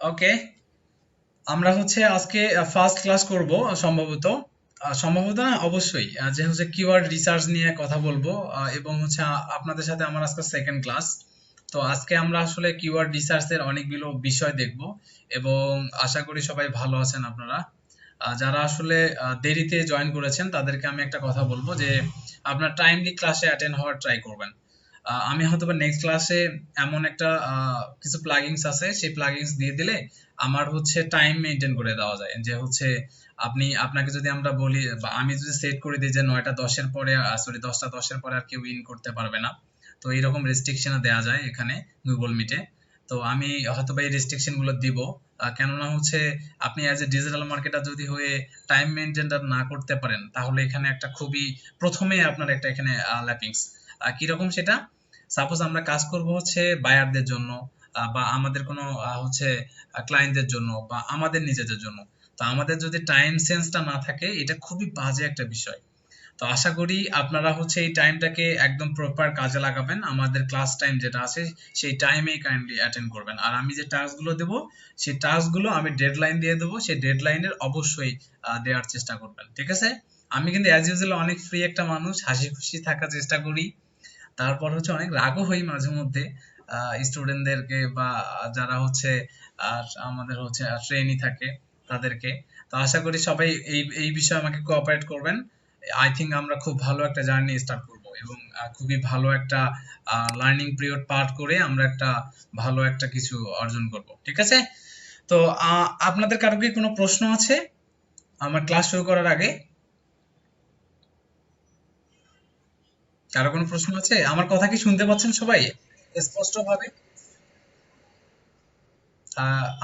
ওকে, আমরা হচ্ছে আজকে ফার্স্ট ক্লাস করব সম্ভবত। সম্ভবত না, অবশ্যই যে হচ্ছে কিওয়ার্ড রিসার্চ নিয়ে কথা বলবো, এবং হচ্ছে আপনাদের সাথে আমার আজকে সেকেন্ড ক্লাস। তো আজকে আমরা আসলে কিওয়ার্ড রিসার্চের অনেকগুলো বিষয় দেখব, এবং আশা করি সবাই ভালো আছেন আপনারা। যারা আসলে দেরিতে জয়েন করেছেন তাদেরকে আমি একটা কথা বলবো যে আপনার টাইমলি ক্লাসে অ্যাটেন্ড হওয়ার ট্রাই করবেন। আমি হয়তো বা নেক্সট ক্লাসে এমন একটা কিছু প্লাগইনস আছে, সেই প্লাগইনস দিয়ে দিলে আমার হচ্ছে টাইম মেনটেন করে দেওয়া যায়, যে হচ্ছে আপনাকে যদি আমরা বলি বা আমি যদি সেট করে দিই যে 9টা 10-এর পরে, সরি 10টা 10-এর পরে আর কেউ ইন করতে পারবে না, তো এইরকম রেস্ট্রিকশন দেওয়া যায় এখানে গুগল মিটে। তো আমি হয়তো বা এই রেস্ট্রিকশন গুলো দিব, কেননা হচ্ছে আপনি অ্যাজ এ ডিজিটাল মার্কেটার যদি হয়ে টাইম মেনটেনটা না করতে পারেন, তাহলে এখানে একটা খুবই প্রথমে আপনার একটা এখানে ল্যাপিংস। কিরকম সেটা? সাপোজ আমরা কাজ করব হচ্ছে বায়ারদের জন্য, বা আমাদের কোনো হচ্ছে ক্লায়েন্টদের জন্য, বা আমাদের নিজেদের জন্য। তো আমাদের যদি টাইম সেন্সটা না থাকে, এটা খুবই বাজে একটা বিষয়। তো আশা করি আপনারা হচ্ছে এই টাইমটাকে একদম প্রপার কাজে লাগাবেন। আমাদের ক্লাস টাইম যেটা আছে সেই টাইমেই কাইন্ডলি অ্যাটেন্ড করবেন। আর আমি যে টাস্কগুলো দেবো, সেই টাস্কগুলো আমি ডেডলাইন দিয়ে দেবো, সেই ডেডলাইনের অবশ্যই দেওয়ার চেষ্টা করবেন, ঠিক আছে? আমি কিন্তু অ্যাজ ইউজুয়াল অনেক ফ্রি একটা মানুষ, হাসি খুশি থাকার চেষ্টা করি। তারপর হচ্ছে অনেক রাগও হই মাঝে মধ্যে স্টুডেন্টদেরকে, বা যারা হচ্ছে আমাদের হচ্ছে ট্রেনি থাকে তাদেরকে। তো আশা করি সবাই এই এই বিষয়ে আমাকে কোঅপারেট করবেন। আই থিংক আমরা খুব ভালো একটা জার্নি স্টার্ট করব, এবং খুবই ভালো একটা লার্নিং পিরিয়ড পার করে আমরা একটা ভালো একটা কিছু অর্জন করব, ঠিক আছে? তো আপনাদের কারো কি কোনো প্রশ্ন আছে আমার ক্লাস শুরু করার আগে? কারো কোনো প্রশ্ন আছে? আমার কথা কি শুনতে পাচ্ছেন সবাই স্পষ্ট ভাবে?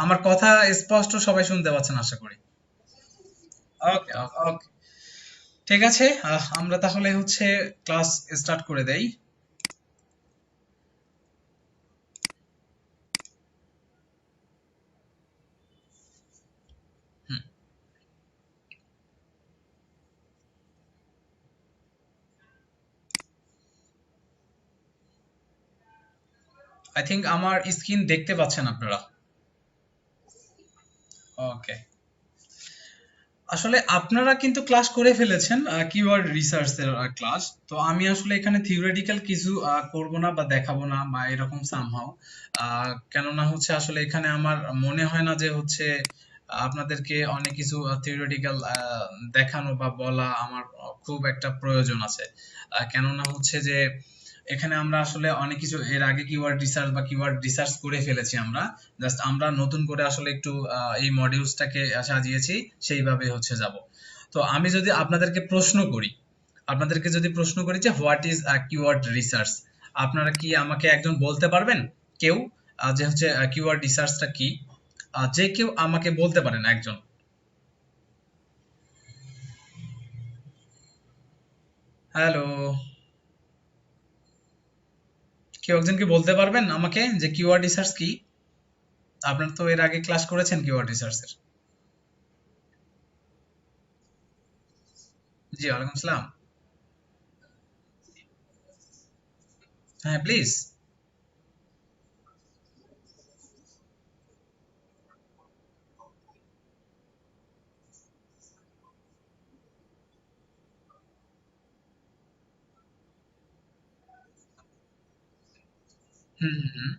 আমার কথা স্পষ্ট সবাই শুনতে পাচ্ছেন আশা করি। ওকে, ওকে, ঠিক আছে। আমরা তাহলে হচ্ছে ক্লাস স্টার্ট করে দেই। আই থিংক আমার স্ক্রিন দেখতে পাচ্ছেন আপনারা। ওকে, আসলে আপনারা কিন্তু ক্লাস করে ফেলেছেন কিওয়ার্ড রিসার্চ এর ক্লাস। তো আমি আসলে এখানে থিওরিটিক্যাল কিছু করব না বা দেখাবো না বা এরকম সামহাও, কেননা হচ্ছে আসলে এখানে আমার মনে হয় না যে হচ্ছে আপনাদেরকে অনেক কিছু থিওরিটিক্যাল দেখানো বা বলা আমার খুব একটা প্রয়োজন আছে। কেননা হচ্ছে যে এখানে আমরা আসলে অনেক কিছু এর আগে কিওয়ার্ড রিসার্চ বা কিওয়ার্ড রিসার্চ করে ফেলেছি আমরা। জাস্ট আমরা নতুন করে আসলে একটু এই মডিউলসটাকে সাজিয়েছি, সেইভাবে হচ্ছে যাব। তো আমি যদি আপনাদেরকে প্রশ্ন করি, আপনাদেরকে যদি প্রশ্ন করি যে হোয়াট ইজ কিওয়ার্ড রিসার্চ, আপনারা কি আমাকে একজন বলতে পারবেন? কেউ যে হচ্ছে কিওয়ার্ড রিসার্চটা কি? যে কেউ আমাকে বলতে পারেন একজন। হ্যালো, কেউ একজন কি বলতে পারবেন আমাকে যে কিওয়ার্ড রিসার্চ কি? আপনারা তো এর আগে ক্লাস করেছেন কিওয়ার্ড রিসার্চের। জি, ওয়ালাইকুম আসসালাম। হ্যাঁ, please. Hmm, hmm, hmm.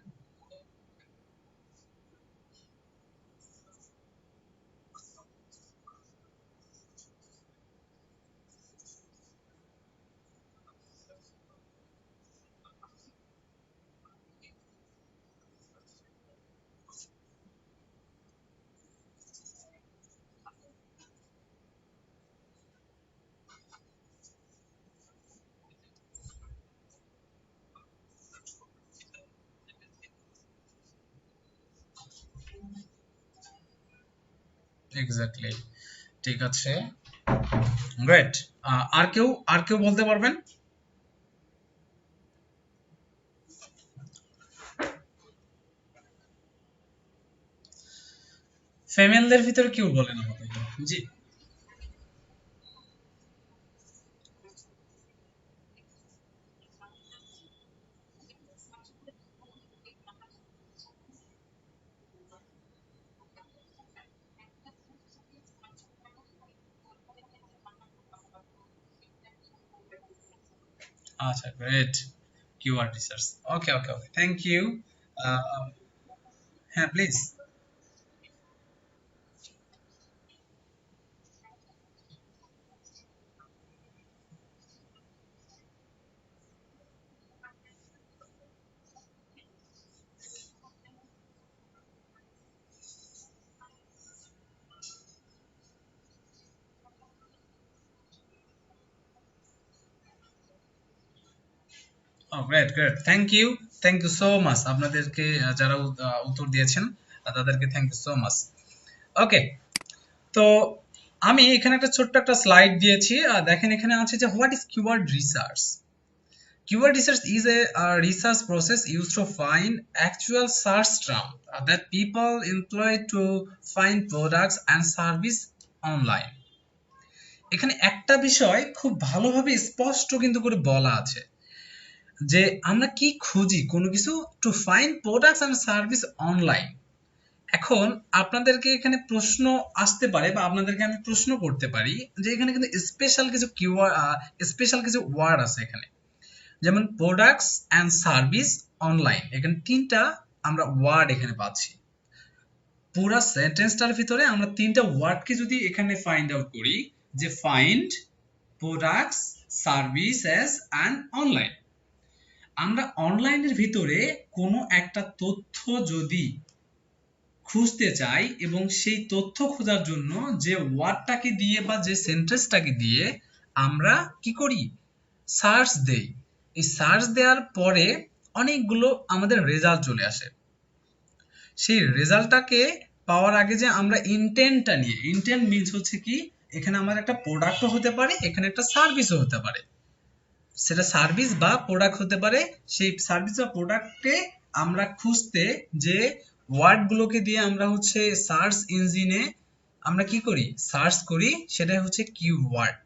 Exactly, ঠিক আছে। গ্রেট। আর কেউ বলতে পারবেন? ফিমেলদের ভিতরে কেউ বলেন আমাকে। জি। আচ্ছা, great. Keyword research. Okay, okay, okay, thank you. হ্যাঁ, প্লিজ। ও, great, great, thank you so much আপনাদেরকে, যারা উত্তর দিয়েছেন, তাদেরকে thank you so much. Okay, তো আমি এখানে একটা ছোট্ট একটা স্লাইড দিয়েছি, দেখেন এখানে আছে যে what is keyword research. Keyword research is a research process used to find actual search terms that people employ to find products and service online. এখানে একটা বিষয় খুব ভালোভাবে স্পষ্ট কিন্তু করে বলা আছে যে আমরা কি খুঁজি কোনো কিছু, to find products and service online. এখন আপনাদেরকে এখানে প্রশ্ন আসতে পারে বা আপনাদেরকে আমি প্রশ্ন করতে পারি যে এখানে কিন্তু স্পেশাল কিছু ওয়ার্ড আছে এখানে, যেমন প্রোডাক্টস অ্যান্ড সার্ভিস অনলাইন, এখানে তিনটা আমরা ওয়ার্ড এখানে পাচ্ছি। পুরো সেন্টেন্সটার ভিতরে আমরা তিনটা ওয়ার্ডকে যদি এখানে ফাইন্ড আউট করি, যে find, products, services and online, আমরা অনলাইনের ভিতরে কোনো একটা তথ্য যদি খুঁজতে চাই এবং সেই তথ্য খোঁজার জন্য যে ওয়ার্ডটাকে দিয়ে বা যে সেন্টেন্সটাকে দিয়ে আমরা কি করি, সার্চ দেই। এই সার্চ দেওয়ার পরে অনেকগুলো আমাদের রেজাল্ট চলে আসে। সেই রেজাল্টটাকে পাওয়ার আগে যে আমরা ইন্টেন্টটা নিয়ে, ইন্টেন্ট মিনস হচ্ছে কি, এখানে আমার একটা প্রোডাক্টও হতে পারে, এখানে একটা সার্ভিসও হতে পারে, সেটা সার্ভিস বা প্রোডাক্ট হতে পারে। সেই সার্ভিস বা প্রোডাক্টে আমরা খুঁজতে যে ওয়ার্ডগুলোকে দিয়ে আমরা হচ্ছে সার্চ ইঞ্জিনে আমরা কি করি, সার্চ করি, সেটাই হচ্ছে কিওয়ার্ড।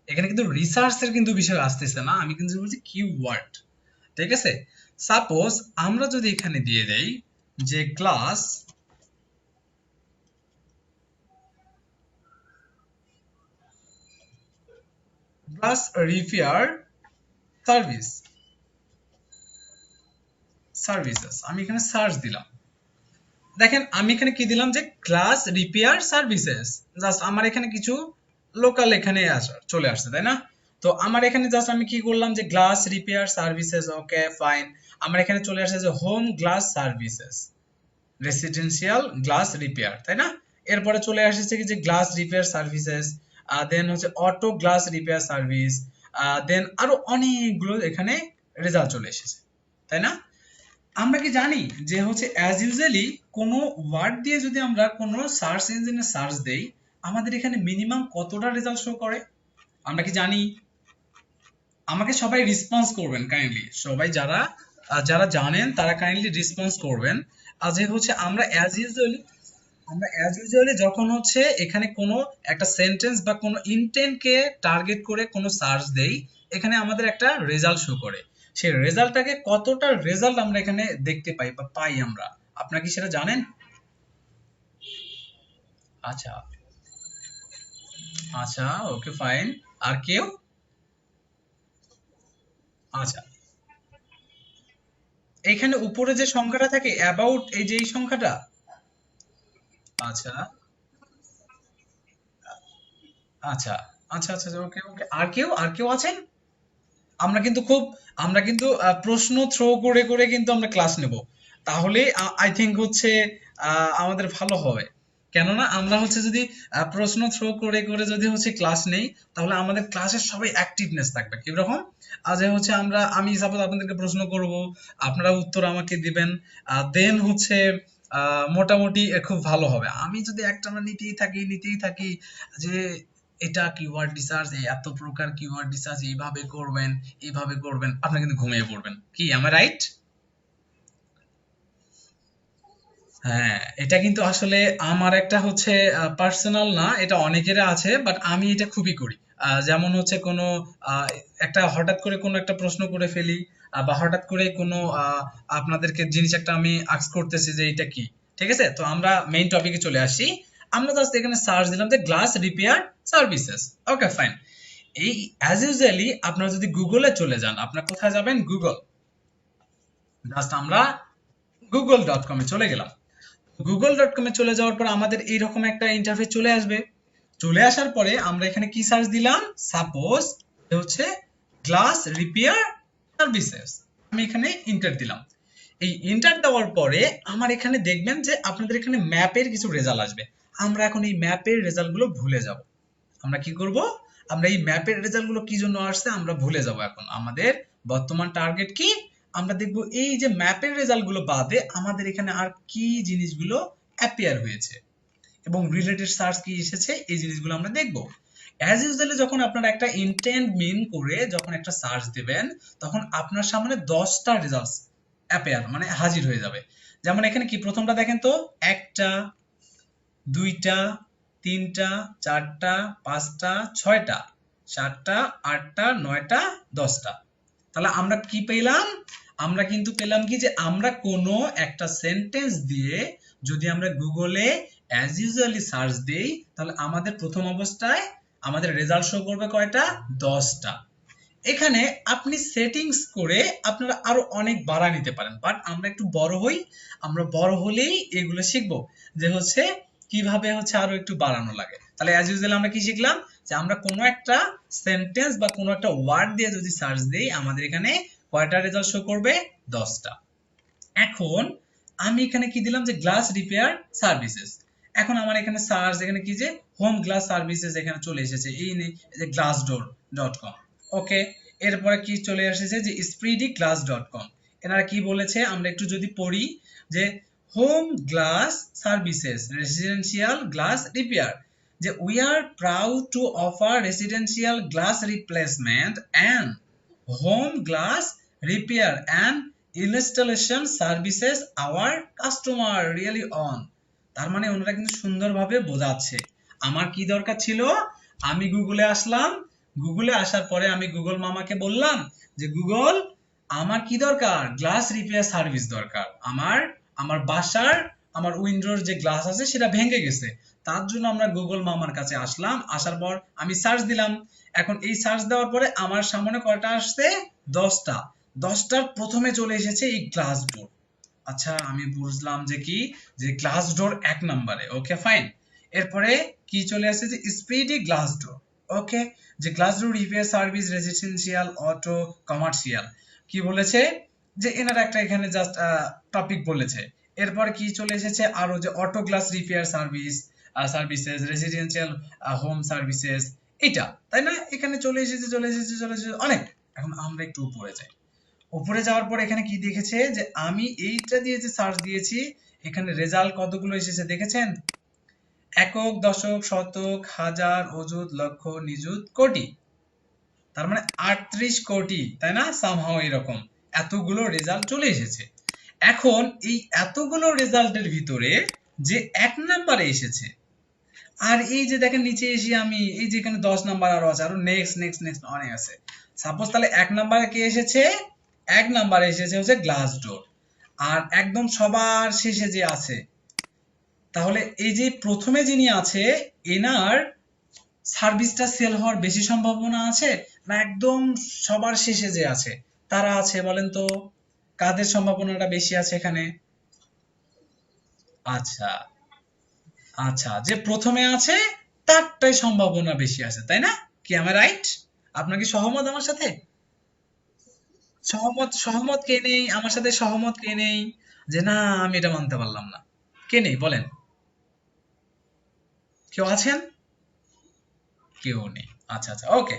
এখানে কিন্তু রিসার্চের কিন্তু বিষয় আসতেছে না, আমি কিন্তু বলছি কিওয়ার্ড। ঠিক আছে, সাপোজ আমরা যদি এখানে দিয়ে দেই যে class glass repair service services, আমি এখানে সার্চ দিলাম। দেখেন আমি এখানে কি দিলাম, যে গ্লাস রিপেয়ার সার্ভিসেস, জাস্ট আমার এখানে কিছু লোকাল এখানে চলে আসছে, তাই না? তো আমার এখানে জাস্ট আমি কি করলাম, যে glass repair services, okay fine. আমার এখানে চলে আসছে যে home glass services, residential glass repair, তাই না? এরপরে চলে আসছে কি, যে গ্লাস রিপেয়ার সার্ভিসেস, দেন হচ্ছে অটো গ্লাস রিপেয়ার সার্ভিস, দেন আরো অনেকগুলো এখানে রেজাল্ট চলে এসেছে, তাই না? আমরা কি জানি যে হচ্ছে অ্যাজ ইউজুয়ালি কোনো ওয়ার্ড দিয়ে যদি আমরা কোনো সার্চ ইঞ্জিনে সার্চ দেই, আমাদের এখানে মিনিমাম কতটা রেজাল্ট শো করে আমরা কি জানি? আমাকে সবাই রেসপন্স করবেন কাইন্ডলি, সবাই যারা যারা জানেন তারা কাইন্ডলি রেসপন্স করবেন। আর যে হচ্ছে আমরা অ্যাজ ইউজুয়ালি যখন হচ্ছে এখানে কোনো একটা সেন্টেন্স বা কোনো ইন্টেন্টকে টার্গেট করে কোনো সার্চ দেই, এখানে আমাদের একটা রেজাল্ট শো করে। সেই রেজাল্টটাকে কতটা রেজাল্ট আমরা এখানে দেখতে পাই বা পাই আমরা, আপনারা কি সেটা জানেন? আচ্ছা, আচ্ছা, ওকে ফাইন। আর কেউ? আচ্ছা, এখানে উপরে যে সংখ্যাটা থাকে অ্যাবাউট, এই যে এই সংখ্যাটা। আচ্ছা, আচ্ছা, আচ্ছা, আচ্ছা, ওকে, ওকে, আর কেউ আছেন? আমরা কিন্তু খুব আমরা কিন্তু প্রশ্ন থ্রো করে করে কিন্তু আমরা ক্লাস নেব, তাহলে আই থিংক হচ্ছে আমাদের ভালো হবে। কেননা আমরা হচ্ছে যদি প্রশ্ন থ্রো করে করে যদি হচ্ছে ক্লাস নেই, তাহলে আমাদের ক্লাসের সবাই অ্যাক্টিভনেস থাকবে কিরকম, আজ হচ্ছে আমি সাপোজ আপনাদেরকে প্রশ্ন করব, আপনারা উত্তর আমাকে দিবেন, দেন হচ্ছে মোটামুটি খুব ভালো হবে। আমি যদি একটানা নিতেই থাকি যে এটা কিওয়ার্ড রিসার্চ, এত প্রকার কিওয়ার্ড রিসার্চ, এইভাবে করবেন, আপনি কিন্তু ঘুমিয়ে পড়বেন। কি আমার রাইট? হ্যাঁ, এটা কিন্তু আসলে আমার একটা হচ্ছে পার্সোনাল না, এটা অনেকের আছে, বাট আমি এটা খুবই করি। যেমন হচ্ছে কোনো আহ, একটা হঠাৎ করে কোনো একটা প্রশ্ন করে ফেলি, বা হঠাৎ করে কোনো আপনাদেরকে জিনিস একটা আমি আস্ক করতেছি যে এটা কি। ঠিক আছে, তো আমরা মেইন টপিকে চলে আসি। আমরা জাস্ট এখানে সার্চ দিলাম যে glass repair services, okay fine. এই অ্যাজ ইউজুয়ালি আপনারা যদি গুগলে চলে যান, আপনারা কোথায় যাবেন? গুগল। জাস্ট আমরা google.com এ চলে গেলাম। google.com এ চলে যাওয়ার পর আমাদের এইরকম একটা ইন্টারফেস চলে আসবে। চলে আসার পরে আমরা এখানে কি সার্চ দিলাম? সাপোজ হচ্ছে গ্লাস রিপেয়ার সার্ভিসেস। আমি এখানে ইন্টার দিলাম। এই ইন্টার দেওয়ার পরে আমার এখানে দেখবেন যে আপনাদের এখানে ম্যাপের কিছু রেজাল্ট আসবে। আমরা এখন এই ম্যাপের রেজাল্ট গুলো ভুলে যাব। আমরা কি করব? আমরা এই ম্যাপের রেজাল্ট গুলো কি জন্য আসছে আমরা ভুলে যাব। এখন আমাদের বর্তমান টার্গেট কি? আমরা দেখব এই যে ম্যাপের রেজাল্ট গুলো বাদে আমাদের এখানে আর কি জিনিসগুলো অ্যাপিয়ার হয়েছে এবং রিলেটেড সার্চ কি এসেছে, এই জিনিসগুলো আমরা দেখব। অ্যাজ ইউজুয়ালি যখন আপনারা একটা ইন্টেন্ট মিন করে যখন একটা সার্চ দিবেন, তখন আপনার সামনে 10টা রেজাল্টস অ্যাপিয়ার মানে হাজির হয়ে যাবে। যেমন এখানে কি প্রথমটা দেখেন তো, একটা, দুইটা, তিনটা, চারটা, পাঁচটা, ছয়টা, সাতটা, আটটা, নয়টা, 10টা। তাহলে আমরা কি পেলাম? আমরা কিন্তু পেলাম কি যে আমরা কোনো একটা সেন্টেন্স দিয়ে যদি আমরা গুগলে অ্যাজ ইউজুয়ালি সার্চ দেই, তাহলে আমাদের প্রথম অবস্থায় আমাদের রেজাল্ট শো করবে কয়টা? 10টা। এখানে আপনি সেটিংস করে আপনারা আরো অনেক বাড়া নিতে পারেন, বাট আমরা একটু বড় হই। আমরা বড় হলেই এগুলো শিখবো যে হচ্ছে কিভাবে হচ্ছে আরো একটু বাড়ানো লাগে। তাহলে অ্যাজ ইউজুয়াল আমরা কি শিখলাম? যে আমরা কোনো একটা সেন্টেন্স বা কোনো একটা ওয়ার্ড দিয়ে যদি সার্চ দেই, আমাদের এখানে কয়টা রেজাল্ট শো করবে? 10টা। এখন আমি এখানে কি দিলাম? যে গ্লাস রিপেয়ার সার্ভিসেস। এখন আমার এখানে সার্চ, এখানে কি যে হোম গ্লাস সার্ভিসেস এখানে চলে এসেছে, এই যে glassdoor.com। ওকে, এরপরে কি চলে এসেছে? যে spreadyglass.com। এনারা কি বলেছে আমরা একটু যদি পড়ি, যে home glass services residential glass repair, যে we are proud to offer residential glass replacement and home glass repair and installation services our customer really on। তার মানে ওনারা কিন্তু সুন্দরভাবে বোঝাচ্ছে। আমার কি দরকার ছিল? আমি গুগলে আসলাম। গুগলে আসার পরে আমি গুগল মামাকে বললাম যে গুগল, আমার কি দরকার? গ্লাস রিপেয়ার সার্ভিস দরকার। আমার আমার বাসার আমার উইন্ডোর যে গ্লাস আছে সেটা ভেঙে গেছে। তার জন্য আমরা গুগল মামার কাছে আসলাম। আসার পর আমি সার্চ দিলাম। এখন এই সার্চ দেওয়ার পরে আমার সামনে কয়টা আসছে? 10টা। 10টার প্রথমে চলে এসেছে এই গ্লাস ডোর। আচ্ছা, আমি বুঝলাম যে কি, যে গ্লাস ডোর 1 নম্বরে। Okay fine. এরপরে কি চলে আসছে? যে স্পিডি গ্লাস ডোর। ওকে, যে glass door repair service residential auto commercial. কি বলেছে? যে এনারা একটা এখানে জাস্ট টপিক বলেছে। এরপরে কি চলে এসেছে? আরো যে auto glass repair services residential home services, এটা তাই না? এখানে চলে এসেছে অনেক। এখন আমরা একটু উপরে যাই। উপরে যাওয়ার পর এখানে কি দেখেছে? যে আমি এইটা দিয়ে যে সার্চ দিয়েছি, এখানে রেজাল্ট কতগুলো এসেছে দেখেছেন? একক, দশক, শতক, হাজার, অযুত, লক্ষ, নিযুত, কোটি। তার মানে 38 কোটি, তাই না? সামহাও এরকম এতগুলো রেজাল্ট চলে এসেছে। এখন এই এতগুলো রেজাল্টের ভিতরে যে 1 নম্বরে এসেছে, আর এই যে দেখেন নিচে এসে আমি এই যে এখানে 10 নাম্বার আরো আছে, আরো নেক্সট নেক্সট নেক্সট অনেক আছে। সাপোজ তাহলে 1 নম্বরে কে এসেছে? 1 নম্বরে এসেছে হচ্ছে গ্লাস ডোর। আর একদম সবার শেষে যে আছে, তাহলে এই যে প্রথমে যিনি আছে, এনার সার্ভিসটা সেল হওয়ার বেশি সম্ভাবনা আছে, না একদম সবার শেষে যে আছে তারা আছে? বলেন তো কাদের সম্ভাবনাটা বেশি আছে এখানে? আচ্ছা, আচ্ছা, যে প্রথমে আছে তারটাই সম্ভাবনা বেশি আছে, তাই না? কি আমি রাইট? আপনার কি সহমত আমার সাথে? সহমত, সহমত কে নেই আমার সাথে? সহমত কে নেই যে না আমি এটা মানতে পারলাম না? কে নেই বলেন? কেউ আছেন? কেউ নেই। আচ্ছা আচ্ছা, ওকে।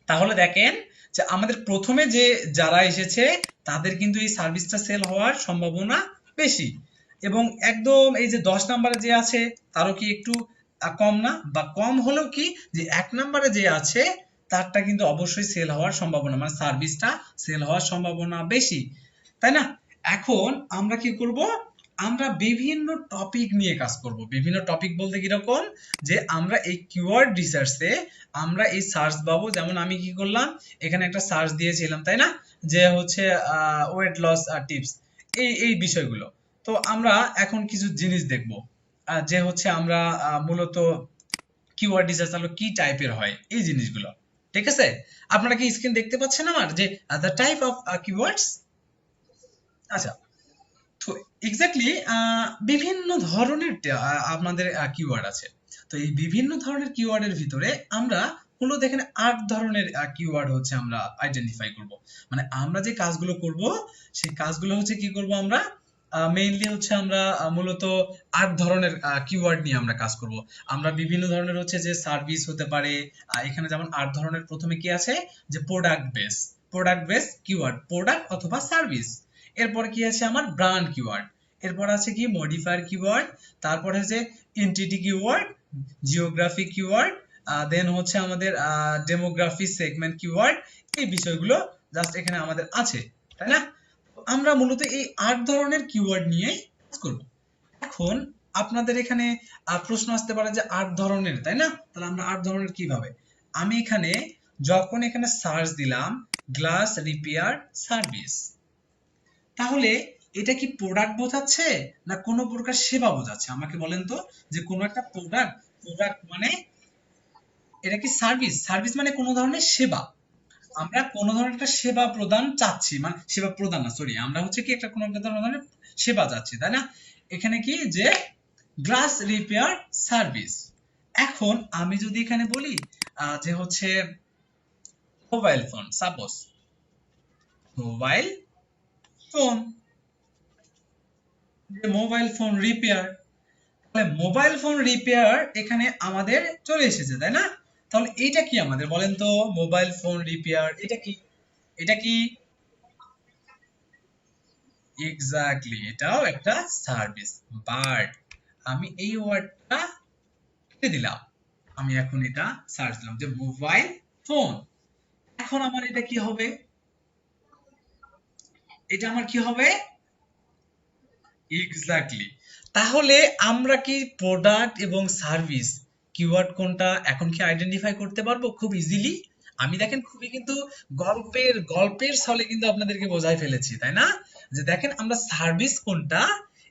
তাহলে দেখেন যে আমাদের প্রথমে যে যারা এসেছে তাদের কিন্তু এই সার্ভিসটা সেল হওয়ার সম্ভাবনা বেশি, এবং একদম এই যে 10 নম্বরে যে আছে তারও কি একটু কম না? বা কম হলেও কি, যে 1 নম্বরে যে আছে তারটা কিন্তু অবশ্যই সেল হওয়ার সম্ভাবনা, মানে সার্ভিসটা সেল হওয়ার সম্ভাবনা বেশি, তাই না? এখন আমরা কি করব? আমরা বিভিন্ন টপিক নিয়ে কাজ করব। বিভিন্ন টপিক বলতে কিরকম? যে আমরা এই কিওয়ার্ড রিসার্চে আমরা এই সার্চ পাবো। যেমন আমি কি করলাম, এখানে একটা সার্চ দিয়েছিলাম, তাই না? যে হচ্ছে ওয়েট লস টিপস, এই এই বিষয়গুলো। তো আমরা এখন কিছু জিনিস দেখব, যে হচ্ছে আমরা মূলত কিওয়ার্ড রিসার্চ হলো কি টাইপের হয় এই জিনিসগুলো। ঠিক আছে? আপনারা কি স্ক্রিন দেখতে পাচ্ছেন আমার যে দ্য টাইপ অফ কিওয়ার্ডস? আচ্ছা, তো এক্স্যাক্টলি বিভিন্ন ধরনের আপনাদের কিওয়ার্ড আছে। তো এই বিভিন্ন ধরনের কিওয়ার্ডের ভিতরে আমরা হলো দেখেন ৮ ধরনের কিওয়ার্ড হচ্ছে আমরা আইডেন্টিফাই করব। মানে আমরা যে কাজগুলো করব সেই কাজগুলো হচ্ছে কি করব আমরা মেইনলি হচ্ছে আমরা মূলত ৮ ধরনের কিওয়ার্ড নিয়ে আমরা কাজ করব। আমরা বিভিন্ন ধরনের হচ্ছে যে সার্ভিস হতে পারে, এখানে যেমন ৮ ধরনের প্রথমে কি আছে যে প্রোডাক্ট বেস কিওয়ার্ড, প্রোডাক্ট অথবা সার্ভিস। এরপর কি আছে আমার ব্র্যান্ড কিওয়ার্ড, এরপর আছে কি মডিফায়ার কিওয়ার্ড, তারপরে আছে এন্টিটি কিওয়ার্ড, জিওগ্রাফিক কিওয়ার্ড, দেন হচ্ছে আমাদের ডেমোগ্রাফি সেগমেন্ট কিওয়ার্ড। এই বিষয়গুলো জাস্ট এখানে আমাদের আছে, তাই না? আমরা মূলত এই ৮ ধরনের কিওয়ার্ড নিয়ে কাজ করব। এখন আপনাদের এখানে প্রশ্ন আসতে পারে যে ৮ ধরনের, তাই না? তাহলে আমরা ৮ ধরনের কিভাবে? আমি এখানে যখন এখানে সার্চ দিলাম গ্লাস রিপেয়ার সার্ভিস, তাহলে এটা কি প্রোডাক্ট বোঝাচ্ছে না কোনো প্রকার সেবা বোঝাচ্ছে? আমাকে বলেন তো, যে কোনো একটা প্রোডাক্ট মানে এটা কি সার্ভিস? সার্ভিস মানে কোনো ধরনের সেবা। আমরা কোনো ধরনের একটা সেবা প্রদান চাচ্ছি, মানে সেবা প্রদান না, সরি, আমরা হচ্ছে কি একটা কোনো একটা ধরনের সেবা চাচ্ছি, তাই না? এখানে কি যে গ্লাস রিপেয়ার সার্ভিস। এখন আমি যদি এখানে বলি যে হচ্ছে mobile phone, suppose mobile phone, যে মোবাইল ফোন রিপেয়ার, তাহলে মোবাইল ফোন রিপেয়ার এখানে আমাদের চলে এসেছে, তাই না? তাহলে এটা কি আমাদের বলেন তো, মোবাইল ফোন রিপেয়ার এটা কি? এটা কি এক্স্যাক্টলি, এটাও একটা সার্ভিস। বাট আমি এই ওয়ার্ডটা কেটে দিলাম, আমি এখন এটা সার্চ দিলাম যে মোবাইল ফোন। এখন আমার এটা কি হবে? এটা আমার কি হবে? এক্স্যাক্টলি। তাহলে আমরা কি প্রোডাক্ট এবং সার্ভিস কিওয়ার্ড কোনটা এখন কি আইডেন্টিফাই করতে পারবো খুব ইজিলি? আমি দেখেন খুবই কিন্তু গল্পের ছলে কিন্তু আপনাদেরকে বোঝাই ফেলেছি, তাই না? যে দেখেন আমরা সার্ভিস কোনটা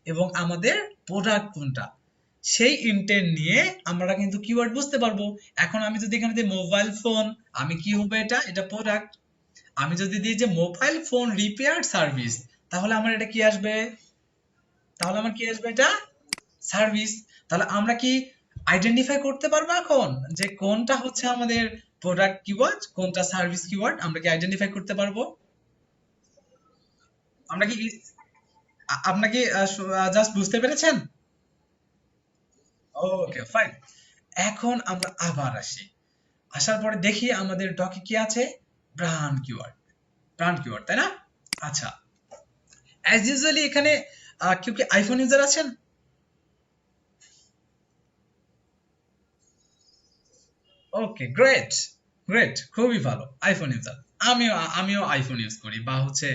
এবং আমাদের প্রোডাক্ট কোনটা, সেই ইন্টেন্ট নিয়ে আমরা কিন্তু কিওয়ার্ড বুঝতে পারবো। এখন আমি যদি এখানে দিই মোবাইল ফোন, আমি কি হবে? এটা প্রোডাক্ট। আমি যদি দিই যে মোবাইল ফোন রিপেয়ার সার্ভিস, তাহলে আমার এটা কি আসবে? তাহলে আমার কি আসবে? এটা সার্ভিস। তাহলে আমরা কি আইডেন্টিফাই করতে পারবো এখন যে কোনটা হচ্ছে আমাদের প্রোডাক্ট কিওয়ার্ড, কোনটা সার্ভিস কিওয়ার্ড? আমরা কি আইডেন্টিফাই করতে পারবো? আমরা কি আপনাকে জাস্ট বুঝতে পেরেছেন? Okay fine. এখন আমরা আবার আসি, আসার পরে দেখি আমাদের ডকে কি আছে, ব্র্যান্ড কিওয়ার্ড, তাই না? আচ্ছা, অ্যাজ ইউজুয়ালি এখানে কেউ কি আইফোন ইউজার আছেন? ওকে গ্রেট, খুবই ভালো আইফোন ইউজার। আমিও আইফোন ইউজ করি, বা হচ্ছে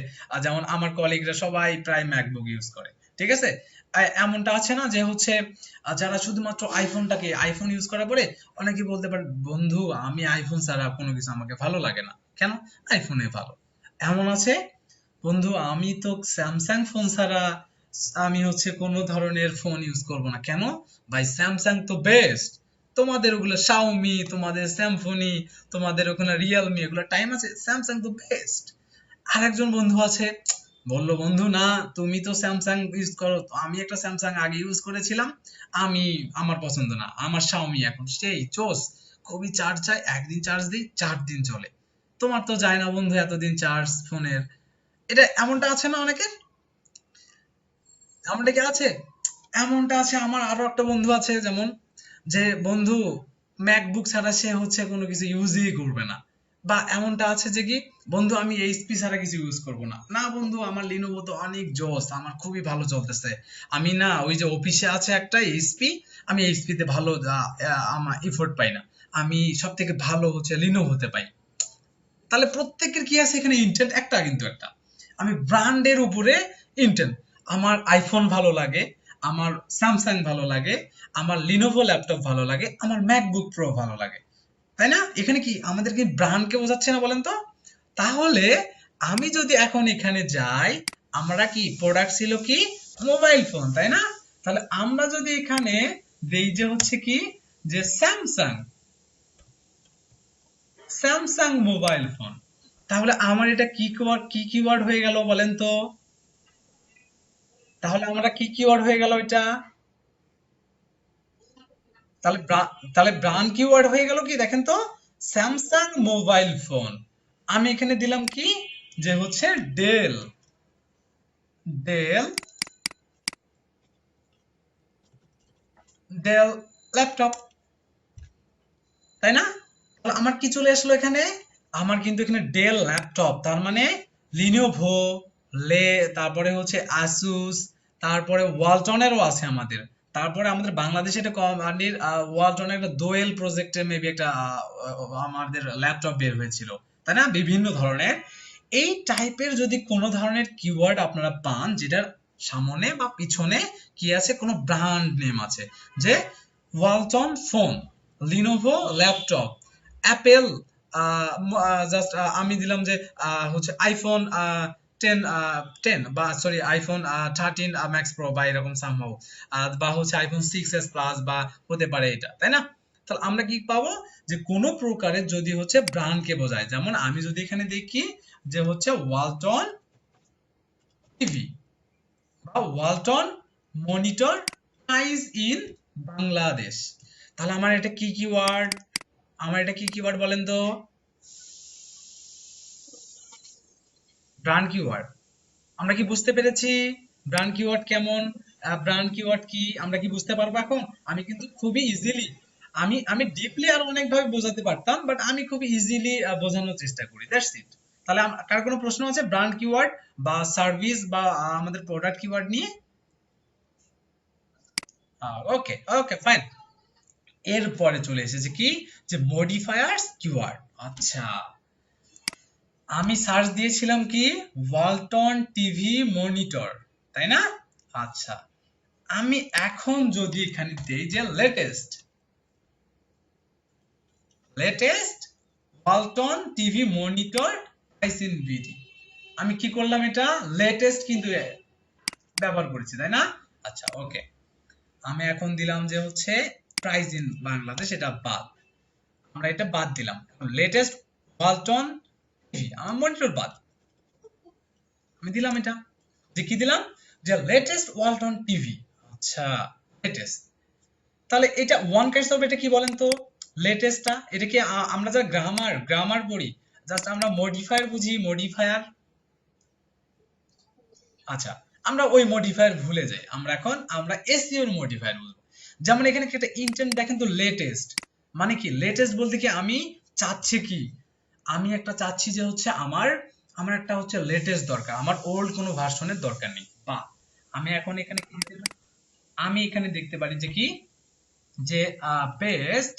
যেমন আমার কলিগরা সবাই প্রায় ম্যাকবুক ইউজ করে, ঠিক আছে? এমনটা আছে না যে হচ্ছে যারা শুধুমাত্র আইফোন ইউজ করার পরে অনেকে বলতে পারে বন্ধু আমি আইফোন ছাড়া কোনো কিছু আমাকে ভালো লাগে না, কেন? আইফোনে ভালো। এমন আছে বন্ধু আমি তো স্যামসাং ফোন ছাড়া আমি হচ্ছে কোনো ধরনের ফোন ইউজ করব না, কেন? ভাই স্যামসাং তো বেস্ট, তোমাদের ওগুলো শাওমি, তোমাদের স্যামফোনি, তোমাদের ওখানে রিয়েলমি, এগুলো টাইম আছে, স্যামসাং তো বেস্ট। আরেকজন বন্ধু আছে বললো বন্ধু না তুমি তো স্যামসাং ইউজ করো, তো আমি একটা স্যামসাং আগে ইউজ করেছিলাম, আমি আমার পছন্দ না, আমার শাওমি এখন সেই চোস, খুবই চার্জ চাই, একদিন চার্জ দিই 4 দিন চলে, তোমার তো যায় না বন্ধু এতদিন চার্জ ফোনের। এটা এমনটা আছে না অনেকের? এমনটা কি আছে? এমনটা আছে। আমার আরো একটা বন্ধু আছে যেমন, যে বন্ধু ম্যাকবুক ছাড়া সে হচ্ছে কোনো কিছু ইউজই করবে না, বা এমনটা আছে যে কি বন্ধু আমি এইচপি ছাড়া কিছু ইউজ করব না, না বন্ধু আমার লিনোভো তো অনেক জোস, আমার খুবই ভালো চলতেছে, আমি না ওই যে অফিসে আছে একটা এইচপি, আমি এইচপি তে ভালো আমার এফোর্ট পাই না, আমি সব থেকে ভালো হচ্ছে লিনোভোতে পাই। তাহলে প্রত্যেকের কি আছে এখানে ইন্টেন্ট একটা, কিন্তু একটা আমি ব্র্যান্ডের উপরে ইন্টেন্ট, আমার আইফোন ভালো লাগে, আমার স্যামসাং ভালো লাগে, আমার লিনোভো ল্যাপটপ ভালো লাগে, আমার ম্যাকবুক প্রো ভালো লাগে, তাই না? এখানে কি আমাদের কি ব্র্যান্ডকে বোঝাচ্ছে না বলেন তো? তাহলে আমি যদি এখন এখানে যাই, আমরা কি প্রোডাক্ট ছিল কি মোবাইল ফোন, তাই না? তাহলে আমরা যদি এখানে দেই যে হচ্ছে কি যে স্যামসাং, স্যামসাং মোবাইল ফোন। তাহলে আমার এটা কি কিওয়ার্ড হয়ে গেল বলেন তো? তাহলে আমরা কি কিওয়ার্ড হয়ে গেল এটা? তাহলে ব্র্যান্ড কিওয়ার্ড হয়ে গেল কি দেখেন তো, স্যামসাং মোবাইল ফোন। আমি এখানে দিলাম কি, যে হচ্ছে ডেল, ডেল, ডেল ল্যাপটপ, তাই না? তাহলে আমার কি চলে আসলো এখানে? আমার কিন্তু এখানে ডেল ল্যাপটপ, তার মানে লিনোভো, লে, তারপরে হচ্ছে আসুস, তারপরে ওয়ালটনেরও আছে আমাদের। তারপরে আমাদের বাংলাদেশে একটা কোম্পানির ওয়ালটনের একটা দোয়েল প্রজেক্টের মেবি একটা আমাদের ল্যাপটপ বের হয়েছিল, তাই না? বিভিন্ন ধরনের এই টাইপের যদি কোনো ধরনের কিওয়ার্ড আপনারা পান যেটার সামনে বা পিছনে কি আছে, কোনো ব্র্যান্ড নেম আছে, যে Walton phone, Lenovo laptop, Apple, just আমি দিলাম যে হচ্ছে আইফোন 10 বা সরি আইফোন 13 ম্যাক্স প্রো বা এরকম সামহাউ, বা হচ্ছে আইফোন 6s প্লাস বা হতে পারে এটা, তাই না? তাহলে আমরা কি পাবো, যে কোন প্রকারের যদি হচ্ছে ব্র্যান্ডকে বোঝায়, যেমন আমি যদি এখানে দেখি যে হচ্ছে ওয়ালটন টিভি বা Walton monitor price in Bangladesh, তাহলে আমার এটা কি কিওয়ার্ড? আমার এটা কি কিওয়ার্ড বলেন তো? Brand keyword. আমরা কি বুঝতে পেরেছি ব্র্যান্ড কিওয়ার্ড কেমন? ব্র্যান্ড কিওয়ার্ড কি আমরা কি বুঝতে পারবো এখন? আমি কিন্তু খুবই ইজিলি, আমি আমি ডিপলি আর অনেক ভাবে বোঝাতে পারতাম, বাট আমি খুবই ইজিলি বোঝানোর চেষ্টা করি, দ্যাটস ইট। তাহলে কার কোনো প্রশ্ন আছে ব্র্যান্ড কিওয়ার্ড বা সার্ভিস বা আমাদের প্রোডাক্ট কিওয়ার্ড নিয়ে? ওকে ওকে ফাইন। এরপরে চলে এসেছে কি, যে মডিফায়ার্স কিওয়ার্ড। আচ্ছা, আমি সার্চ দিয়েছিলাম কি, ওয়ালটন টিভি মনিটর, তাই না? আচ্ছা, আমি এখন যদি এখানে দেই যে latest, latest Walton TV monitor price in BD, আমি কি করলাম, এটা লেটেস্ট কিন্তু ব্যবহার করেছি, তাই না? আচ্ছা ওকে, আমি এখন দিলাম যে হচ্ছে প্রাইস ইন বাংলাদেশ, এটা বাদ, আমরা এটা বাদ দিলাম। লেটেস্ট ওয়ালটন টিভি, আমার মনিটর বাদ, আমি দিলাম এটা, যে কি দিলাম, যে লেটেস্ট ওয়ালটন টিভি। আচ্ছা, লেটেস্ট, তাহলে এটা ওয়ান কাইন্ডস অফ, এটা কি বলেন তো, লেটেস্টটা এটা কি আমরা যারা গ্রামার গ্রামার পড়ি, জাস্ট আমরা মডিফায়ার বুঝি, মডিফায়ার। আচ্ছা, আমরা ওই মডিফায়ার ভুলে যাই, আমরা এখন আমরা এসইও এর মডিফায়ার বুঝবো। যেমন এখানে কি একটা ইন্টেন্ট দেখেন তো, লেটেস্ট মানে কি, লেটেস্ট বলতে কি আমি চাচ্ছি কি, আমি একটা চাচ্ছি যে হচ্ছে আমার আমার একটা হচ্ছে লেটেস্ট দরকার, আমার ওল্ড কোনো ভার্সনের দরকার নেই, বা আমি এখন এখানে কি দিতে পারি? আমি এখানে দেখতে পারি যে কি, যে বেস্ট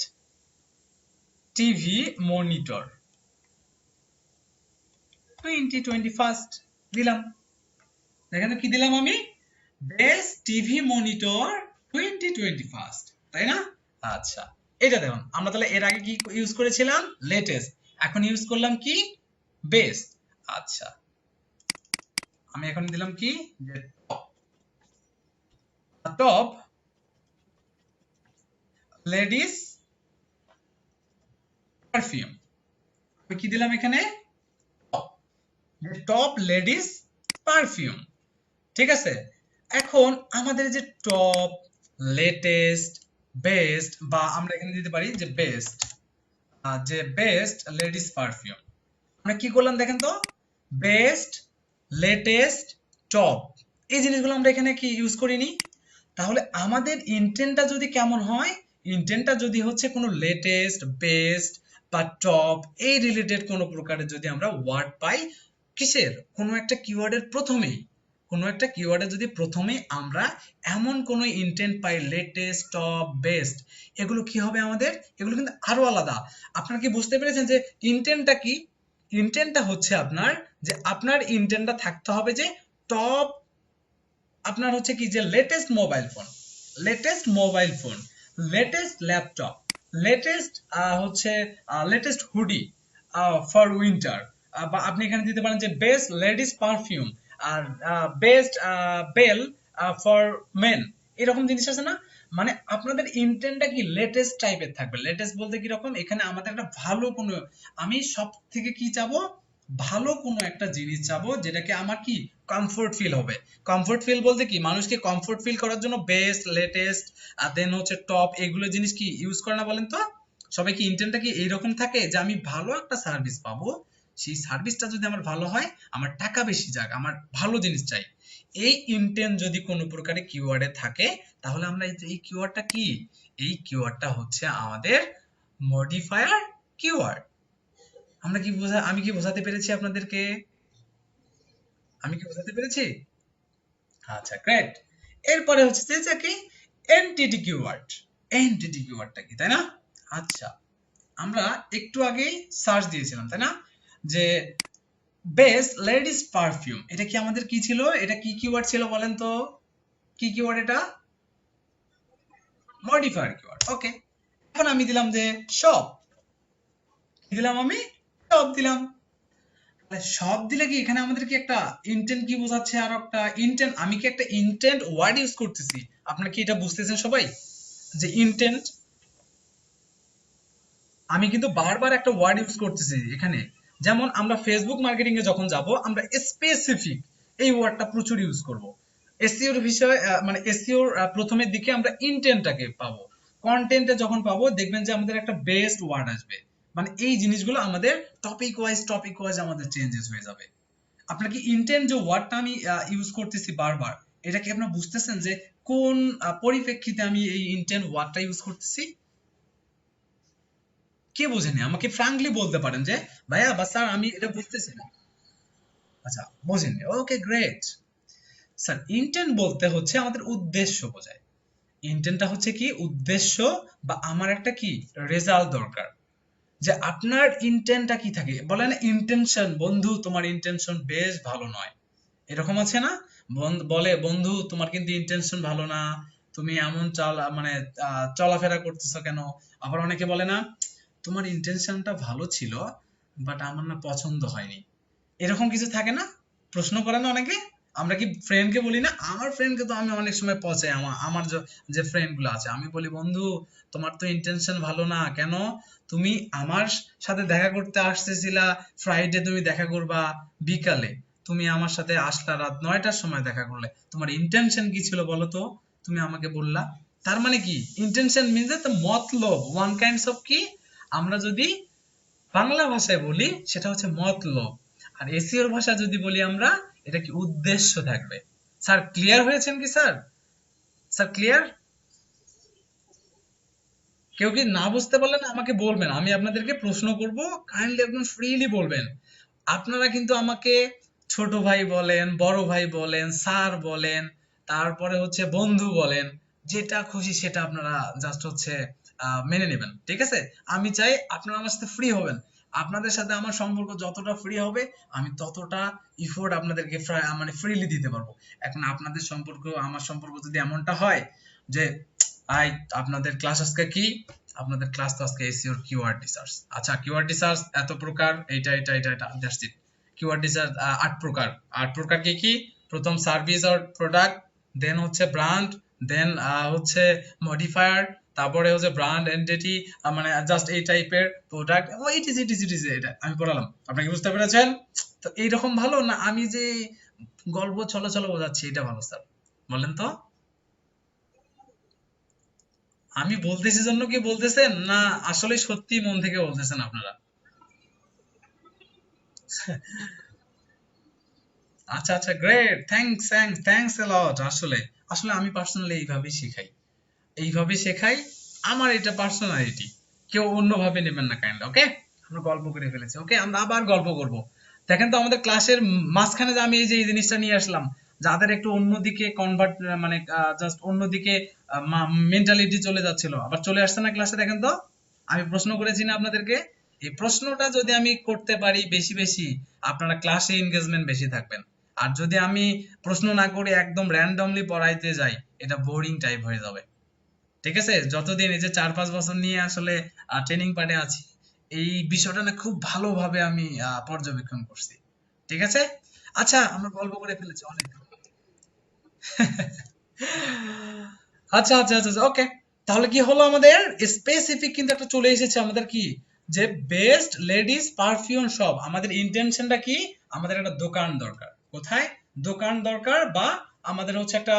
টিভি মনিটর 2021 দিলাম, দেখেন তো কি দিলাম আমি, বেস্ট টিভি মনিটর 2021, তাই না? আচ্ছা, এটা দেখুন, আমরা তাহলে এর আগে কি ইউজ করেছিলাম, লেটেস্ট, এখন ইউজ করলাম কি, বেস্ট। আচ্ছা, আমি এখন দিলাম কি, যে টপ লেডিস পারফিউম, আমি কি দিলাম এখানে, টপ লেডিস পারফিউম, ঠিক আছে? এখন আমাদের যে টপ, লেটেস্ট, বেস্ট, বা আমরা এখানে দিতে পারি যে বেস্ট, যে বেস্ট লেডিস পারফিউম, আমরা কি করলাম দেখেন তো, বেস্ট, লেটেস্ট, টপ, এই জিনিসগুলো আমরা এখানে কি ইউজ করিনি? তাহলে আমাদের ইন্টেন্টটা যদি কেমন হয়, ইন্টেন্টটা যদি হচ্ছে কোনো লেটেস্ট, বেস্ট বা টপ এই রিলেটেড কোনো প্রকারের যদি আমরা ওয়ার্ড পাই, কিসের, কোনো একটা কিওয়ার্ডের প্রথমেই, কোনো একটা কিওয়ার্ডে যদি প্রথমে আমরা এমন কোনো ইন্টেন্ট পাই, লেটেস্ট, টপ, বেস্ট, এগুলো কি হবে আমাদের, এগুলো কিন্তু আরো আলাদা। আপনারা কি বুঝতে পেরেছেন যে ইন্টেন্টটা কি? ইন্টেন্টটা হচ্ছে আপনার, যে আপনার ইন্টেন্টটা থাকতে হবে যে টপ, আপনার হচ্ছে কি, যে latest mobile phone, latest mobile phone, latest laptop, latest হচ্ছে লেটেস্ট হুডি ফর উইন্টার, বা আপনি এখানে দিতে পারেন যে বেস্ট লেডিস পারফিউম, আর বেস্ট বেল ফর মেন, এরকম জিনিস আছে না? মানে আপনাদের ইন্টেন্টটা কি লেটেস্ট টাইপের থাকবে। লেটেস্ট বলতে কি রকম, এখানে আমাদের একটা ভালো কোনো, আমি সব থেকে কি চাবো, ভালো কোনো একটা জিনিস চাবো যেটাকে আমার কি কমফোর্ট ফিল হবে। কমফোর্ট ফিল বলতে কি, মানুষকে কমফোর্ট ফিল করার জন্য বেস্ট, লেটেস্ট আর দেন হচ্ছে টপ, এগুলো জিনিস কি ইউজ করে না বলেন তো? সবাই কি ইন্টেন্টটা কি এইরকম থাকে যে আমি ভালো একটা সার্ভিস পাবো, সেই সার্ভিসটা যদি আমার ভালো হয়, আমার টাকা বেশি যাক, আমার ভালো জিনিস চাই। এই ইন্টেন্ট যদি কোনো প্রকারে কিওয়ার্ডে থাকে, তাহলে আমরা এই কিওয়ার্ডটা কি, এই কিওয়ার্ডটা হচ্ছে আমাদের মডিফায়ার কিওয়ার্ড। আমরা কি আমি কি বোঝাতে পেরেছি আপনাদেরকে? আমি কি বোঝাতে পেরেছি? আচ্ছা, গ্রেট। এরপরে হচ্ছে যে কি এনটিটি কিওয়ার্ড। এনটিটি কিওয়ার্ডটা কি, তাই না? আচ্ছা, আমরা একটু আগেই সার্চ দিয়েছিলাম, তাই না, যে বেস্ট লেডিস পারফিউম, এটা কি আমাদের কি ছিল, এটা কি কিওয়ার্ড ছিল বলেন তো? কি কিওয়ার্ড এটা? মডিফায়ার কিওয়ার্ড, ওকে। এখন আমি দিলাম যে শপ, কি দিলাম আমি? শপ দিলাম। তাহলে শপ দিলে কি এখানে আমাদের কি একটা ইন্টেন্ট কি বোঝাচ্ছে, আর একটা ইন্টেন্ট, আমি কি একটা ইন্টেন্ট ওয়ার্ড ইউজ করতেছি? আপনারা কি এটা বুঝতেছেন সবাই, যে ইন্টেন্ট, আমি কিন্তু বারবার একটা ওয়ার্ড ইউজ করতেছি এখানে। যেমন আমরা ফেসবুক মার্কেটিং এ যখন যাব, আমরা স্পেসিফিক এই ওয়ার্ডটা প্রচুর ইউজ করব। এসইওর বিষয় মানে এসইওর প্রথমের দিকে আমরা ইন্টেন্টটাকে পাবো, কন্টেন্টে যখন পাবো দেখবেন যে আমাদের একটা বেস্ট ওয়ার্ড আসবে। মানে এই জিনিসগুলো আমাদের টপিক ওয়াইজ আমাদের চেঞ্জেস হয়ে যাবে। আপনার কি ইন্টেন্ট যে ওয়ার্ডটা আমি ইউজ করতেছি বারবার, এটা কি আপনারা বুঝতেছেন যে কোন পরিপ্রেক্ষিতে আমি এই ইন্টেন্ট ওয়ার্ডটা ইউজ করতেছি? কে বোঝেনি আমাকে ফ্রাঙ্কলি বলতে পারেন যে ভাইয়া বা স্যার আমি এটা বুঝতেছি না। আচ্ছা, বোঝেননি, ওকে গ্রেট। স্যার ইন্টেন্ট বলতে হচ্ছে আমাদের উদ্দেশ্য বোঝায়। ইন্টেন্টটা হচ্ছে কি উদ্দেশ্য, বা আমার একটা কি রেজাল্ট দরকার, যে আপনার ইন্টেন্টটা কি থাকে, বলে না ইন্টেনশন, বন্ধু তোমার ইন্টেনশন বেশ ভালো নয়, এরকম আছে না? বলে বন্ধু তোমার কিন্তু ইন্টেনশন ভালো না, তুমি এমন মানে চলাফেরা করতেছো কেন? আবার অনেকে বলে না, তোমার ইন্টেনশনটা ভালো ছিল, বাট আমার না পছন্দ হয়নি, এরকম কিছু থাকে না? প্রশ্ন করে না অনেকে? আমরা কি ফ্রেন্ডকে বলি না, আমার ফ্রেন্ডকে তো আমি অনেক সময় পচাই, আমার যে ফ্রেন্ড গুলো আছে, আমি বলি বন্ধু তোমার তো ইন্টেনশন ভালো না, কেন? তুমি আমার সাথে দেখা করতে আসতেছিলা ফ্রাইডে, তুমি দেখা করবা বিকালে, তুমি আমার সাথে আসলা রাত 9টার সময় দেখা করলে, তোমার ইন্টেনশন কি ছিল বলো তো? তুমি আমাকে বললা। তার মানে কি intention means the Matlab, one kinds of কি, আমরা যদি বাংলা ভাষায় বলি সেটা হচ্ছে মতলব, আর এসিওর ভাষা যদি বলি আমরা, এটা কি উদ্দেশ্য থাকবে। স্যার ক্লিয়ার হয়েছেন কি স্যার? Sir clear? কেউ কি না বুঝতে পারলেন আমাকে বলবেন, আমি আপনাদেরকে প্রশ্ন করব, কাইন্ডলি একদম ফ্রিলি বলবেন। আপনারা কিন্তু আমাকে ছোট ভাই বলেন, বড় ভাই বলেন, স্যার বলেন, তারপরে হচ্ছে বন্ধু বলেন, যেটা খুশি সেটা আপনারা জাস্ট হচ্ছে মেনে নেবেন, ঠিক আছে? আমি চাই আপনারা আমার সাথে ফ্রি হবেন। আপনাদের সাথে আমার সম্পর্ক যতটা ফ্রি হবে, আমি ততটা ইফোর্ট আপনাদেরকে মানে ফ্রিলি দিতে পারবো। এখন আপনাদের সম্পর্ক আমার সম্পর্ক যদি এমনটা হয় যে আই, আপনাদের ক্লাস আজকে কি, আপনাদের ক্লাস তো আজকে এসইওর কিওয়ার্ড রিসার্চ। আচ্ছা, কিওয়ার্ড রিসার্চ এত প্রকার, এটা দ্যাটস ইট। কিওয়ার্ড রিসার্চ 8 প্রকার। 8 প্রকার কি কি? প্রথম সার্ভিস অর প্রোডাক্ট, দেন হচ্ছে ব্র্যান্ড, দেন হচ্ছে মডিফায়ার, তারপরে হচ্ছে ব্র্যান্ড এন্টিটি, মানে জাস্ট এই টাইপের প্রোডাক্ট, ও ইট ইজ এটা আমি পড়ালাম, আপনি কি বুঝতে পেরেছেন? তো এইরকম ভালো না আমি যে গল্প চলো চলো বোঝাচ্ছি, এটা ভালো স্যার? বলেন তো। আমি বলতেছি জন্য কি বলতেছেন, না আসলে সত্যি মন থেকে বলতেছেন আপনারা? আচ্ছা আচ্ছা, great, thanks thanks thanks a lot. আসলে আসলে আমি পার্সোনালি এইভাবেই শেখাই, এইভাবে শেখাই, আমার এটা পার্সোনালিটি, কেউ অন্যভাবে নেবেন না কাইন্ড, ওকে? আমরা গল্প করে ফেলেছি, ওকে, আমরা আবার গল্প করব। দেখেন তো আমাদের ক্লাসের মাঝখানে যে আমি এই যে এই জিনিসটা নিয়ে আসলাম, যাদের একটু অন্যদিকে কনভার্ট, মানে জাস্ট অন্যদিকে মেন্টালিটি চলে যাচ্ছিল, আবার চলে আসছে না ক্লাসে, দেখেন তো আমি প্রশ্ন করেছি না আপনাদেরকে? এই প্রশ্নটা যদি আমি করতে পারি বেশি বেশি, আপনারা ক্লাসে এনগেজমেন্ট বেশি থাকবেন। আর যদি আমি প্রশ্ন না করে একদম র্যান্ডমলি পড়াইতে যাই, এটা বোরিং টাইপ হয়ে যাবে। ঠিক আছে, যতদিন এই যে 4-5 বছর নিয়ে আসলে ট্রেনিং পার্টে আছি, এই বিষয়টা না খুব ভালোভাবে আমি পর্যবেক্ষণ করছি। ঠিক আছে। আচ্ছা, আমরা গল্প করে ফেলেছি অনেক। আচ্ছা আচ্ছা আচ্ছা ওকে, তাহলে কি হলো আমাদের স্পেসিফিক কিন্তু একটা চলে এসেছে আমাদের কি, যে বেস্ট লেডিস পারফিউম শপ। আমাদের ইন্টেনশনটা কি, আমাদের একটা দোকান দরকার। কোথায় দোকান দরকার, বা আমাদের হচ্ছে একটা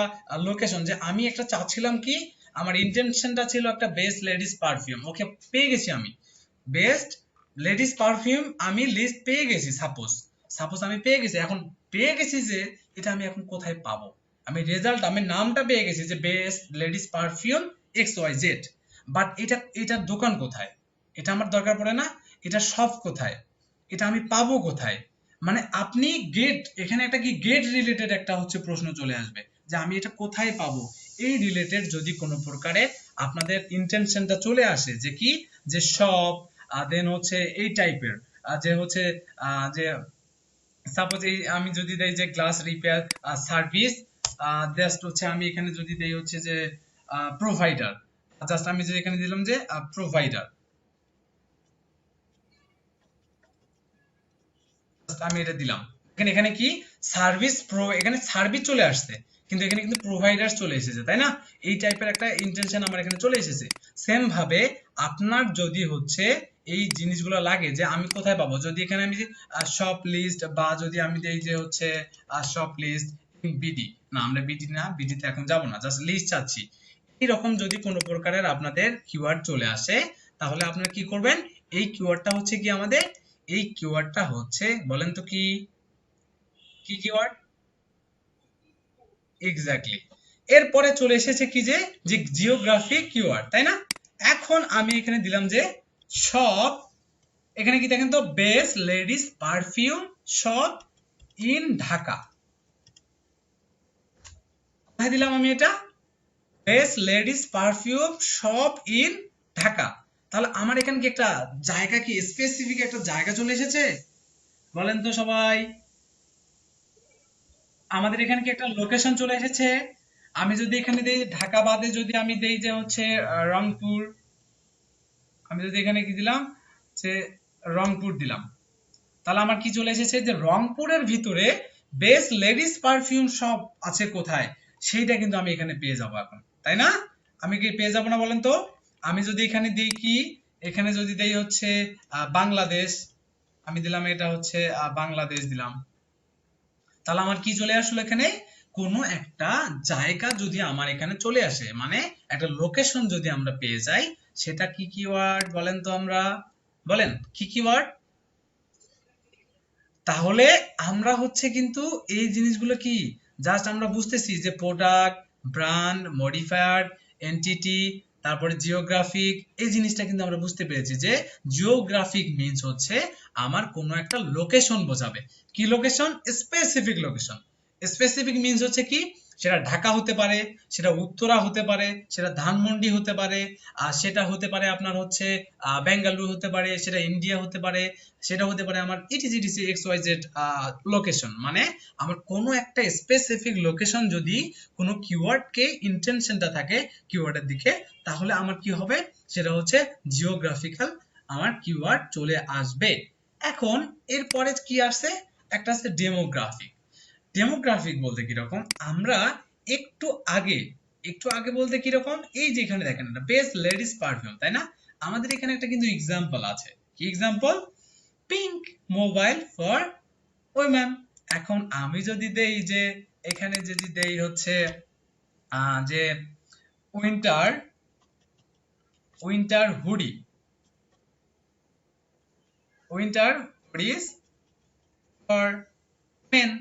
লোকেশন, যে আমি একটা চাচ্ছিলাম কি, আমার ইন্টেনশনটা ছিল একটা বেস্ট লেডিস পারফিউম। ওকে, পেয়ে গেছি আমি বেস্ট লেডিস পারফিউম, আমি লিস্ট পেয়ে গেছি। সাপোজ সাপোজ আমি পেয়ে গেছি, এখন পেয়ে গেছি যে এটা আমি এখন কোথায় পাবো। আমি রেজাল্ট, আমি নামটা পেয়ে গেছি যে best ladies perfume X Y Z, but এটার দোকান কোথায়, এটা আমার দরকার পড়ে না। এটা শপ কোথায়, এটা আমি পাবো কোথায়। মানে আপনি গেট, এখানে একটা কি গেট রিলেটেড একটা হচ্ছে প্রশ্ন চলে আসবে, যে আমি এটা কোথায় পাবো। এই রিলেটেড যদি কোনো প্রকারে আপনাদের ইন্টেনশনটা চলে আসে, যে কি, যে শপ, দেন হচ্ছে এই টাইপের, যে হচ্ছে যে সাপোজ এই আমি যদি দেই যে গ্লাস রিপেয়ার সার্ভিস, জাস্ট হচ্ছে আমি এখানে যদি দেই হচ্ছে যে প্রোভাইডার, জাস্ট আমি যদি এখানে দিলাম যে প্রোভাইডার, আমি এটা দিলাম। এখানে এখানে কি সার্ভিস প্রো, এখানে সার্ভিস চলে আসছে, কিন্তু এখানে কিন্তু প্রোভাইডার চলে এসেছে, তাই না? এই টাইপের একটা ইন্টেনশন আমার এখানে চলে এসেছে। সেম ভাবে আপনার যদি হচ্ছে এই জিনিসগুলো লাগে, যে আমি কোথায় পাবো, যদি এখানে আমি শপ লিস্ট, বা যদি আমি দেই যে হচ্ছে শপ লিস্ট বিডি, না আমরা বিডি না, বিডিতে এখন যাব না, জাস্ট লিস্ট চাচ্ছি। এরকম যদি কোনো প্রকারের আপনাদের কিওয়ার্ড চলে আসে, তাহলে আপনারা কি করবেন, এই কিওয়ার্ডটা হচ্ছে কি আমাদের, এই কিওয়ার্ডটা হচ্ছে, বলেন তো কি, কি কিওয়ার্ড? এক্স্যাক্টলি। এরপরে চলে এসেছে কি, যে যে জিওগ্রাফিক কিওয়ার্ড, তাই না? এখন আমি এখানে দিলাম যে শপ, এখানে কি দেখেন তো, best ladies perfume shop in Dhaka. কোথায় দিলাম আমি এটা, best ladies perfume shop in Dhaka. তাহলে আমার এখানে কি একটা জায়গা, কি স্পেসিফিক একটা জায়গা চলে এসেছে, বলেন তো সবাই। আমাদের এখানে কি একটা লোকেশন চলে এসেছে। আমি যদি এখানে দেই ঢাকা বাদে, যদি আমি দেই যে হচ্ছে রংপুর, আমি যদি এখানে কি দিলাম, যে রংপুর দিলাম, তাহলে আমার কি চলে এসেছে, যে রংপুরের ভিতরে বেস্ট লেডিস পারফিউম শপ আছে কোথায়, সেইটা কিন্তু আমি এখানে পেয়ে যাবো এখন, তাই না? আমি কি পেয়ে যাবো না, বলেন তো? আমি যদি এখানে দিই কি, এখানে যদি দেই হচ্ছে বাংলাদেশ, আমি দিলাম এটা হচ্ছে বাংলাদেশ দিলাম, তাহলে আমার কি চলে আসলো এখানে, কোনো একটা জায়গা যদি আমার এখানে চলে আসে, মানে একটা লোকেশন যদি আমরা পেয়ে যাই, সেটা কি কিওয়ার্ড বলেন তো, আমরা বলেন কি কিওয়ার্ড। তাহলে আমরা হচ্ছে কিন্তু এই জিনিসগুলো কি, জাস্ট আমরা বুঝতেছি যে প্রোডাক্ট, ব্র্যান্ড, মডিফায়ার, এন্টিটি, তারপরে জিওগ্রাফিক, এই জিনিসটা কিন্তু আমরা বুঝতে পেরেছি, যে জিওগ্রাফিক মিন্স হচ্ছে আমার কোনো একটা লোকেশন বোঝাবে। কি location, specific location. Specific means হচ্ছে কি, সেটা ঢাকা হতে পারে, সেটা উত্তরা হতে পারে, সেটা ধানমন্ডি হতে পারে, আর সেটা হতে পারে আপনার হচ্ছে বেঙ্গালুরু হতে পারে, সেটা ইন্ডিয়া হতে পারে, সেটা হতে পারে আমার ইটিসিডিসি এক্স ওয়াই জেড লোকেশন। মানে আমার কোনো একটা স্পেসিফিক লোকেশন যদি কোনো কিওয়ার্ডকে ইন্টেনশনটা থাকে কিওয়ার্ডের দিকে, তাহলে আমার কি হবে, সেটা হচ্ছে জিওগ্রাফিক্যাল আমার কিওয়ার্ড চলে আসবে। এখন এরপরে কি আসছে, একটা আছে ডেমোগ্রাফিক। ডেমোগ্রাফিক বলতে কিরকম, আমরা একটু আগে, একটু আগে বলতে কিরকম, এই যে এখানে দেখেন একটা বেস্ট লেডিস পারফিউম, তাই না? আমাদের এখানে একটা কিন্তু এক্সাম্পল আছে। কি example, pink mobile for women. এখন আমি যদি দেই যে, এখানে যদি দেই হচ্ছে যে winter, winter hoodie, winter hoodies for men,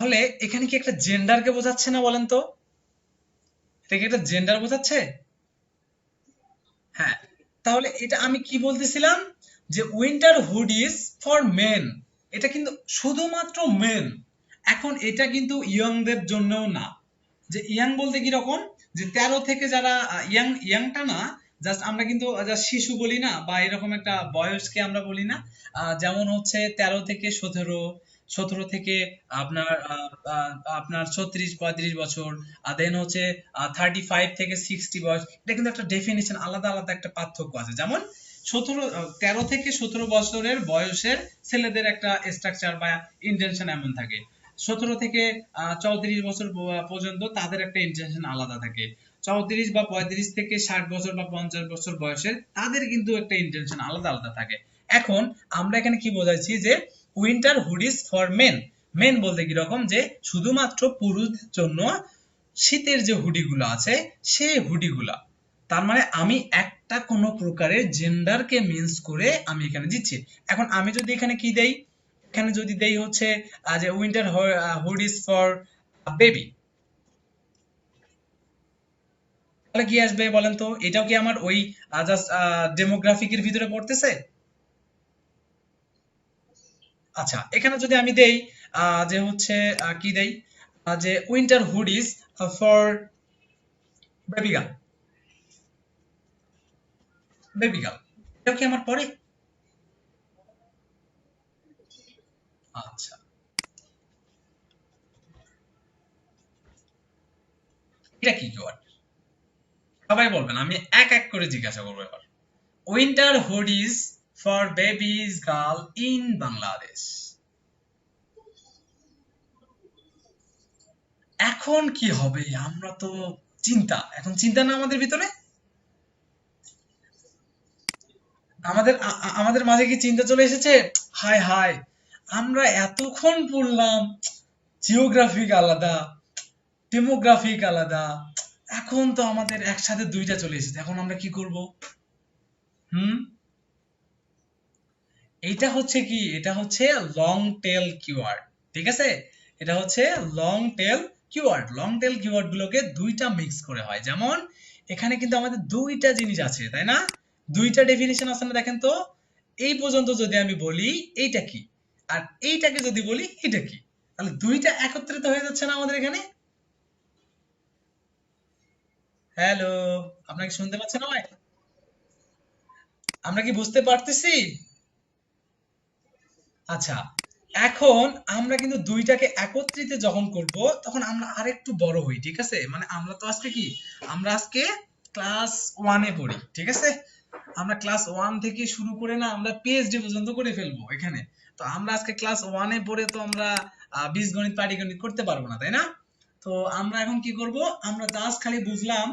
তাহলে এখানে কি একটা জেন্ডারকে বোঝাচ্ছে না, বলেন তো? এটা কি একটা জেন্ডার বোঝাচ্ছে? হ্যাঁ। তাহলে এটা আমি কি বলতেছিলাম, যে উইন্টার হুডিস ফর মেন, এটা কিন্তু শুধুমাত্র মেন। এখন এটা কিন্তু ইয়ংদের জন্যও না। যে ইয়াং বলতে কি রকম, যে 13 থেকে যারা ইয়াং, ইয়াংটা না, জাস্ট আমরা কিন্তু just শিশু বলি না, বা এরকম একটা বয়সকে আমরা বলি না, যেমন হচ্ছে 13 থেকে 17, 17 থেকে আপনার আপনার 36-35 বছর, দেন হচ্ছে 35 থেকে 60 বয়স। এটা কিন্তু একটা ডেফিনিশন, আলাদা আলাদা একটা পার্থক্য আছে। যেমন 13 থেকে 17 বছরের বয়সের ছেলেদের একটা স্ট্রাকচার বা ইন্টেনশন এমন থাকে, 17 থেকে 34 বছর পর্যন্ত তাদের একটা ইন্টেনশন আলাদা থাকে। 34 বা 35 থেকে 60 বছর বা 50 বছর বয়সের তাদের কিন্তু একটা ইন্টেনশন আলাদা আলাদা থাকে। এখন আমরা এখানে কি বোঝাচ্ছি যে winter hoodies for men. Men বলতে কি রকম, যে শুধুমাত্র পুরুষদের জন্য শীতের যে হুডিগুলো আছে সেই হুডিগুলা। তার মানে আমি একটা কোনো প্রকারের জেন্ডারকে মিন্স করে আমি এখানে দিচ্ছি। এখন আমি যদি এখানে কি দেই, এখানে যদি দেই হচ্ছে যে উইন্টার হুডিস ফর বেবি, তাহলে কি আসবে বলেন তো? এটাও কি আমার ওই জাস্ট ডেমোগ্রাফিকের ভিতরে পড়তেছে? আচ্ছা, এখানে যদি আমি দেই যে হচ্ছে কি দেই, যে winter hoodies for baby girl, baby girl, এটাও কি আমার পড়ে? আচ্ছা, এটা কি কিওয়ার্ড? সবাই বলবেন, আমি এক এক করে জিজ্ঞাসা করবো এবার। Winter hoodies for babies girl in Bangladesh. এখন কি হবে? আমরা তো চিন্তা, এখন চিন্তা না আমাদের ভিতরে? আমাদের মাঝে কি চিন্তা চলে এসেছে? হায় হায়, আমরা এতক্ষণ পড়লাম জিওগ্রাফিক আলাদা, ডেমোগ্রাফিক আলাদা, এখন তো আমাদের একসাথে দুইটা চলে এসেছে, এখন আমরা কি করব? হুম, এইটা হচ্ছে কি, এটা হচ্ছে লং টেল কিওয়ার্ড। ঠিক আছে, এটা হচ্ছে long tail keyword. Long tail keyword গুলোকে দুইটা মিক্স করে হয়। যেমন এখানে কিন্তু আমাদের দুইটা জিনিস আছে, তাই না? দুইটা ডেফিনিশন আছে না, দেখেন তো। এই পর্যন্ত যদি আমি বলি এইটা কি, আর এইটাকে যদি বলি এটা কি, তাহলে দুইটা একত্রিত হয়ে যাচ্ছে না আমাদের এখানে? হ্যালো, আপনাকে শুনতে পাচ্ছেন আমায়? আমরা কি বুঝতে পারতেছি? আচ্ছা, এখন আমরা কিন্তু দুইটাকে একত্রিত যখন করব তখন আমরা আরেকটু বড় হই, ঠিক আছে? মানে আমরা তো আজকে কি, আমরা আজকে ক্লাস ওয়ানে পড়ি, ঠিক আছে? আমরা ক্লাস ওয়ান থেকে শুরু করে না আমরা পিএইচডি পর্যন্ত করে ফেলবো এখানে। তো আমরা আজকে ক্লাস ওয়ানে পড়ে তো আমরা বীজগণিত পাটিগণিত করতে পারবো না, তাই না? তো আমরা এখন কি করব, আমরা জাস্ট খালি বুঝলাম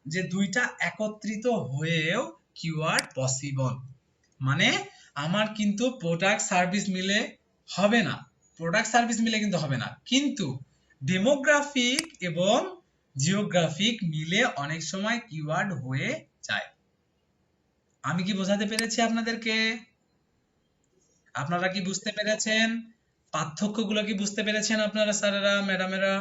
যে দুইটা একত্রিত হয়েও কিওয়ার্ড পসিবল। মানে আমার কিন্তু প্রোডাক্ট সার্ভিস মিলে হবে না, প্রোডাক্ট সার্ভিস মিলে কিন্তু হবে না, কিন্তু ডেমোগ্রাফিক এবং জিওগ্রাফিক মিলে অনেক সময় কিওয়ার্ড হয়ে যায়। আমি কি বোঝাতে পেরেছি আপনাদেরকে? আপনারা কি বুঝতে পেরেছেন? পার্থক্যগুলো কি বুঝতে পেরেছেন আপনারা, স্যারেরা, ম্যাডামেরা?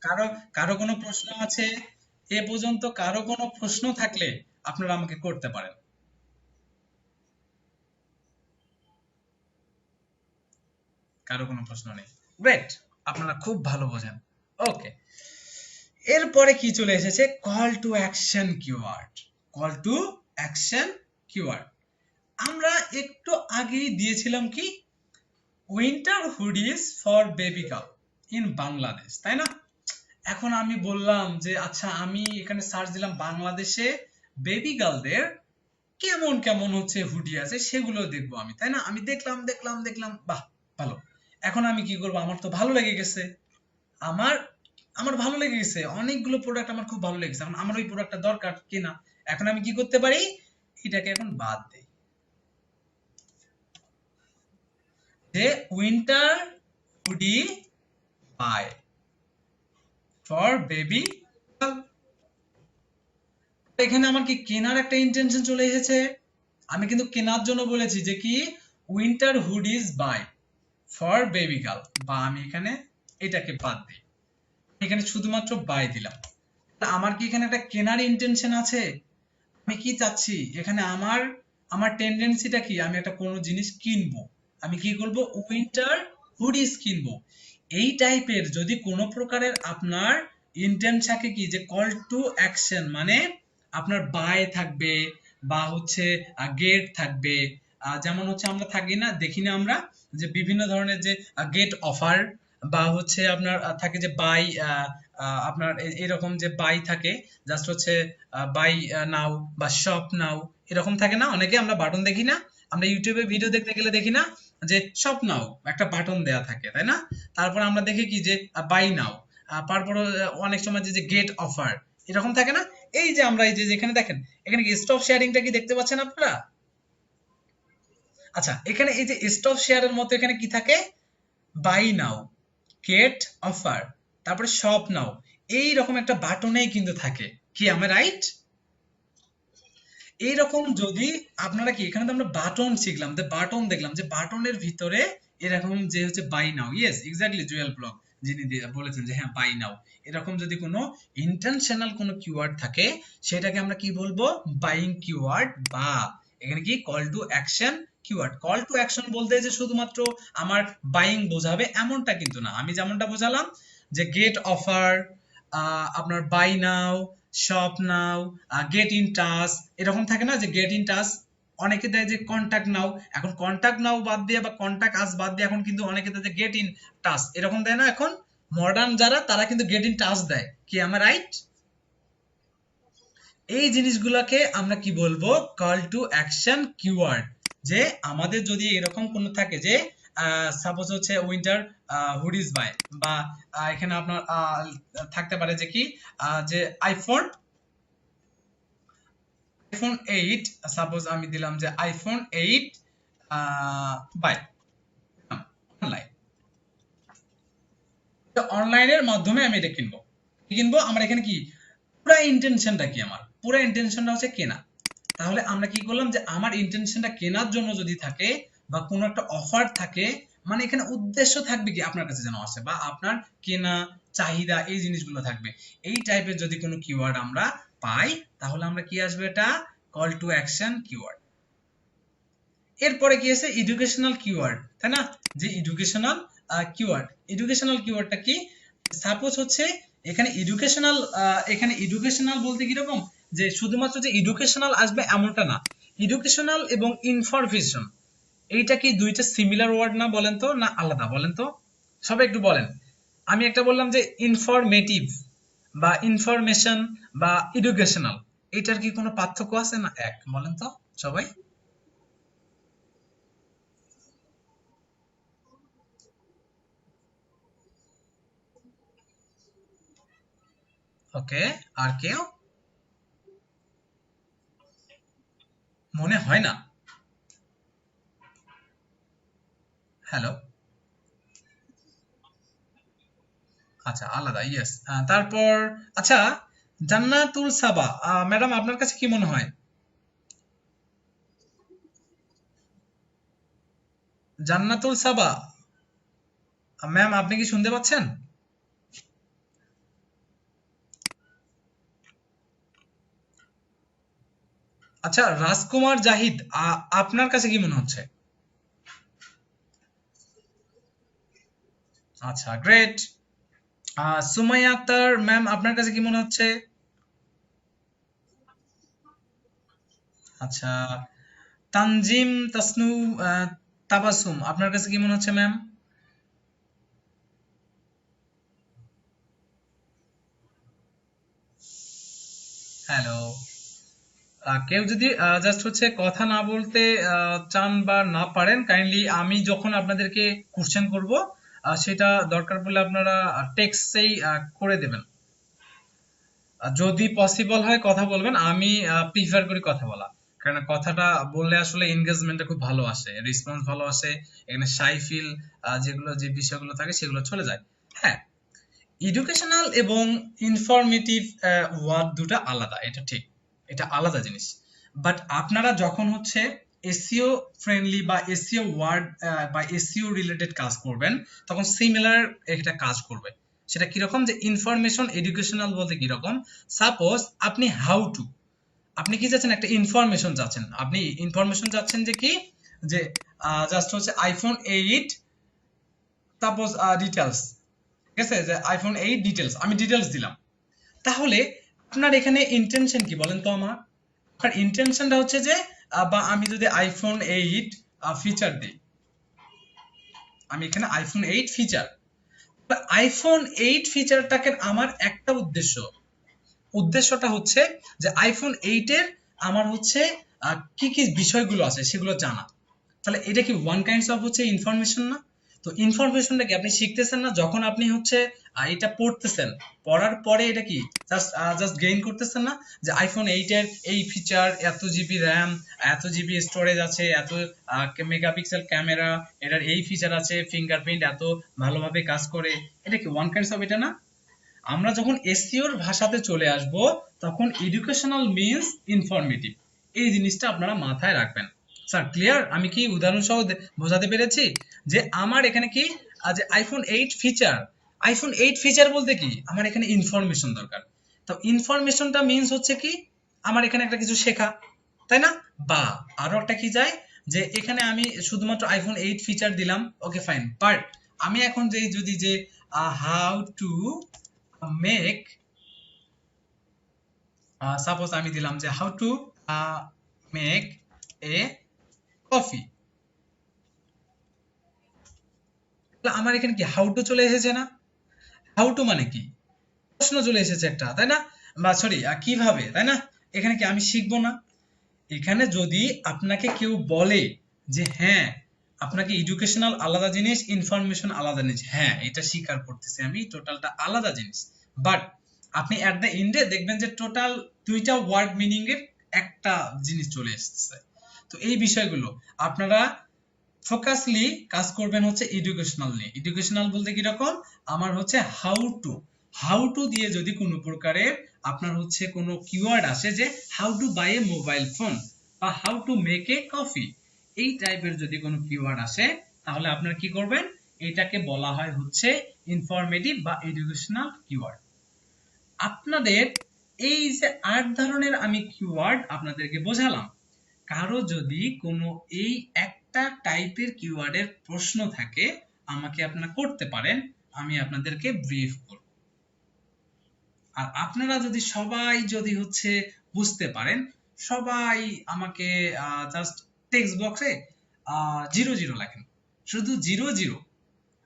কারো কারো কোনো প্রশ্ন আছে? এ পর্যন্ত কারো কোনো প্রশ্ন থাকলে আপনারা আমাকে করতে পারেন। কারো কোনো প্রশ্ন নেই? গ্রেট, আপনারা খুব ভালো বোঝেন। ওকে, এরপরে কি চলে এসেছে, call to action keyword. Call to action keyword আমরা একটু আগেই দিয়েছিলাম কি, winter hoodies for baby girl in Bangladesh, তাই না? এখন আমি বললাম যে আচ্ছা আমি এখানে সার্চ দিলাম বাংলাদেশে বেবি গার্লদের কেমন কেমন হচ্ছে হুডি আছে সেগুলো দেখবো আমি, তাই না? আমি দেখলাম দেখলাম দেখলাম, বাহ, ভালো। এখন আমি কি করব, আমার তো ভালো লেগে গেছে, আমার আমার ভালো লেগে গেছে, অনেকগুলো প্রোডাক্ট আমার খুব ভালো লেগেছে, এখন আমার ওই প্রোডাক্টটা দরকার কিনা। এখন আমি কি করতে পারি, এটাকে এখন বাদ দেই, যে winter hoodie buy for baby. এখানে আমার কি কেনার একটা ইন্টেনশন চলে এসেছে। আমি কিন্তু কেনার জন্য বলেছি যে কি, winter hoodies buy for baby girl, বা আমি এখানে এটাকে বাদ দিই, এখানে শুধুমাত্র বাই দিলাম। আমার কি এখানে একটা কেনার ইন্টেনশন আছে? আমি কি চাচ্ছি এখানে, আমার আমার টেন্ডেন্সিটা কি, আমি একটা কোনো জিনিস কিনবো, আমি কি করব, উইন্টার হুডিস কিনবো। এই টাইপের যদি কোনো প্রকারের আপনার ইন্টেন্ট থাকে কি, যে কল টু অ্যাকশন, মানে আপনার বাই থাকবে বা হচ্ছে গেট থাকবে, যেমন হচ্ছে আমরা থাকি না, দেখি না আমরা যে বিভিন্ন ধরনের যে গেট অফার, বা হচ্ছে আপনার থাকে যে বাই, আপনার এরকম যে বাই থাকে, জাস্ট হচ্ছে বাই নাও বা শপ নাও, এরকম থাকে না অনেকে, আমরা বাটন দেখি না, আমরা ইউটিউবে ভিডিও দেখতে গেলে দেখি না, যে শপ নাও একটা বাটন দেয়া থাকে, তাই না? তারপর আমরা দেখি কি যে বাই নাও, তারপর অনেক সময় যে গেট অফার এরকম থাকে না? এই যে আমরা এই যে যেখানে দেখেন এখানে কি স্টপ শেয়ারিংটা কি দেখতে পাচ্ছেন আপনারা? আচ্ছা, এখানে এই যে স্টপ শেয়ারের মতো এখানে কি থাকে? বাই নাও, গেট অফার, তারপরে শপ নাও, এই রকম একটা বাটনেই কিন্তু থাকে। কি আমি রাইট? এইরকম যদি আপনারা কি এখানে তো আমরা বাটন শিখলাম, যে বাটন দেখলাম যে বাটনের ভিতরে এরকম যে হচ্ছে buy now, yes exactly Jewel Block যিনি বলেছেন যে হ্যাঁ বাই নাও, এরকম যদি কোনো ইন্টেনশনাল কোনো কিওয়ার্ড থাকে সেটাকে আমরা কি বলবো? বাইং কিওয়ার্ড, বা এখানে কি call to action keyword. Call to action বলতে যে শুধুমাত্র আমার বাইং বোঝাবে এমনটা কিন্তু না। আমি যেমনটা বোঝালাম যে গেট অফার, আপনার buy now, shop now, get in touch, এরকম থাকে না যে গেট ইন টাচ, অনেকে দেয় যে কন্টাক্ট নাও, এখন কন্টাক্ট নাও বাদ দিয়ে বা কন্টাক্ট আস বাদ দিয়ে এখন কিন্তু অনেকে দেয় যে গেট ইন টাচ, এরকম দেয় না? এখন মডার্ন যারা তারা কিন্তু গেট ইন টাচ দেয়। কি আমার রাইট? এই জিনিসগুলোকে আমরা কি বলবো? Call to action keyword. যে আমাদের যদি এরকম কোনো থাকে যে সাপোজ হচ্ছে উইন্টার হুডিজ বাই, বা এখানে আপনার থাকতে পারে যে কি যে আইফোন আইফোন 8, সাপোজ আমি দিলাম যে আইফোন 8 বাই অনলাইন, অনলাইনের মাধ্যমে আমি এটা কিনবো। কিনবো আমার এখানে কি পুরা ইন্টেনশনটা কি? আমার পুরা ইন্টেনশনটা হচ্ছে কেনা। তাহলে আমরা কি করলাম যে আমার ইন্টেনশনটা কেনার জন্য যদি থাকে বা কোনো একটা অফার থাকে, মানে এখানে উদ্দেশ্য থাকবে কি আপনার কাছে যেন আসে, বা আপনার কেনা চাহিদা এই জিনিসগুলো থাকবে। এই টাইপের যদি কোনো কিওয়ার্ড আমরা পাই তাহলে আমরা কি আসবে? এটা কল টু অ্যাকশন কিওয়ার্ড। এরপরে কি আছে? এডুকেশনাল কিওয়ার্ড, তাই না? যে এডুকেশনাল কিওয়ার্ড, এডুকেশনাল কিওয়ার্ডটা কি? সাপোজ হচ্ছে এখানে এডুকেশনাল, এখানে এডুকেশনাল বলতে কি রকম যে শুধুমাত্র যে এডুকেশনাল আসবে এমনটা না। এডুকেশনাল এবং ইনফরমেশন এইটা কি দুইটা সিমিলার ওয়ার্ড না? বলেন তো, না আলাদা? বলেন তো সবাই একটু বলেন। আমি একটা বললাম যে ইনফরমেটিভ বা ইনফরমেশন বা এডুকেশনাল, এটার কি কোনো পার্থক্য আছে না এক? বলেন তো সবাই। ওকে, আর কেউ? মনে হয় না। হ্যালো, আচ্ছা আলাদা, ইয়েস। তারপর আচ্ছা, জান্নাতুল সাবা, ম্যাডাম আপনার কাছে কি মনে হয়? জান্নাতুল সাবা ম্যাম, আপনি কি শুনতে পাচ্ছেন? আচ্ছা, রাজকুমার জাহিদ, আপনার কাছে কি মনে হচ্ছে? আচ্ছা, গ্রেট। সুমাইয়া আক্তার ম্যাম, আপনার কাছে কি মনে হচ্ছে? আচ্ছা, তানজিম তাসনু তাবাসুম, আপনার কাছে কি মনে হচ্ছে ম্যাম? হ্যালো, কেউ যদি জাস্ট হচ্ছে কথা না বলতে চান বা না পারেন, কাইন্ডলি আমি যখন আপনাদেরকে কোশ্চেন করব সেটা দরকার পড়লে আপনারা টেক্সটেই করে দেবেন। যদি পসিবল হয় কথা বলবেন, আমি প্রিফার করি কথা বলা, কারণ কথাটা বললে আসলে এনগেজমেন্টটা খুব ভালো আসে, রেসপন্স ভালো আসে, এখানে শাই ফিল যেগুলো যে বিষয়গুলো থাকে সেগুলো চলে যায়। হ্যাঁ, এডুকেশনাল এবং ইনফরমেটিভ ওয়ার্ড দুটা আলাদা, এটা ঠিক, এটা আলাদা জিনিস। বাট আপনারা যখন হচ্ছে এসইও ফ্রেন্ডলি বা এসইও ওয়ার্ড বা এসইও রিলেটেড কাজ করবেন তখন সিমিলার একটা কাজ করবে। সেটা কিরকম? যে ইনফরমেশন এডুকেশনাল বলতে কিরকম? সাপোজ আপনি হাউ টু, আপনি কি চাচ্ছেন? একটা ইনফরমেশন চাচ্ছেন, আপনি ইনফরমেশন চাচ্ছেন যে কি যে জাস্ট হচ্ছে আইফোন 8 সাপোজ ডিটেলস, ঠিক আছে? যে আইফোন 8 ডিটেলস, আমি ডিটেলস দিলাম। তাহলে আপনার এখানে ইন্টেনশন কি বলেন তো আমার? আপনার ইন্টেনশনটা হচ্ছে যে বা আমি যদি আইফোন 8 ফিচার দিই, আমি এখানে আইফোন 8 ফিচার, আইফোন 8 ফিচারটাকে আমার একটা উদ্দেশ্য, উদ্দেশ্যটা হচ্ছে যে আইফোন 8 এর আমার হচ্ছে কি কি বিষয়গুলো আছে সেগুলো জানা। তাহলে এটা কি ওয়ান কাইন্ডস অফ হচ্ছে ইনফরমেশন না? তো ইনফরমেশনটা কি আপনি শিখতেছেন না যখন আপনি হচ্ছে এটা পড়তেছেন, পড়ার পরে এটা কি জাস্ট জাস্ট গেইন করতেছেন না, যে আইফোন 8 এর এই ফিচার, এত জিবি র্যাম, এত জিবি স্টোরেজ আছে, এত মেগাপিক্সেল ক্যামেরা, এটার এই ফিচার আছে, ফিঙ্গারপ্রিন্ট এত ভালোভাবে কাজ করে, এটা কি ওয়ান কাইন্ডস অফ এটা না? আমরা যখন এসইওর ভাষাতে চলে আসব তখন এডুকেশনাল মিন্স ইনফরমেটিভ, এই জিনিসটা আপনারা মাথায় রাখবেন। Sir clear? আমি কি উদাহরণ সহ বোঝাতে পেরেছি যে আমার এখানে কি যে আইফোন 8 ফিচার, আইফোন 8 ফিচার বলতে কি আমার এখানে ইনফরমেশন দরকার। তো ইনফরমেশনটা মিন্স হচ্ছে কি আমার এখানে একটা কিছু শেখা, তাই না? বা আরো একটা কি যায় যে এখানে আমি শুধুমাত্র আইফোন 8 ফিচার দিলাম, ওকে ফাইন, বাট আমি এখন যদি যে হাউ টু মেক, সাপোজ আমি দিলাম যে how to make a coffee, আমার এখানে কি হাউ টু চলে এসেছে না? হাউ টু মানে কি প্রশ্ন চলে এসেছে একটা, তাই না? বা সরি কিভাবে, তাই না? এখানে কি আমি শিখবো না? এখানে যদি আপনাকে কেউ বলে যে হ্যাঁ আপনাকে এডুকেশনাল আলাদা জিনিস, ইনফরমেশন আলাদা জিনিস, হ্যাঁ এটা স্বীকার করতেছি আমি, টোটালটা আলাদা জিনিস, বাট আপনি এট দ্য এন্ডে দেখবেন যে টোটাল দুইটা ওয়ার্ড মিনিং এর একটা জিনিস চলে এসেছে। তো এই বিষয়গুলো আপনারা ফোকাসলি কাজ করবেন হচ্ছে এডুকেশনাল নিয়ে। এডুকেশনাল বলতে কি রকম, আমার হচ্ছে হাউ টু, হাউ টু দিয়ে যদি কোনো প্রকারের আপনার হচ্ছে কোনো কিওয়ার্ড আসে যে how to buy a mobile phone বা how to make a coffee, এই টাইপের যদি কোনো কিওয়ার্ড আসে তাহলে আপনারা কি করবেন, এটাকে বলা হয় হচ্ছে ইনফরমেটিভ বা এডুকেশনাল কিওয়ার্ড। আপনাদের এই যে 8 ধরনের আমি কিওয়ার্ড আপনাদেরকে বোঝালাম, কারো যদি কোনো এই একটা টাইপের কিওয়ার্ডের প্রশ্ন থাকে আমাকে আপনারা করতে পারেন, আমি আপনাদেরকে ব্রিফ করব। আর আপনারা যদি সবাই যদি হচ্ছে বুঝতে পারেন, সবাই আমাকে জাস্ট টেক্সট বক্সে 00 লেখেন, শুধু 00,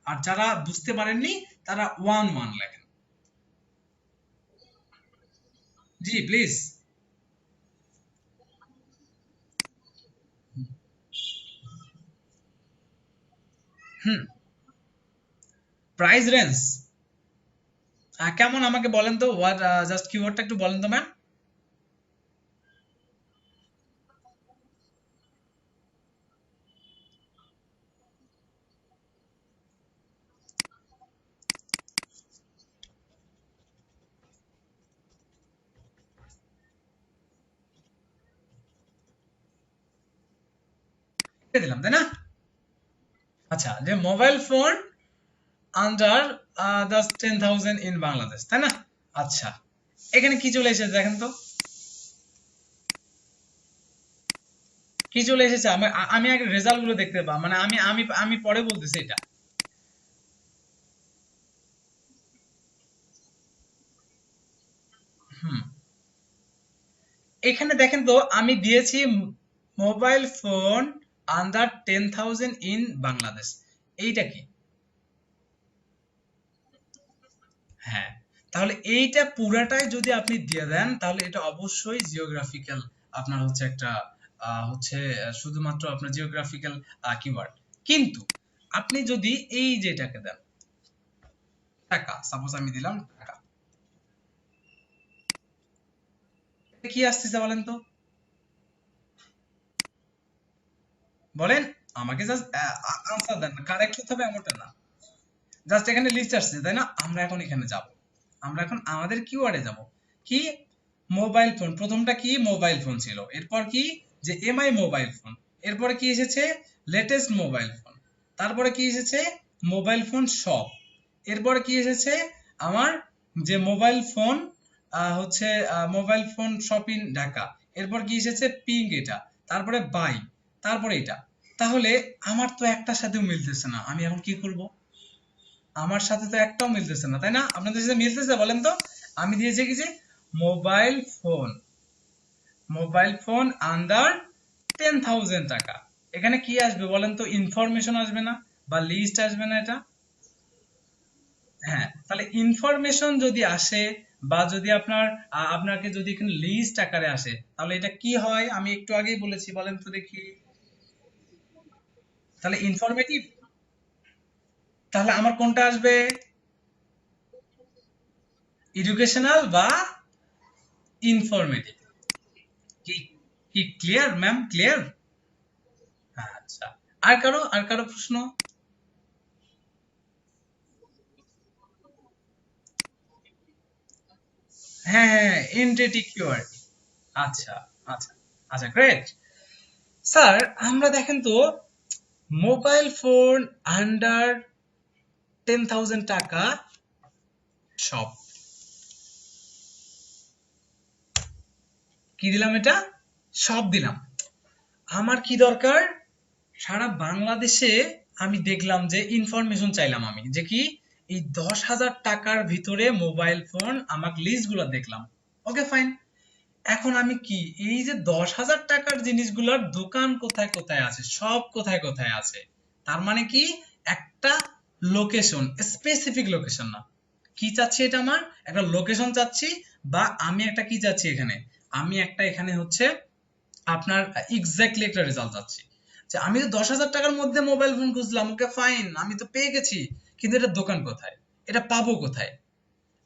আর যারা বুঝতে পারেননি তারা 11 লেখেন। জি প্লিজ। হুম। প্রাইস রেঞ্জ কেমন আমাকে বলেন তো, ওয়াট জাস্ট কিওয়ার্ডটা একটু বলেন তো ম্যাম। দিলাম তাই না? আচ্ছা, যে mobile phone under just 10,000 in Bangladesh, তাই না? আচ্ছা, এখানে কি চলে এসেছে দেখেন তো, কি চলে এসেছে? আমি আগে রেজাল্ট গুলো দেখতে পাবো, মানে আমি পরে বলতেছি এটা। হুম। এখানে দেখেন তো আমি দিয়েছি mobile phone under 10,000 in Bangladesh, এইটা কি? হ্যাঁ, তাহলে এইটা পুরাটাই যদি আপনি দিয়ে দেন তাহলে এটা অবশ্যই জিওগ্রাফিক্যাল আপনার হচ্ছে একটা হচ্ছে শুধুমাত্র আপনার জিওগ্রাফিক্যাল কিওয়ার্ড। কিন্তু আপনি যদি এই যেটাকে দেন টাকা, সাপোজ আমি দিলাম টাকা, কি আসতেছে বলেন তো, বলেন আমাকে, জাস্ট আনসার দেন, কারেক্ট হতে হবে এমনটা না, জাস্ট এখানে লিস্ট আসছে তাই না? আমরা এখন এখানে যাব, আমরা এখন আমাদের কিওয়ার্ডে যাব। কি? মোবাইল ফোন, প্রথমটা কি মোবাইল ফোন ছিল, এরপর কি যে এমআই মোবাইল ফোন, এরপরে কি এসেছে লেটেস্ট মোবাইল ফোন, তারপরে কি এসেছে মোবাইল ফোন শপ, এরপরে কি এসেছে আমার যে মোবাইল ফোন হচ্ছে mobile phone shop in Dhaka, এরপর কি এসেছে পিং এটা, তারপরে বাই, তারপরে এটা। তাহলে আমার তো একটার সাথেও মিলতেছে না, আমি এখন কি করব? আমার সাথে তো একটাও মিলতেছে না, তাই না? আপনাদের সাথে মিলতেছে বলেন তো? আমি দিয়েছি কি যে mobile phone, mobile phone under 10,000 টাকা, এখানে কি আসবে বলেন তো? ইনফরমেশন আসবে না বা লিস্ট আসবে না এটা? হ্যাঁ, তাহলে ইনফরমেশন যদি আসে বা যদি আপনাকে যদি এখানে লিস্ট আকারে আসে তাহলে এটা কি হয়? আমি একটু আগেই বলেছি, বলেন তো দেখি। তাহলে ইনফরমেটিভ, তাহলে আমার কোনটা আসবে? এডুকেশনাল বা ইনফরমেটিভ? কি কি ক্লিয়ার ম্যাম, ক্লিয়ার? আচ্ছা, আর কারো প্রশ্ন? হ্যাঁ হ্যাঁ, এনটিটি কিওয়ার্ড। আচ্ছা আচ্ছা আচ্ছা, গ্রেট। স্যার, আমরা দেখেন তো, মোবাইল ফোন আন্ডার 10,000 টাকা সব, কি দিলাম এটা? সব দিলাম। আমার কি দরকার? সারা বাংলাদেশে আমি দেখলাম যে ইনফরমেশন চাইলাম আমি, যে কি এই 10,000 টাকার ভিতরে মোবাইল ফোন আমাকে লিস্ট গুলা দেখলাম। Okay fine. এখন আমি কি এই যে 10,000 টাকার জিনিসগুলোর দোকান কোথায় কোথায় আছে, সব কোথায় কোথায় আছে, তার মানে কি একটা লোকেশন, স্পেসিফিক লোকেশন না, কি চাচ্ছি এটা, আমার একটা লোকেশন চাচ্ছি, বা আমি একটা কি চাচ্ছি এখানে, আমি একটা এখানে হচ্ছে আপনার এক্স্যাক্টলি একটা রেজাল্ট চাচ্ছি, যে আমি তো 10,000 টাকার মধ্যে মোবাইল ফোন খুঁজলাম, ওকে ফাইন, আমি তো পেয়ে গেছি, কিন্তু এটা দোকান কোথায়, এটা পাবো কোথায়?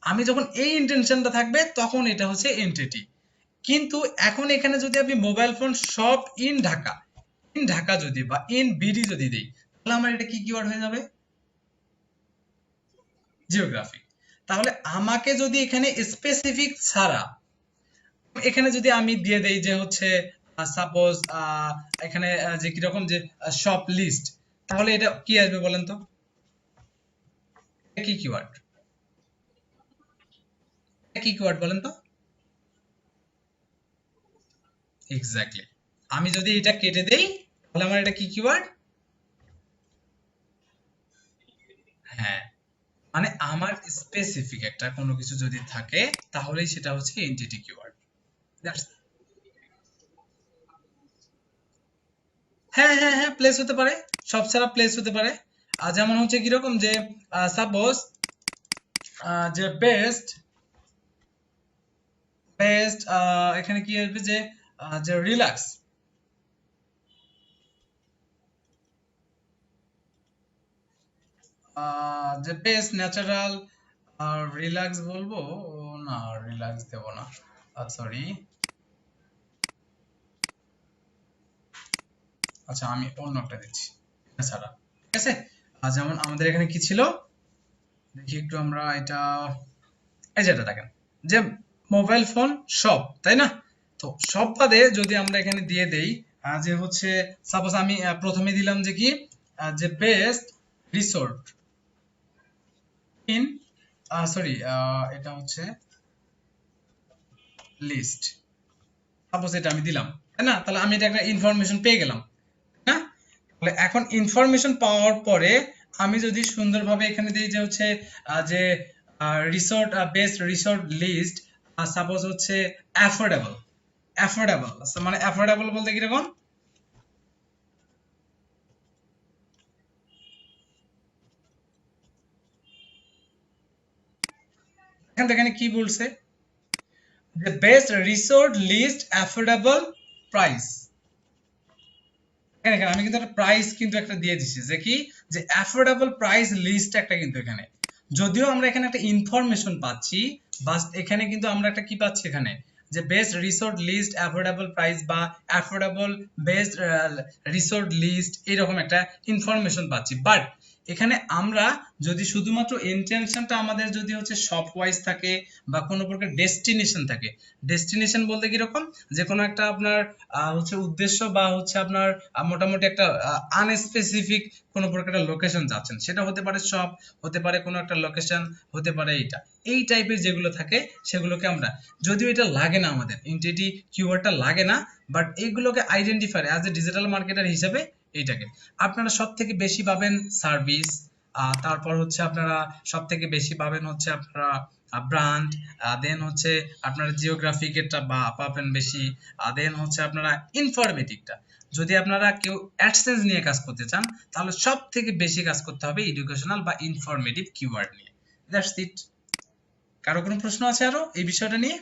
আমি যখন এই ইন্টেনশনটা থাকবে তখন এটা হচ্ছে এন্টিটি। কিন্তু এখন এখানে যদি আপনি mobile phone shop in Dhaka, in Dhaka যদি বা ইন বিডি যদি দেই, তাহলে আমার এটা কি কিওয়ার্ড হয়ে যাবে? জিওগ্রাফি। তাহলে আমাকে যদি এখানে স্পেসিফিক ছাড়া, এখানে যদি আমি দিয়ে দেই যে হচ্ছে সাপোজ এখানে যে কিরকম যে শপ লিস্ট, তাহলে এটা কি আসবে বলেন তো? এটা কি কিওয়ার্ড? এটা কি কিওয়ার্ড বলেন তো? এক্স্যাক্টলি। আমি যদি এটা কেটে দেই, তাহলে আমার এটা কি কিওয়ার্ড? হ্যাঁ, মানে আমার স্পেসিফিক একটা কোনো কিছু যদি থাকে, তাহলেই সেটা হচ্ছে এন্টিটি কিওয়ার্ড। হ্যাঁ হ্যাঁ হ্যাঁ, প্লেস হতে পারে, সব ছাড়া প্লেস হতে পারে। যেমন হচ্ছে কিরকম যে সাপোজ যে বেস্ট, বেস্ট এখানে কি আসবে যে যে রিল্যাক্স, যে বেস্ট ন্যাচারাল রিল্যাক্স বলবো, না রিল্যাক্স দেব না, সরি। আচ্ছা, আমি অন্য একটা দিচ্ছি এছাড়া, ঠিক আছে? যেমন আমাদের এখানে কি ছিল, দেখি একটু আমরা এটা, এই যেটা দেখেন, যে মোবাইল ফোন সব, তাই না? তো সব বাদে যদি আমরা এখানে দিয়ে দেই যে হচ্ছে সাপোজ আমি প্রথমে দিলাম যে কি যে বেস্ট রিসোর্ট ইন, সরি, এটা হচ্ছে লিস্ট, সাপোজ এটা আমি দিলাম, তাই না? তাহলে আমি এটা একটা ইনফরমেশন পেয়ে গেলাম, না? তাহলে এখন ইনফরমেশন পাওয়ার পরে আমি যদি সুন্দরভাবে এখানে দিই যে হচ্ছে যে resort, best resort list, suppose হচ্ছে অ্যাফোর্ডেবল, অ্যাফোর্ডেবল, মানে অ্যাফোর্ডেবল বলতে কিরকম, এখান থেকে এখানে কি বলছে, the best resort list affordable price, এখানে এখানে আমি কিন্তু একটা প্রাইস কিন্তু একটা দিয়ে দিছি, যে কি যে অ্যাফোর্ডেবল প্রাইস লিস্ট একটা কিন্তু এখানে, যদিও আমরা এখানে একটা ইনফরমেশন পাচ্ছি, বাস এখানে কিন্তু আমরা একটা কি পাচ্ছি এখানে, যে best resort list affordable price বা অ্যাফোর্ডেবল বেস্ট রিসোর্ট লিস্ট, এরকম একটা ইনফরমেশন পাচ্ছি। বাট এখানে আমরা যদি শুধুমাত্র ইন্টেনশনটা আমাদের যদি হচ্ছে শপ ওয়াইজ থাকে বা কোনো প্রকার ডেস্টিনেশন থাকে, ডেস্টিনেশন বলতে কিরকম, যে কোনো একটা আপনার হচ্ছে উদ্দেশ্য বা হচ্ছে আপনার মোটামুটি একটা আনস্পেসিফিক কোনো প্রকার একটা লোকেশন যাচ্ছেন, সেটা হতে পারে শপ, হতে পারে কোনো একটা লোকেশন, হতে পারে এইটা, এই টাইপের যেগুলো থাকে সেগুলোকে আমরা, যদিও এটা লাগে না আমাদের এন্টিটি কিওয়ার্ডটা লাগে না, বাট এইগুলোকে identify as a digital marketer হিসেবে এইটাকে আপনারা সব থেকে বেশি পাবেন সার্ভিস, তারপর হচ্ছে আপনারা সব থেকে বেশি পাবেন হচ্ছে আপনারা ব্র্যান্ড, দেন হচ্ছে আপনারা জিওগ্রাফিকেরটা বা পাবেন বেশি, দেন হচ্ছে আপনারা ইনফরমেটিভটা, যদি আপনারা কেউ অ্যাডসেন্স নিয়ে কাজ করতে চান, তাহলে সব থেকে বেশি কাজ করতে হবে এডুকেশনাল বা ইনফরমেটিভ কিওয়ার্ড নিয়ে। That's it. কারো কোনো প্রশ্ন আছে আরো এই বিষয়টা নিয়ে?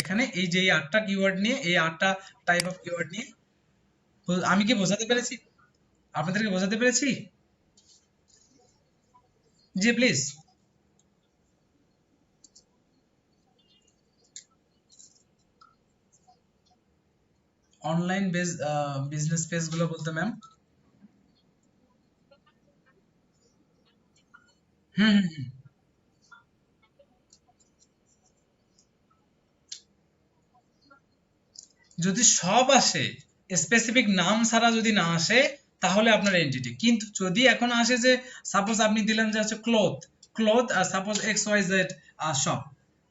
এখানে এই যে এই 8টা কিওয়ার্ড নিয়ে, এই 8টা টাইপ অফ কিওয়ার্ড নিয়ে আমি কি বোঝাতে পেরেছি? আপনাদেরকে বোঝাতে পেরেছি? জি please. Online base business page গুলো বলতে ম্যাম? হুম হুম হুম। যদি সব আসে, স্পেসিফিক নাম ছাড়া যদি না আসে, তাহলে আপনার এন্টিটি। কিন্তু যদি এখন আসে যে সাপোজ আপনি দিলেন যে হচ্ছে ক্লথ, ক্লথ আর suppose X Y Z shop,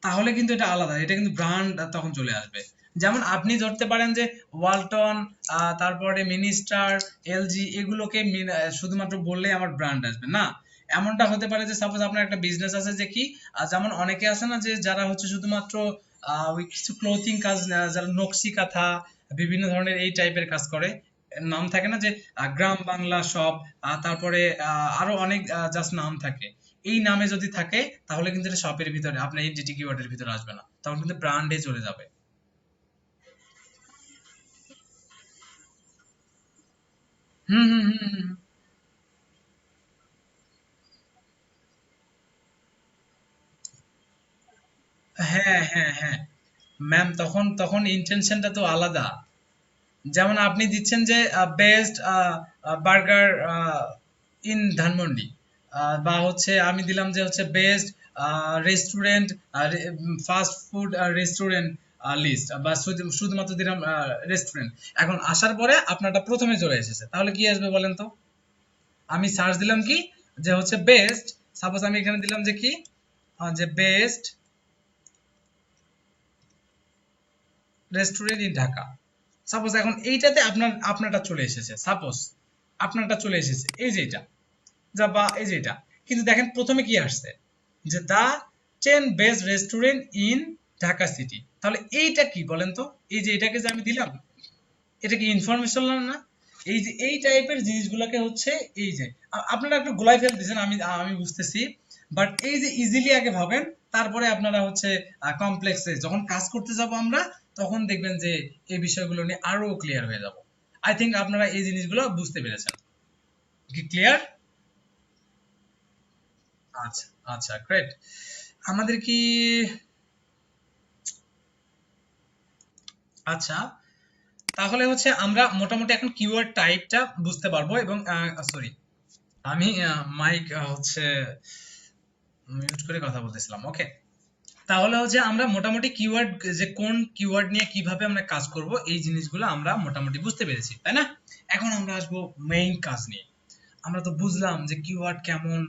তাহলে কিন্তু এটা আলাদা, এটা কিন্তু ব্র্যান্ড তখন চলে আসবে। যেমন আপনি ধরতে পারেন যে ওয়ালটন, তারপরে মিনিস্টার, এলজি, এগুলোকে শুধুমাত্র বললেই আমার ব্র্যান্ড আসবে না। এমনটা হতে পারে যে সাপোজ আপনার একটা বিজনেস আছে যে কি, যেমন অনেকে আছে না যে যারা হচ্ছে শুধুমাত্র ওই কিছু ক্লোথিং কাজ, যারা নকশি কাঁথা, বিভিন্ন ধরনের এই টাইপের কাজ করে, নাম থাকে না যে গ্রাম বাংলা শপ, তারপরে আরো অনেক জাস্ট নাম থাকে। এই নামে যদি থাকে তাহলে কিন্তু এটা শপের ভিতরে, আপনার এনটিটি কিওয়ার্ডের ভিতরে আসবে না, তখন কিন্তু ব্র্যান্ডে চলে যাবে। হুম হুম হুম হুম। হ্যাঁ হ্যাঁ হ্যাঁ ম্যাম, তখন তখন ইন্টেনশনটা তো আলাদা। যেমন আপনি দিচ্ছেন যে বেস্ট বার্গার ইন ধানমন্ডি, বা হচ্ছে আমি দিলাম যে হচ্ছে best restaurant, fast food restaurant list, বা শুধুমাত্র দিলাম রেস্টুরেন্ট। এখন আসার পরে আপনারটা প্রথমে চলে এসেছে, তাহলে কি আসবে বলেন তো? আমি সার্চ দিলাম কি, যে হচ্ছে বেস্ট, সাপোজ আমি এখানে দিলাম যে কি, যে best restaurant in Dhaka. Suppose এখন এইটাতে আপনারটা চলে এসেছে, সাপোজ আপনারটা চলে এসেছে, এই যে এটা, যা বা এই যে এটা। কিন্তু দেখেন প্রথমে কি আসছে, যে দা 10 best restaurant in Dhaka city. তাহলে এইটা কি বলেন তো? এই যে এটাকে যে আমি দিলাম, এটা কি ইনফরমেশন না? এই যে এই টাইপের জিনিসগুলোকে হচ্ছে, এই যে আপনারা একটু গোলাই ফেলতেছেন, আমি আমি বুঝতেছি, বাট এই যে ইজিলি আগে ভাবেন, তারপরে আপনারা হচ্ছে কমপ্লেক্সে যখন কাজ করতে যাব আমরা, তখন দেখবেন যে এই বিষয়গুলো নিয়ে আরো ক্লিয়ার হয়ে যাব। আই থিংক আপনারা এই জিনিসগুলো বুঝতে পেরেছেন। কি ক্লিয়ার? আচ্ছা আচ্ছা, গ্রেট। আমাদের কি, আচ্ছা, তাহলে হচ্ছে আমরা মোটামুটি এখন কিওয়ার্ড টাইপটা বুঝতে পারবো। এবং সরি, আমি মাইক হচ্ছে মিউট করে কথা বলতেছিলাম। ওকে, তাহলে হচ্ছে আমরা মোটামুটি কিওয়ার্ড, যে কোন কিওয়ার্ড নিয়ে কিভাবে আমরা কাজ করব, এই জিনিসগুলো আমরা মোটামুটি বুঝতে পেরেছি, তাই না? এখন আমরা আসবো মেইন কাজ নিয়ে। আমরা তো বুঝলাম যে কিওয়ার্ড কেমন,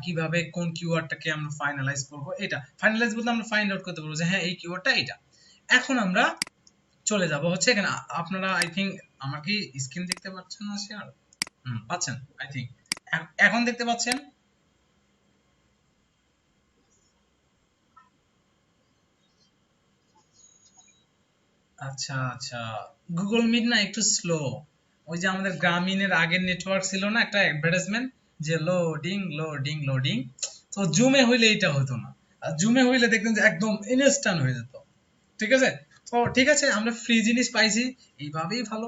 কিভাবে কোন কিওয়ার্ডটাকে আমরা ফাইনালাইজ করব, এটা ফাইনালাইজ বলতে আমরা ফাইন্ড আউট করতে পারবো যে হ্যাঁ এই কিওয়ার্ডটা এটা। এখন আমরা চলে যাব হচ্ছে এখানে। আপনারা আই থিংক আমার কি স্ক্রিন দেখতে পাচ্ছেন না শেয়ার? পাচ্ছেন আই থিংক। এখন দেখতে পাচ্ছেন? আচ্ছা আচ্ছা, গুগল মিট না একটু স্লো। ওই যে আমাদের গ্রামীণের আগের নেটওয়ার্ক ছিল না, একটা অ্যাডভার্টাইজমেন্ট, যে লোডিং লোডিং লোডিং, তো জুমে হইলে এটা হতো না। আর জুমে হইলে দেখতেন যে একদম ইনস্ট্যান্ট হয়ে যেত। ঠিক আছে, তো ঠিক আছে, আমরা ফ্রি জিনিস পাইছি, এইভাবেই ভালো।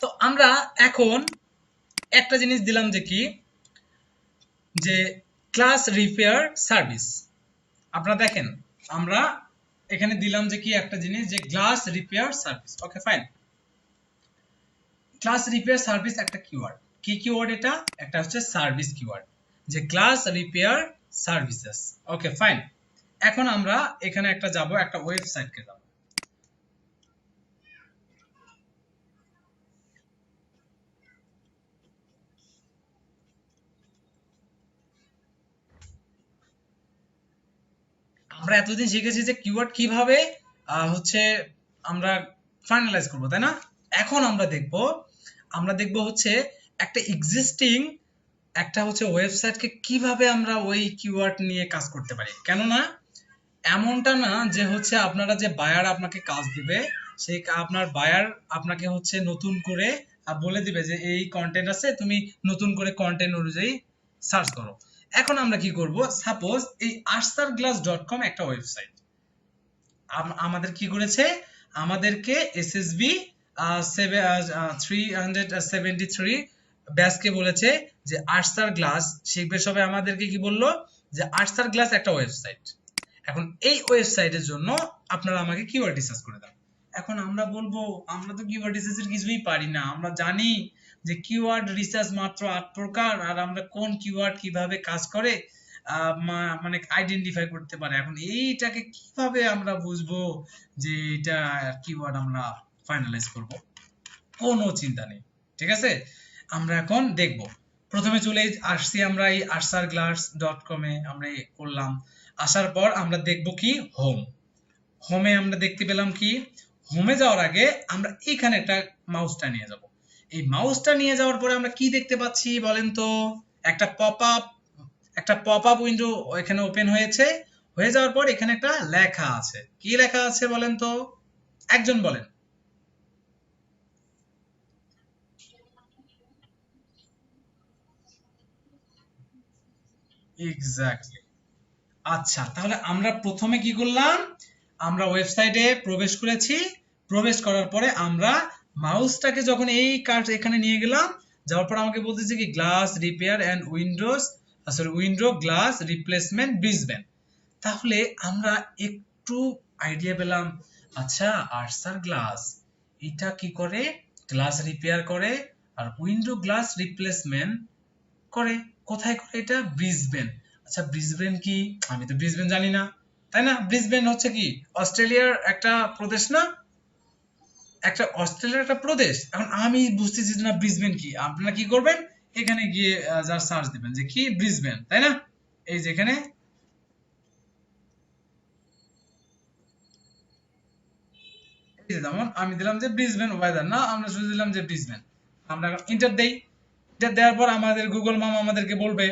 তো আমরা এখন একটা জিনিস দিলাম যে কি, যে ক্লাস রিপেয়ার সার্ভিস। আপনারা দেখেন, আমরা এখানে দিলাম যে কি একটা জিনিস, যে glass repair service. Okay fine, class repair service একটা কিওয়ার্ড। কি কিওয়ার্ড এটা? একটা হচ্ছে সার্ভিস কিওয়ার্ড, যে class repair services. Okay fine, এখন আমরা এখানে একটা যাব, একটা ওয়েবসাইটকে যাব। আমরা এতদিন শিখেছি যে কিওয়ার্ড কিভাবে হচ্ছে আমরা ফাইনালাইজ করব, তাই না? এখন আমরা দেখব হচ্ছে একটা এক্সিস্টিং একটা হচ্ছে ওয়েবসাইটকে কিভাবে আমরা ওই কিওয়ার্ড নিয়ে কাজ করতে পারি। কেননা এমনটা না যে হচ্ছে আপনারা যে বায়ার আপনাকে কাজ দিবে, সেই আপনার বায়ার আপনাকে হচ্ছে নতুন করে বলে দিবে যে এই কন্টেন্ট আছে, তুমি নতুন করে কন্টেন্ট অনুযায়ী সার্চ করো। এখন আমরা কি করব, সাপোজ এই arsarglass.com একটা ওয়েবসাইট, আমাদের কি করেছে, আমাদেরকে এসএসবি 373 ব্যাচকে বলেছে যে আর্সার গ্লাস শিখবে সবাই। আমাদেরকে কি বললো যে আর্সার গ্লাস একটা ওয়েবসাইট। এখন এই ওয়েবসাইটের জন্য আপনারা আমাকে কিওয়ার্ড রিসার্চ করে দেন। এখন আমরা বলবো আমরা তো কিওয়ার্ড রিসার্চের কিছুই পারি না। আমরা জানি যে কিওয়ার্ড রিসার্চ মাত্র 8 প্রকার, আর আমরা কোন কিওয়ার্ড কিভাবে কাজ করে মানে আইডেন্টিফাই করতে পারে। এখন এইটাকে কিভাবে আমরা বুঝবো যে এটা কিওয়ার্ড আমরা ফাইনালাইজ করব? কোনো চিন্তা নেই, ঠিক আছে। আমরা এখন দেখব। প্রথমে চলে আসছি আমরা এই arsarglass.com এ আমরা করলাম। আসার পর আমরা দেখব কি হোম। হোমে আমরা দেখতে পেলাম কি, হোমে যাওয়ার আগে আমরা এখানে একটা মাউসটা নিয়ে যাব। এই মাউসটা নিয়ে যাওয়ার পরে আমরা কি দেখতে পাচ্ছি বলেন তো? একটা পপ আপ উইন্ডো এখানে ওপেন হয়েছে। হয়ে যাওয়ার পর এখানে একটা লেখা আছে। কি লেখা আছে বলেন তো? একজন বলেন। এক্স্যাক্টলি। আচ্ছা, তাহলে আমরা প্রথমে কি করলাম? আমরা ওয়েবসাইটে প্রবেশ করেছি। প্রবেশ করার পরে আমরা মাউসটাকে যখন এই কার্ড এখানে নিয়ে গেলাম, যাওয়ার পর আমাকে বলতেছে কি glass repair and window glass replacement Brisbane. তাহলে আমরা একটু আইডিয়া পেলাম। আচ্ছা, আর্সার গ্লাস এটা কি করে? গ্লাস রিপেয়ার করে আর উইন্ডো গ্লাস রিপ্লেসমেন্ট করে। কোথায় করে এটা? ব্রিসবেন। আচ্ছা, ব্রিসবেন কি? আমি তো ব্রিসবেন জানি না, তাই না? ব্রিসবেন হচ্ছে কি অস্ট্রেলিয়ার একটা প্রদেশ না? একটা অস্ট্রেলিয়ার একটা প্রদেশ। এখন আমি বুঝতেছি না ব্রিসবেন কি। আপনারা কি করবেন? এখানে গিয়ে যা সার্চ দিবেন যে কি ব্রিসবেন, তাই না? এই যে এখানে এই যে যেমন আমি দিলাম যে ব্রিসবেন ওয়েদার, না আমরা শুধু দিলাম যে ব্রিসবেন। আমরা ইন্টার দেই। ইন্টার দেওয়ার পর আমাদের গুগল মামা আমাদেরকে বলবে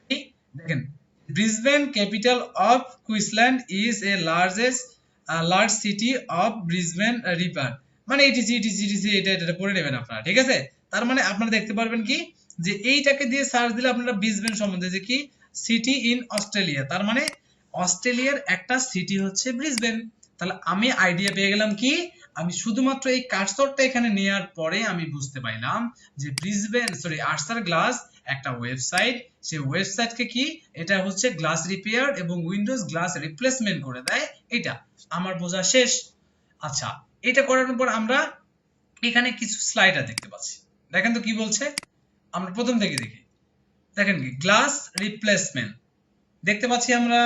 কি, দেখেন, Brisbane capital of Queensland is a large city of Brisbane river, মানে এটিসি এটিসি এটিসি এটা পড়ে নেবেন আপনারা, ঠিক আছে। তার মানে আপনারা দেখতে পারবেন কি যে এইটাকে দিয়ে সার্চ দিলে আপনারা ব্রিসবেন সম্বন্ধে যে কি সিটি ইন অস্ট্রেলিয়া, তার মানে অস্ট্রেলিয়ার একটা সিটি হচ্ছে ব্রিসবেন। তাহলে আমি আইডিয়া পেয়ে গেলাম কি, আমি শুধুমাত্র এই কার্সরটা এখানে নেওয়ার পরে আমি বুঝতে পাইলাম যে আর্সার গ্লাস একটা ওয়েবসাইট। সেই ওয়েবসাইটকে কি, এটা হচ্ছে গ্লাস রিপেয়ার এবং উইন্ডোজ গ্লাস রিপ্লেসমেন্ট করে দেয়। এটা আমার বোঝা শেষ। আচ্ছা, এটা করার পর আমরা এখানে কিছু স্লাইডার দেখতে পাচ্ছি। দেখেন তো কি বলছে। আমরা প্রথম থেকে দেখি। দেখেন কি গ্লাস রিপ্লেসমেন্ট দেখতে পাচ্ছি আমরা।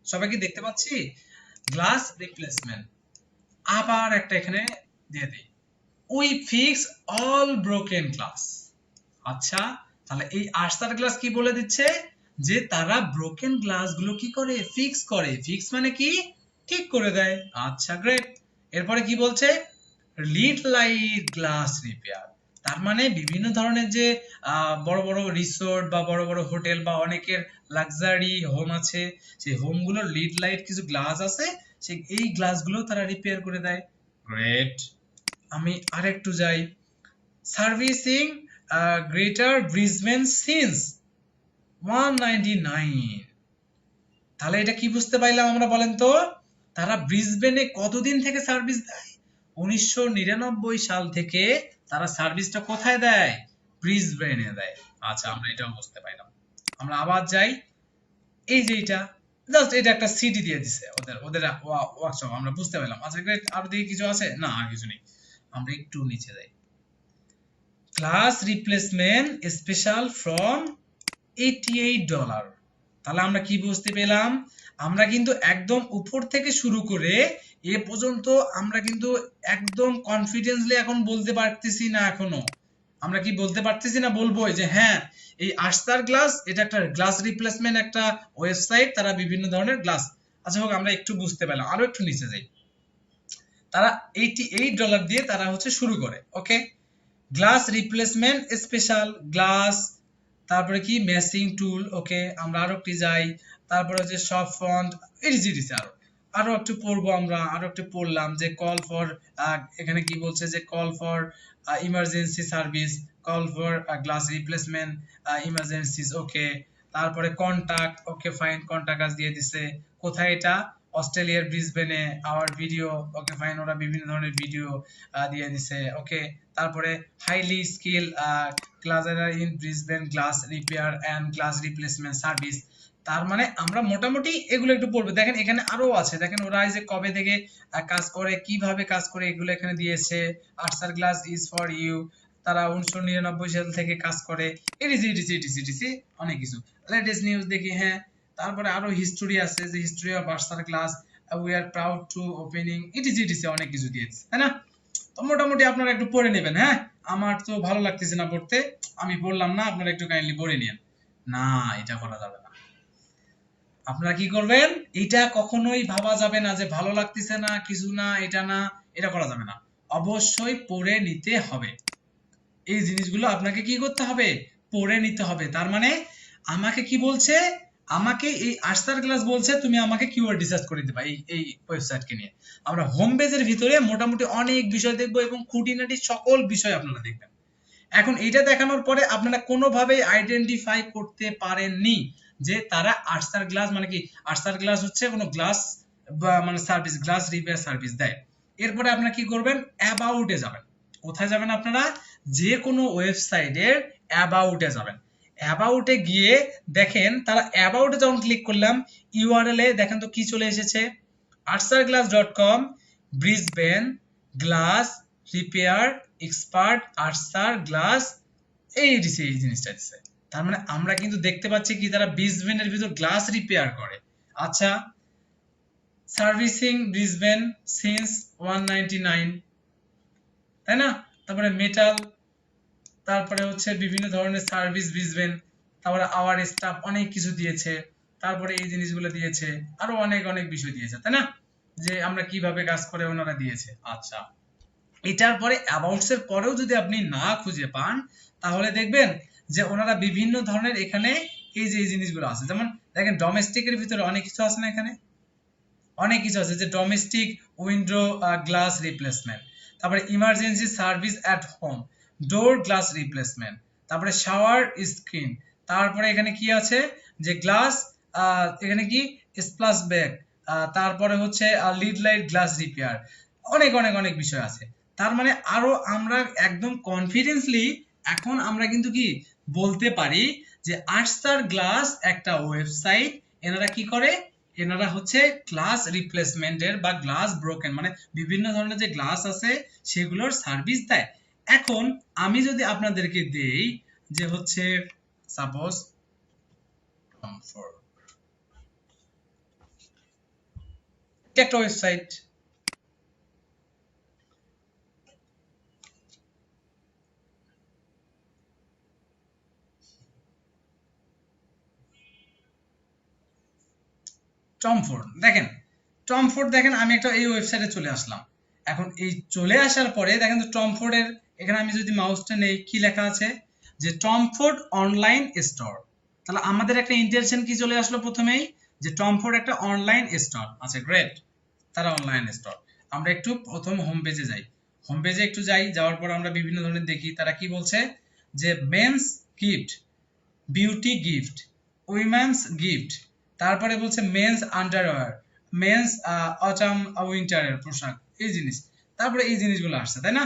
সবাই কি দেখতে পাচ্ছি? Glass replacement. আবার একটা এখানে দিয়ে দিই, we fix all broken glass. আচ্ছা, তাহলে এই আর্সার গ্লাস কি বলে দিচ্ছে যে তারা ব্রোকেন গ্লাস গুলো কি করে? ফিক্স করে। ফিক্স মানে কি? ঠিক করে দেয়। আচ্ছা, গ্রেট। এরপরে কি বলছে? Lead light glass repair. তার মানে বিভিন্ন ধরনের যে বড় বড় রিসোর্ট বা বড় বড় হোটেল বা অনেকের লাক্সারি হোম আছে, সেই হোমগুলোর লিড লাইট কিছু গ্লাস আছে, সেই এই গ্লাসগুলো তারা রিপেয়ার করে দেয়। গ্রেট। আমি আরেকটু যাই। Servicing greater Brisbane since 199। তাহলে এটা কি বুঝতে পাইলাম আমরা বলেন তো? তারা ব্রিসবেনে কতদিন থেকে সার্ভিস দেয়? 1999 সাল থেকে তারা সার্ভিসটা কোথায় দেয়? ব্রিসবেনে দেয়। আচ্ছা, আমরা এটাও বুঝতে পাইলাম। আমরা আবার যাই। এই যে এটা জাস্ট এটা একটা সিটি দিয়ে দিছে ওদের ওদের ওয়ার্কশপ, আমরা বুঝতে পারলাম। আচ্ছা, গ্রেট। আর দিকে কিছু আছে না? আর কিছু নেই। আমরা একটু নিচে যাই। Class replacement special from $88। তাহলে আমরা কি বুঝতে পেলাম? আমরা কিন্তু একদম উপর থেকে শুরু করে এ পর্যন্ত আমরা কিন্তু একদম কনফিডেন্সলি এখন বলতে পারতেছি না। এখনো আমরা কি বলতে পারতেছি না? বলবো যে হ্যাঁ, এই আর্সার গ্লাস এটা একটা গ্লাস রিপ্লেসমেন্ট একটা ওয়েবসাইট, তারা বিভিন্ন ধরনের গ্লাস। আচ্ছা হোক, আমরা একটু বুঝতে পারলাম। আরো একটু নিচে যাই। তারা $88 দিয়ে তারা হচ্ছে শুরু করে। ওকে, গ্লাস রিপ্লেসমেন্ট স্পেশাল গ্লাস, তারপরে কি মেসিং টুল। ওকে, আমরা আরো একটু যাই। তারপরে হচ্ছে সব ফন্ট ইজিডিসি। আরো আরো একটু পড়বো আমরা। আরো একটু পড়লাম যে কল ফর, এখানে কি বলছে যে call for emergency service, call for glass replacement emergencies. Okay, তারপরে contact. Okay fine, contact us দিয়ে দিছে। কোথায় এটা? অস্ট্রেলিয়ার ব্রিসবেনে আওয়ার ভিডিও, ওকে ফাইন, ওরা বিভিন্ন ধরনের ভিডিও দিয়ে দিছে, ওকে। তারপরে highly skill glazier in Brisbane glass repair and glass replacement service. তার মানে আমরা মোটামুটি এগুলো একটু পড়বো। দেখেন এখানে আরো আছে, দেখেন ওরা এই যে কবে থেকে কাজ করে, কিভাবে কাজ করে, এগুলো এখানে দিয়েছে। Arsar glass is for you, তারা 1999 সাল থেকে কাজ করে, এডিসি অনেক কিছু। লেটেস্ট নিউজ দেখি, হ্যাঁ। তারপরে আরো হিস্টোরি আছে, যে history of আর্সার glass, we are proud two opening, ADC অনেক কিছু দিয়েছে, তাই না? তো মোটামুটি আপনারা একটু পড়ে নেবেন, হ্যাঁ। আমার তো ভালো লাগতেছে না পড়তে, আমি বললাম না, আপনারা একটু কাইন্ডলি পড়ে নিন। না, এটা করা যাবে না। আপনারা কি করবেন, এটা কখনোই ভাবা যাবে না যে ভালো লাগতেছে না, কিছু না, এটা না, এটা করা যাবে না। অবশ্যই পড়ে নিতে হবে। এই জিনিসগুলো আপনাকে কি করতে হবে, পড়ে নিতে হবে। তার মানে আমাকে কি বলছে, আমাকে এই আর্সার ক্লাস বলছে তুমি আমাকে কিওয়ার্ড রিসার্চ করে দিবা এই ওয়েবসাইটকে নিয়ে। আমরা হোম পেজের ভিতরে মোটামুটি অনেক বিষয় দেখব এবং খুঁটিনাটি সকল বিষয় আপনারা দেখবেন। এখন এটা দেখানোর পরে আপনারা কোনোভাবেই আইডেন্টিফাই করতে পারেননি যে তারা আর্সার গ্লাস মানে কি, আর্সার গ্লাস হচ্ছে কোনো গ্লাস বা মানে সার্ভিস, গ্লাস রিপেয়ার সার্ভিস দেয়। এরপরে আপনারা কি করবেন, অ্যাবাউটে যাবেন। কোথায় যাবেন আপনারা, যে কোনো ওয়েবসাইটের অ্যাবাউটে যাবেন। অ্যাবাউটে গিয়ে দেখেন, তারা অ্যাবাউটে যখন ক্লিক করলাম, ইউআরএল এ দেখেন তো কি চলে এসেছে, arsarglass.com Brisbane glass repair expert আর্সার glass, এই দিছে, এই জিনিসটা দিছে। তার মানে আমরা কিন্তু দেখতে পাচ্ছি কি তারা ব্রিসবেনের ভিতর গ্লাস রিপেয়ার করে। আচ্ছা, সার্ভিসিং ব্রিসবেন সিন্স 199, তাই না? তারপরে মেটাল, তারপরে হচ্ছে বিভিন্ন ধরনের সার্ভিস ব্রিসবেন, তারপরে আওয়ার স্টাফ, অনেক কিছু দিয়েছে। তারপরে এই জিনিসগুলো দিয়েছে, আরো অনেক অনেক বিষয় দিয়েছে, তাই না? যে আমরা কিভাবে কাজ করে ওনারা দিয়েছে। আচ্ছা, এটার পরে অ্যাবাউটস এর পরেও যদি আপনি না খুঁজে পান, তাহলে দেখবেন যে ওনারা বিভিন্ন ধরনের এখানে এই যে এই জিনিসগুলো আছে, যেমন দেখেন ডোমেস্টিকের ভিতরে অনেক কিছু আছে না, এখানে অনেক কিছু আছে, যে ডোমেস্টিক উইন্ডো গ্লাস রিপ্লেসমেন্ট, তারপরে emergency service at home, door glass replacement, তারপরে শাওয়ার স্ক্রিন, তারপরে এখানে কি আছে, যে গ্লাস, এখানে কি স্প্লাশ ব্যাগ, তারপরে হচ্ছে লিড লাইট গ্লাস রিপেয়ার, অনেক অনেক অনেক বিষয় আছে। তার মানে আরো আমরা একদম কনফিডেন্সলি এখন আমরা কিন্তু কি বলতে পারি যে আর্সার গ্লাস একটা ওয়েবসাইট, এনারা কি করে, এনারা হচ্ছে গ্লাস রিপ্লেসমেন্টের বা গ্লাস ব্রোকেন মানে বিভিন্ন ধরনের যে গ্লাস আছে সেগুলোর সার্ভিস দেয়। এখন আমি যদি আপনাদেরকে দেই যে হচ্ছে সাপোজ একটা ওয়েবসাইট, টমফোর্ড, দেখেন টমফোর্ড, দেখেন আমি একটা এই ওয়েবসাইটে চলে আসলাম। এখন এই চলে আসার পরে দেখেন তো টমফোর্ডের এখানে আমি যদি মাউসটা নেই, কি লেখা আছে, যে টমফোর্ড অনলাইন স্টোর। তাহলে আমাদের একটা ইন্টেনশন কি চলে আসলো প্রথমেই, যে টমফোর্ড একটা অনলাইন স্টোর। আচ্ছা গ্রেট, তারা অনলাইন স্টোর। আমরা একটু প্রথম হোম পেজে যাই, হোম পেজে একটু যাই, যাওয়ার পর আমরা বিভিন্ন ধরনের দেখি তারা কি বলছে, যে men's gift, beauty gift, women's gift, তারপরে বলছে মেন্স আন্ডারওয়্যার, মেন্স অটাম উইন্টারের পোশাক, এই জিনিস, তারপরে এই জিনিসগুলো আসছে, তাই না?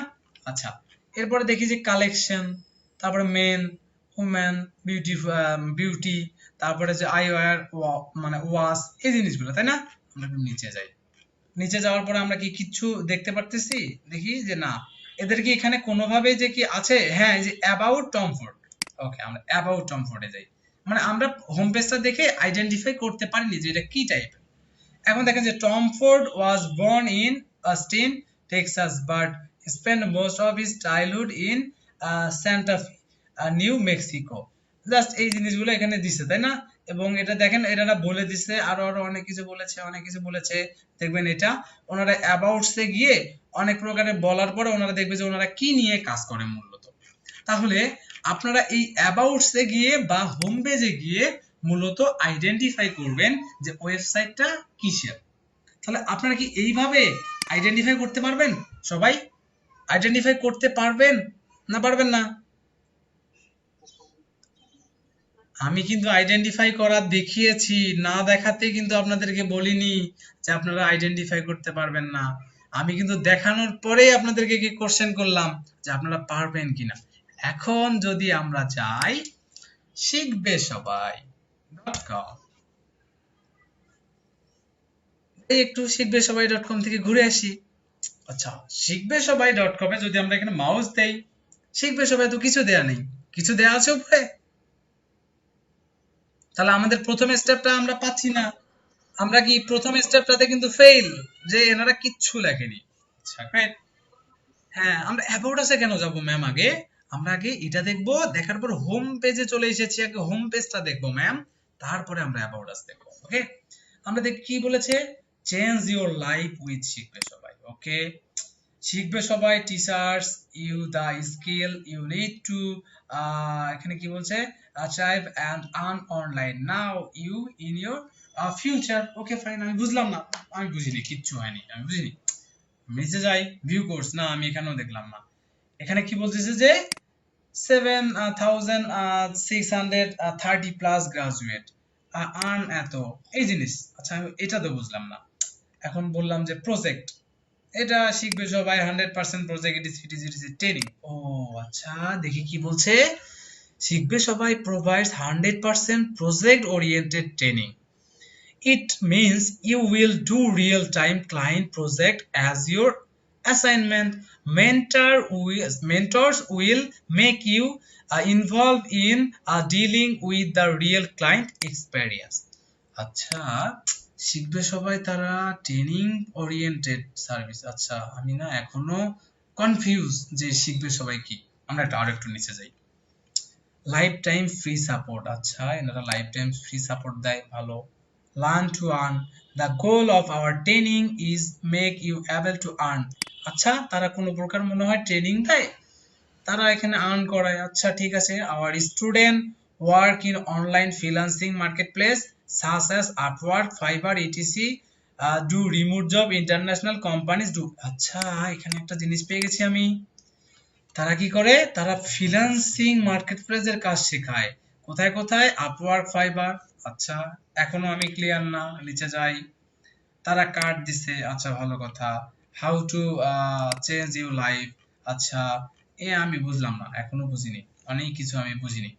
আচ্ছা, এরপরে দেখি যে কালেকশন, তারপরে মেন, উমেন, বিউটি, বিউটি, তারপরে যে আইওয়্যার মানে ওয়াশ, এই জিনিসগুলো, তাই না? আমরা একটু নিচে যাই, নিচে যাওয়ার পরে আমরা কি কিচ্ছু দেখতে পারতেছি, দেখি যে না, এদের কি এখানে কোনোভাবে যে কি আছে, হ্যাঁ, যে অ্যাবাউট টমফোর্ড, ওকে আমরা অ্যাবাউট টমফোর্ডে যাই। মানে আমরা হোম পেজটা দেখে আইডেন্টিফাই করতে পারিনি যে এটা কি টাইপের। এখন দেখেন যে Tom Ford was born in Austin, Texas, but spent most of his childhood in Santa Fe, new Mexico. Just এই জিনিসগুলো এখানে দিছে, তাই না? এবং এটা দেখেন এনারা বলে দিছে, আরো আরো অনেক কিছু বলেছে, অনেক কিছু বলেছে। দেখবেন এটা ওনারা অ্যাবাউটস এ গিয়ে অনেক প্রকারে বলার পরে ওনারা দেখবে যে ওনারা কি নিয়ে কাজ করে মূলত। তাহলে আপনারা এই অ্যাবাউটস এ গিয়ে বা হোম পেজে গিয়ে মূলত আইডেন্টিফাই করবেন যে ওয়েবসাইটটা কিসের। তাহলে আপনারা কি এইভাবে আইডেন্টিফাই করতে পারবেন? সবাই আইডেন্টিফাই করতে পারবেন না পারবেন না? আমি কিন্তু আইডেন্টিফাই করা দেখিয়েছি, না দেখাতে কিন্তু আপনাদেরকে বলিনি যে আপনারা আইডেন্টিফাই করতে পারবেন না। আমি কিন্তু দেখানোর পরেই আপনাদেরকে কি কোশ্চেন করলাম যে আপনারা পারবেন কিনা। এখন যদি আমরা যাই শিখবে সবাই .com, একটু শিখবে সবাই .com থেকে ঘুরে আসি। আচ্ছা, শিখবে সবাই .com এ যদি আমরা এখানে মাউস দেই, শিখবে সবাই তো কিছু দেয়া নেই, কিছু দেয়া আছে উপরে, তাহলে আমাদের প্রথম স্টেপটা আমরা পাচ্ছি না। আমরা কি প্রথম স্টেপটাতে কিন্তু ফেল, যে এনারা কিচ্ছু লেখেনি। আচ্ছা গ্রেট। হ্যাঁ, আমরা অ্যাবাউট আসে কেন যাব ম্যাম? আগে আমরা আগে এটা দেখব, দেখার পর হোম পেজে চলে এসেছি, আগে হোম পেজটা দেখবো ম্যাম, তারপরে আমরা অ্যাবাউট আস দেখবো। ওকে, আমরা দেখ কি বলেছে, চেঞ্জ ইওর লাইফ উইথ শিখবে সবাই। ওকে, শিখবে সবাই teachers you the skill you need to, এখানে কি বলছে, thrive and earn online now you in your future. Okay fine, আমি বুঝলাম না, আমি বুঝিনি, কিচ্ছু হয়নি, আমি বুঝিনি। নিচে যাই, ভিউ কোর্স, না আমি এখানেও দেখলাম না। এখানে কি বলতেছে যে 7,630 প্লাস গ্রাজুয়েট আর্ন এত, এই জিনিস। আচ্ছা, আমি এটা তো বুঝলাম না। এখন বললাম যে প্রজেক্ট, এটা শিখবে সবাই 100% প্রজেক্ট ইটিসি ট্রেনিং। ও আচ্ছা, দেখি কি বলছে, শিখবে সবাই provides 100% project oriented training. It means you will do real time client project as your assignment. Mentors will make you involved in dealing with the real client experience. আচ্ছা, শিখবে সবাই তারা ট্রেনিং ওরিয়েন্টেড সার্ভিস। আচ্ছা, আমি না এখনো confuse যে শিখবে সবাই কি। আমরা একটা আরেকটু নিচে যাই, লাইফ টাইম ফ্রি সাপোর্ট। আচ্ছা, এনারা লাইফ টাইম ফ্রি সাপোর্ট দেয়, ভালো। Learn to earn, the goal of our training is make you able to earn. আচ্ছা, তারা কোনো প্রকার মনে হয় ট্রেনিং দেয়, তারা এখানে আর্ন করায়। আচ্ছা ঠিক আছে, hour student work in online freelancing marketplace such as Upwork, Fiverr, etc. Do remote job, international companies do. আচ্ছা, এখানে একটা জিনিস পেয়ে গেছি আমি, তারা কি করে, তারা ফ্রিল্যান্সিং মার্কেটপ্লেসের কাজ শেখায়। কোথায় কোথায়? Upwork, fibre. আচ্ছা, এখনো আমি ক্লিয়ার না, নিচে যাই। তারা কার্ড দিছে, আচ্ছা ভালো কথা। How to change your life. আচ্ছা, আমি বুঝলাম না, এখনো বুঝিনি, অনেক কিছু আমি বুঝিনি,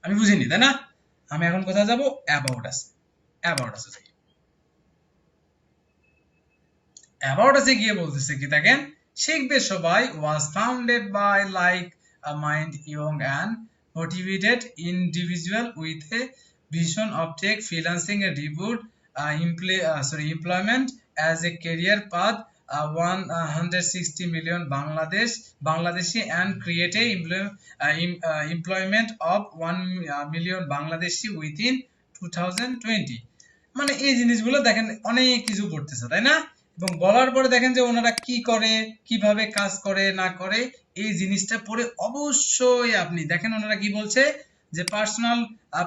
আমি বুঝিনি, তাই না? আমি এখন কোথায় যাব? About us, about us. About us গিয়ে বলতেছে কি দেখেন, শিখবে সবাই was founded by like a mind young and motivated individual with a vision of tech freelancing and reboot employment as a career path, 160 million Bangladeshi and create a employment of 1 million Bangladeshi within 2020। মানে এই জিনিসগুলো দেখেন অনেক কিছু পড়তেছে, তাই না? এবং বলার পরে দেখেন যে ওনারা কি করে, কিভাবে কাজ করে না করে, এই জিনিসটা পড়ে অবশ্যই আপনি দেখেন ওনারা কি বলছে, যে পার্সোনাল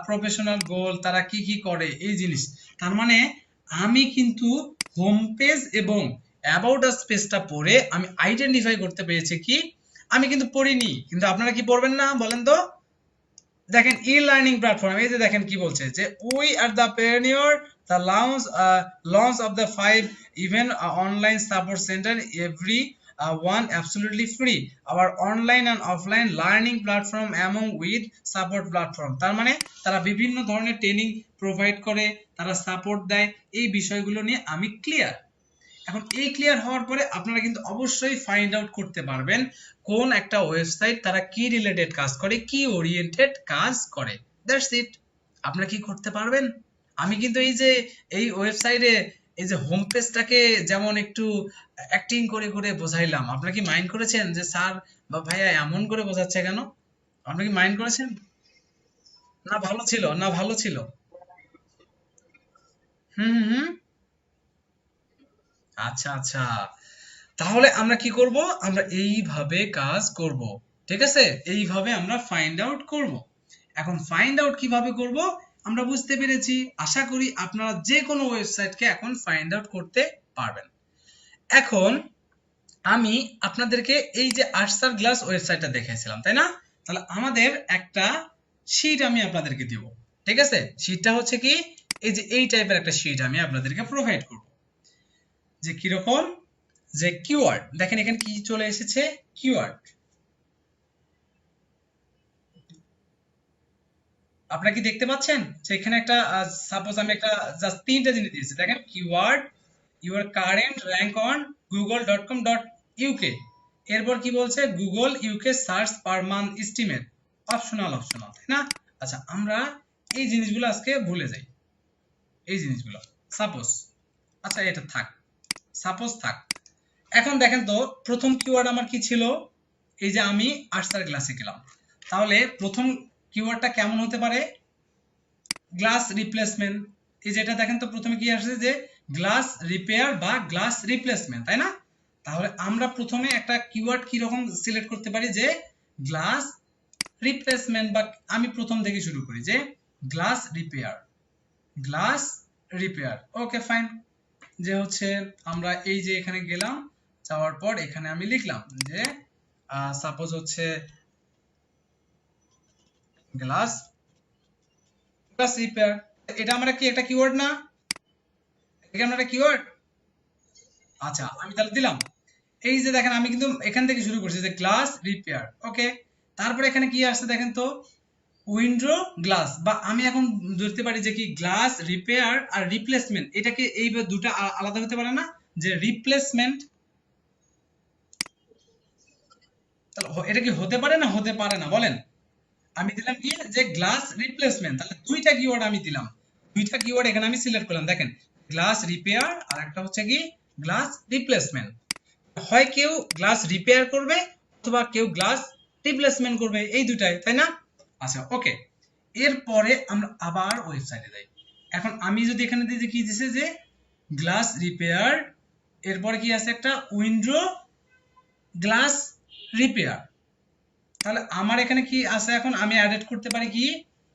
প্রফেশনাল গোল, তারা কি কি করে, এই জিনিস। তার মানে আমি কিন্তু হোম পেজ এবং অ্যাবাউট আস পেজটা পড়ে আমি আইডেন্টিফাই করতে পেরেছি কি, আমি কিন্তু পড়িনি, কিন্তু আপনারা কি পড়বেন না বলেন তো? দেখেন ই লার্নিং প্ল্যাটফর্ম, এই যে দেখেন কি বলছে, যে we are the pioneer the launch of the 5 even online support center, every one absolutely free, our online and offline learning platform among with support platform। তার মানে তারা বিভিন্ন ধরনের ট্রেনিং প্রোভাইড করে, তারা সাপোর্ট দেয়, এই বিষয়গুলো নিয়ে আমি ক্লিয়ার। এখন এই ক্লিয়ার হওয়ার পরে আপনারা কিন্তু অবশ্যই ফাইন্ড আউট করতে পারবেন কোন একটা ওয়েবসাইট তারা কি রিলেটেড কাজ করে, কি ওরিয়েন্টেড কাজ করে। That's it. আপনারা কি করতে পারবেন? আমি কিন্তু এই যে এই ওয়েবসাইটে এই যে হোম পেজটাকে যেমন একটু অ্যাক্টিং করে করে বোঝাইলাম, আপনারা কি মাইন্ড করেছেন যে স্যার বা ভাইয়া এমন করে বোঝাচ্ছে কেন? আপনারা কি মাইন্ড করেছেন? না ভালো ছিল, না ভালো ছিল। হুম হুম হুম। আচ্ছা আচ্ছা, তাহলে আমরা কি করব, আমরা এইভাবে কাজ করব, ঠিক আছে? এইভাবে আমরা ফাইন্ড আউট করব। এখন ফাইন্ড আউট কিভাবে করব আমরা বুঝতে পেরেছি, আশা করি আপনারা যে কোনো ওয়েবসাইটকে এখন ফাইন্ড আউট করতে পারবেন। এখন আমি আপনাদেরকে এই যে আর্সার গ্লাস ওয়েবসাইটটা দেখাইছিলাম, তাই না? তাহলে আমাদের একটা শীট আমি আপনাদেরকে দিব, ঠিক আছে, শীটটা হচ্ছে কি এই যে এই টাইপের একটা শীট আমি আপনাদেরকে প্রোভাইড করব। যে কিরকম, যে কিওয়ার্ড দেখেন এখানে কি চলে এসেছে, কিওয়ার্ড। আপনারা কি দেখতে পাচ্ছেন যে এখানে একটা সাপোজ আমি একটা জাস্ট তিনটা জিনিস দিয়েছি, দেখেন keyword, your current rank on google.com.uk, এরপর কি বলছে Google UK search per month estimate, optional optional, তাই না? আচ্ছা আমরা এই জিনিসগুলো আজকে ভুলে যাই, এই জিনিসগুলো সাপোজ, আচ্ছা এটা থাক, সাপোজ থাক। এখন দেখেন তো প্রথম কিওয়ার্ড আমার কি ছিল, এই যে আমি আর্টসের ক্লাসে গেলাম, তাহলে প্রথম কিওয়ার্ডটা কেমন হতে পারে, গ্লাস রিপ্লেসমেন্ট। এই যেটা দেখেন তো প্রথমে কি আসছে যে গ্লাস রিপেয়ার বা গ্লাস রিপ্লেসমেন্ট, তাই না? তাহলে আমরা প্রথমে একটা কিওয়ার্ড কি রকম সিলেক্ট করতে পারি, যে গ্লাস রিপ্লেসমেন্ট, বা আমি প্রথম থেকে শুরু করি যে glass repair, glass repair, okay fine. যে হচ্ছে আমরা এই যে এখানে গেলাম, যাওয়ার পর এখানে আমি লিখলাম যে সাপোজ হচ্ছে গ্লাস গ্লাস রিপেয়ার, এটা আমরা কি একটা কিওয়ার্ড না, এটা আমরা একটা কিওয়ার্ড। আচ্ছা আমি তাহলে দিলাম, এই যে দেখেন আমি কিন্তু এখান থেকে শুরু করছি যে গ্লাস রিপেয়ার, ওকে। তারপরে এখানে কি আসছে দেখেন তো, উইন্ডো গ্লাস, বা আমি এখন ধরতে পারি যে কি গ্লাস রিপেয়ার আর রিপ্লেসমেন্ট, এটাকে এই দুটো আলাদা হতে পারে না, যে রিপ্লেসমেন্ট, তাহলে এটা কি হতে পারে না, হতে পারে না বলেন? আমি দিলাম কি যে গ্লাস রিপ্লেসমেন্ট, তাহলে দুইটা কিওয়ার্ড আমি দিলাম, দুইটা কিওয়ার্ড এখানে আমি সিলেক্ট করলাম, দেখেন গ্লাস রিপেয়ার আর একটা হচ্ছে কি গ্লাস রিপ্লেসমেন্ট। হয় কেউ গ্লাস রিপেয়ার করবে অথবা কেউ গ্লাস রিপ্লেসমেন্ট করবে, এই দুটাই, তাই না? আচ্ছা ওকে, এরপরে আমরা আবার ওয়েবসাইটে যাই। এখন আমি যদি এখানে দিই যে কি দিছে যে গ্লাস রিপেয়ার, এরপরে কি আছে একটা উইন্ডো গ্লাস রিপেয়ার, তাহলে আমার এখানে কি আছে, এখন আমি অ্যাড করতে পারি কি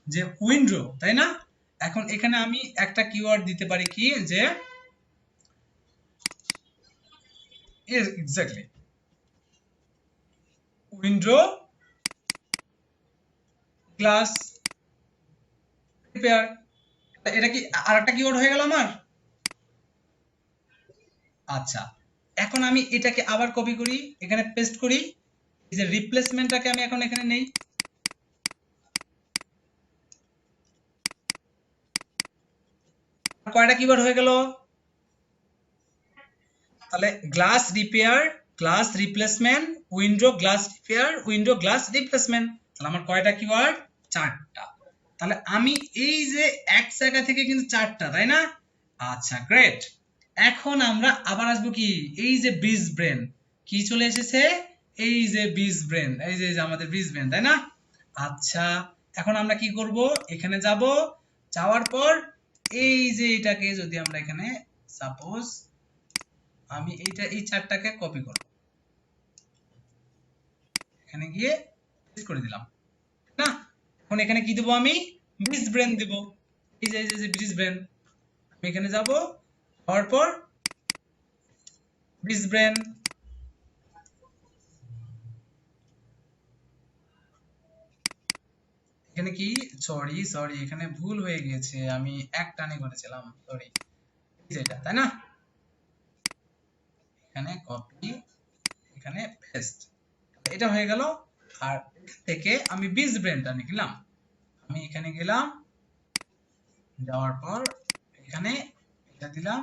যে উইন্ডো, তাই না? এখন এখানে আমি একটা কিওয়ার্ড দিতে পারি কি যে এক্স্যাক্টলি উইন্ডো গ্লাস রিপেয়ার, এটা কি আরেকটা কিওয়ার্ড হয়ে গেল আমার? আচ্ছা এখন আমি এটাকে আবার কপি করি, এখানে পেস্ট করি, এই যে রিপ্লেসমেন্টটাকে আমি এখন এখানে নেই, কয়টা কিওয়ার্ড হয়ে গেল, তাহলে glass repair, glass replacement, window glass repair, window glass replacement, তাহলে আমার কয়টা কিওয়ার্ড, চারটা। তাহলে আমি এই যে এক জায়গা থেকে কিন্তু চারটা, তাই না? আচ্ছা গ্রেট। এখন আমরা আবার আসবো কি, এই যে বিজ ব্রেন, কি চলে এসেছে, এই যে বিজ ব্রেন, এই যে আমাদের বিজ ব্রেন, তাই না? আচ্ছা এখন আমরা কি করব, এখানে যাব, যাওয়ার পর এই যে এটাকে যদি আমরা এখানে সাপোজ আমি এই চারটাকে কপি করব, এখানে গিয়ে পেস্ট করে দিলাম, না? এখন এখানে কি দেবো আমি, ব্রিজ ব্রেন দেব, এই যে ব্রিজ ব্রেন, আমি এখানে যাব, হওয়ার পর ব্রিজ ব্রেন, এখানে কি, সরি সরি এখানে ভুল হয়ে গিয়েছে, আমি এক টানে করেছিলাম, সরি, যেটা তাই না, এখানে কপি, এখানে পেস্ট, এটা হয়ে গেল। আর থেকে আমি ব্রিজ ব্রেনটা নিলাম, আমি এখানে গেলাম, যাওয়ার পর এখানে এটা দিলাম,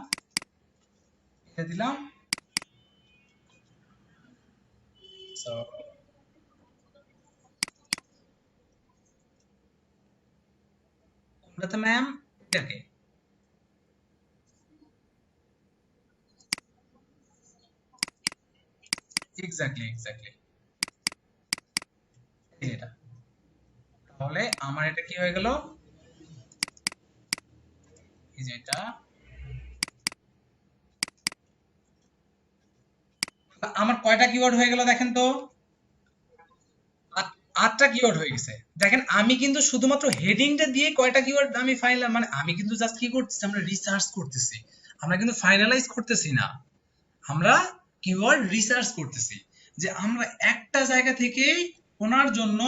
এটা দিলাম, সো কোনটাতে ম্যাম, এটাকে, এক্স্যাক্টলি এক্স্যাক্টলি এটা, তাহলে আমার এটা কি হয়ে গেল, এই যে এটা, আমার কয়টা কিওয়ার্ড হয়ে গেল দেখেন তো, আটটা কিওয়ার্ড হয়ে গেছে। দেখেন আমি কিন্তু শুধুমাত্র হেডিংটা দিয়ে কয়টা কিওয়ার্ড আমি ফাইনাল, মানে আমি কিন্তু জাস্ট কি করতেছি, আমরা রিসার্চ করতেছি, আমরা কিন্তু ফাইনালাইজ করতেছি না, আমরা কিওয়ার্ড রিসার্চ করতেছি, যে আমরা একটা জায়গা থেকে ওনার জন্য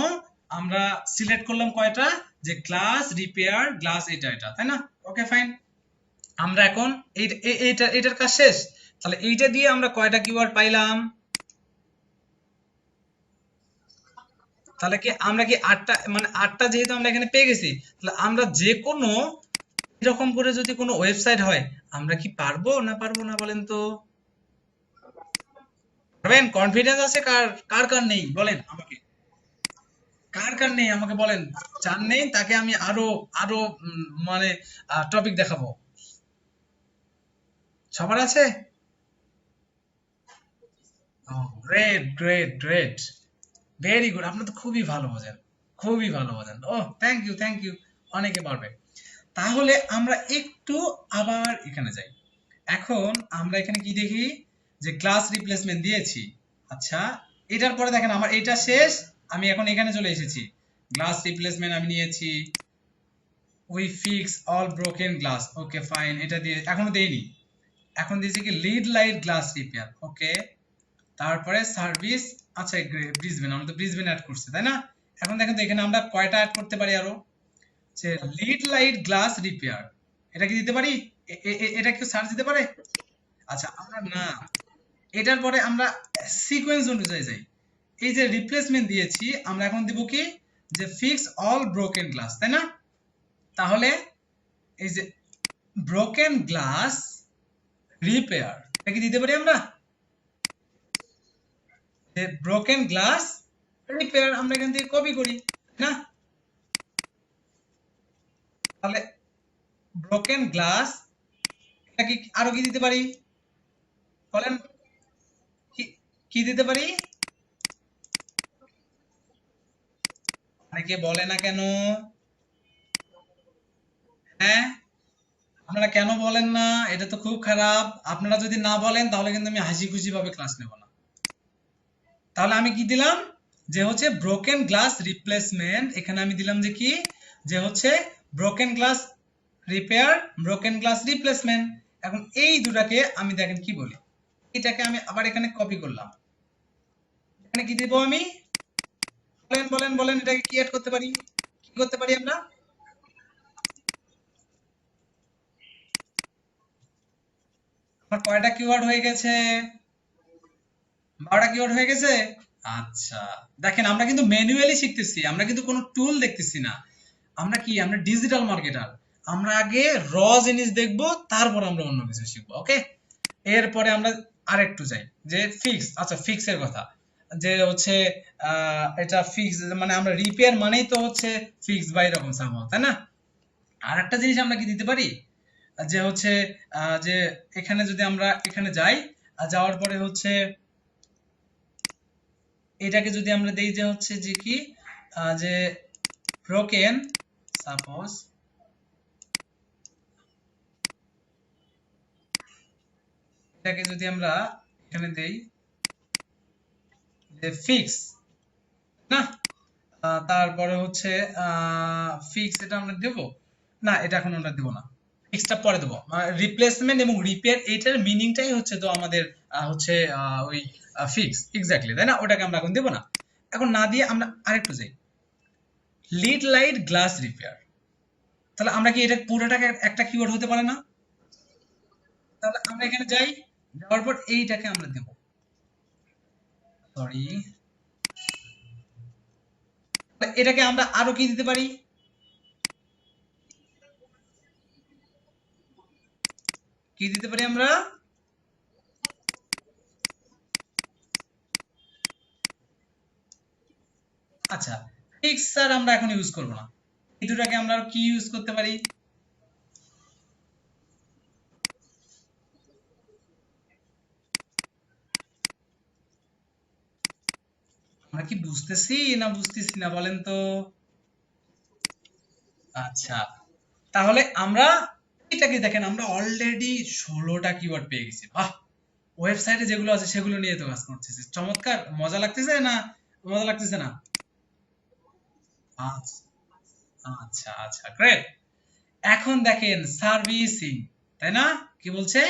আমরা সিলেক্ট করলাম কয়টা, যে গ্লাস রিপেয়ার গ্লাস, এটা এটা, তাই না? Okay fine. আমরা এখন এইটার কাজ শেষ। তাহলে এইটা দিয়ে আমরা কয়টা কিওয়ার্ড পাইলাম? তাহলে কি আমরা কি 8টা, মানে 8টা যেহেতু আমরা এখানে পেয়ে গেছি, তাহলে আমরা যে কোনো এরকম করে যদি কোনো ওয়েবসাইট হয়, আমরা কি পারবো না পারবো না বলেন তো? পারবেন? কনফিডেন্স আছে কার কার কার নেই বলেন আমাকে, কার কার নেই আমাকে বলেন। যার নেই তাকে আমি আরো আরো মানে টপিক দেখাবো। সবার আছে? Great great great, very good, আপনি তো খুবই ভালো বোঝেন, খুবই ভালো বোঝেন। ও থ্যাংক ইউ থ্যাংক ইউ, অনেকে পারবে। তাহলে আমরা একটু আবার এখানে যাই। এখন আমরা এখানে কি দেখি, যে ক্লাস রিপ্লেসমেন্ট দিয়েছি। আচ্ছা, এটার পরে দেখেন আমার এটা শেষ, আমি এখন এখানে চলে এসেছি। গ্লাস রিপ্লেসমেন্ট আমি নিয়েছি, we fix all broken glass, okay fine, এটা দিয়ে এখনো দেইনি। এখন দিয়েছি কি লিড লাইট গ্লাস রিপেয়ার, ওকে। তারপরে সার্ভিস, আচ্ছা ব্রিসবেন, আমরা তো ব্রিসবেন অ্যাড করছি তাই না? এখন দেখেন তো এখানে আমরা কয়টা অ্যাড করতে পারি আরো, যে লিড লাইট গ্লাস রিপেয়ার, এটা কি দিতে পারি? এটা কি সার্চ দিতে পারে? আচ্ছা আমরা না, এটার পরে আমরা সিকোয়েন্স অনুযায়ী যাই। এই যে রিপ্লেসমেন্ট দিয়েছি, আমরা এখন দিব কি, যে ফিক্স অল ব্রোকেন গ্লাস, তাই না? তাহলে এই যে ব্রোকেন গ্লাস রিপেয়ার, এটা কি দিতে পারি আমরা? যে ব্রোকেন গ্লাস রিপেয়ার আমরা এখান থেকে কপি করি না? তাহলে ব্রোকেন গ্লাস, এটা কি আরো কি দিতে পারি বলেন? কি কি দিতে পারি? অনেকে বলে না কেন? হ্যাঁ, আপনারা কেন বলেন না? এটা তো খুব খারাপ। আপনারা যদি না বলেন তাহলে কিন্তু আমি হাসি খুশি ভাবে ক্লাস নেব না। তাহলে আমি কি দিলাম, যে হচ্ছে ব্রোকেন গ্লাস রিপ্লেসমেন্ট, এখানে আমি দিলাম যে কি, যে হচ্ছে broken glass repair, broken glass replacement. এখন এই দুটাকে আমি দেখেন কি বলি, এটাকে আমি আবার এখানে কপি করলাম। এখানে কি দিব আমি, বলেন বলেন বলেন, এটাকে কি অ্যাড করতে পারি, কি করতে পারি আমরা? আমার কয়টা কিওয়ার্ড হয়ে গেছে? 12টা কিওয়ার্ড হয়ে গেছে। আচ্ছা, দেখেন আমরা কিন্তু ম্যানুয়ালি শিখতেছি, আমরা কিন্তু কোনো টুল দেখতেছি না। আমরা কি, আমরা ডিজিটাল মার্কেটার। আমরা আগে র জিনিস দেখব, তারপর আমরা অন্য কিছু শিখবো, ওকে। এরপরে আমরা আরেকটু যাই, যে ফিক্স, আচ্ছা ফিক্স এর কথা, যে হচ্ছে এটা ফিক্স, মানে আমরা রিপেয়ার মানেই তো হচ্ছে ফিক্স বা এরকম সামহাও, তাই না? আর একটা জিনিস আমরা কি দিতে পারি, যে হচ্ছে যে এখানে যদি আমরা এখানে যাই, যাওয়ার পরে হচ্ছে এটাকে যদি আমরা দেই, যে হচ্ছে যে কি, যে ব্রোকেন, সাপোজ এটাকে যদি আমরা এখানে দেই, যে ফিক্স, না তারপরে হচ্ছে ফিক্স, এটা আমরা দেব না, এটা এখন আমরা দেব না, ফিক্সটা পরে দেবো। রিপ্লেসমেন্ট এবং রিপেয়ার, এইটার মিনিংটাই হচ্ছে তো আমাদের হচ্ছে ওই ফিক্স এক্স্যাক্টলি, তাই না? ওটাকে আমরা এখন দেব না। এখন না দিয়ে আমরা আরেকটু যাই, লিড লাইট গ্লাস রিপেয়ার। তাহলে আমরা কি এটা পুরোটাকে একটা কিওয়ার্ড হতে পারে না? তাহলে আমরা এখানে যাই, যাওয়ার পর এইটাকে আমরা দেব, সরি, এটাকে আমরা আরো কি দিতে পারি? কি দিতে পারি আমরা? আচ্ছা, ফিক্স স্যার আমরা এখন ইউজ করব না, এই দুটাকে আমরা আর কি ইউজ করতে পারি? আমরা কি বুঝতেছি না বুঝতেছি না বলেন তো? আচ্ছা, তাহলে আমরা এটাকে দেখেন, আমরা অলরেডি 16টা কিওয়ার্ড পেয়ে গেছি, বাহ। ওয়েবসাইটে যেগুলো আছে সেগুলো নিয়ে তো কাজ করতেছি, চমৎকার, মজা লাগতেছে না? মজা লাগতেছে না? আচ্ছা আচ্ছা আচ্ছা, গ্রেট। এখন দেখেন সার্ভিসিং, তাই না? কি বলছে?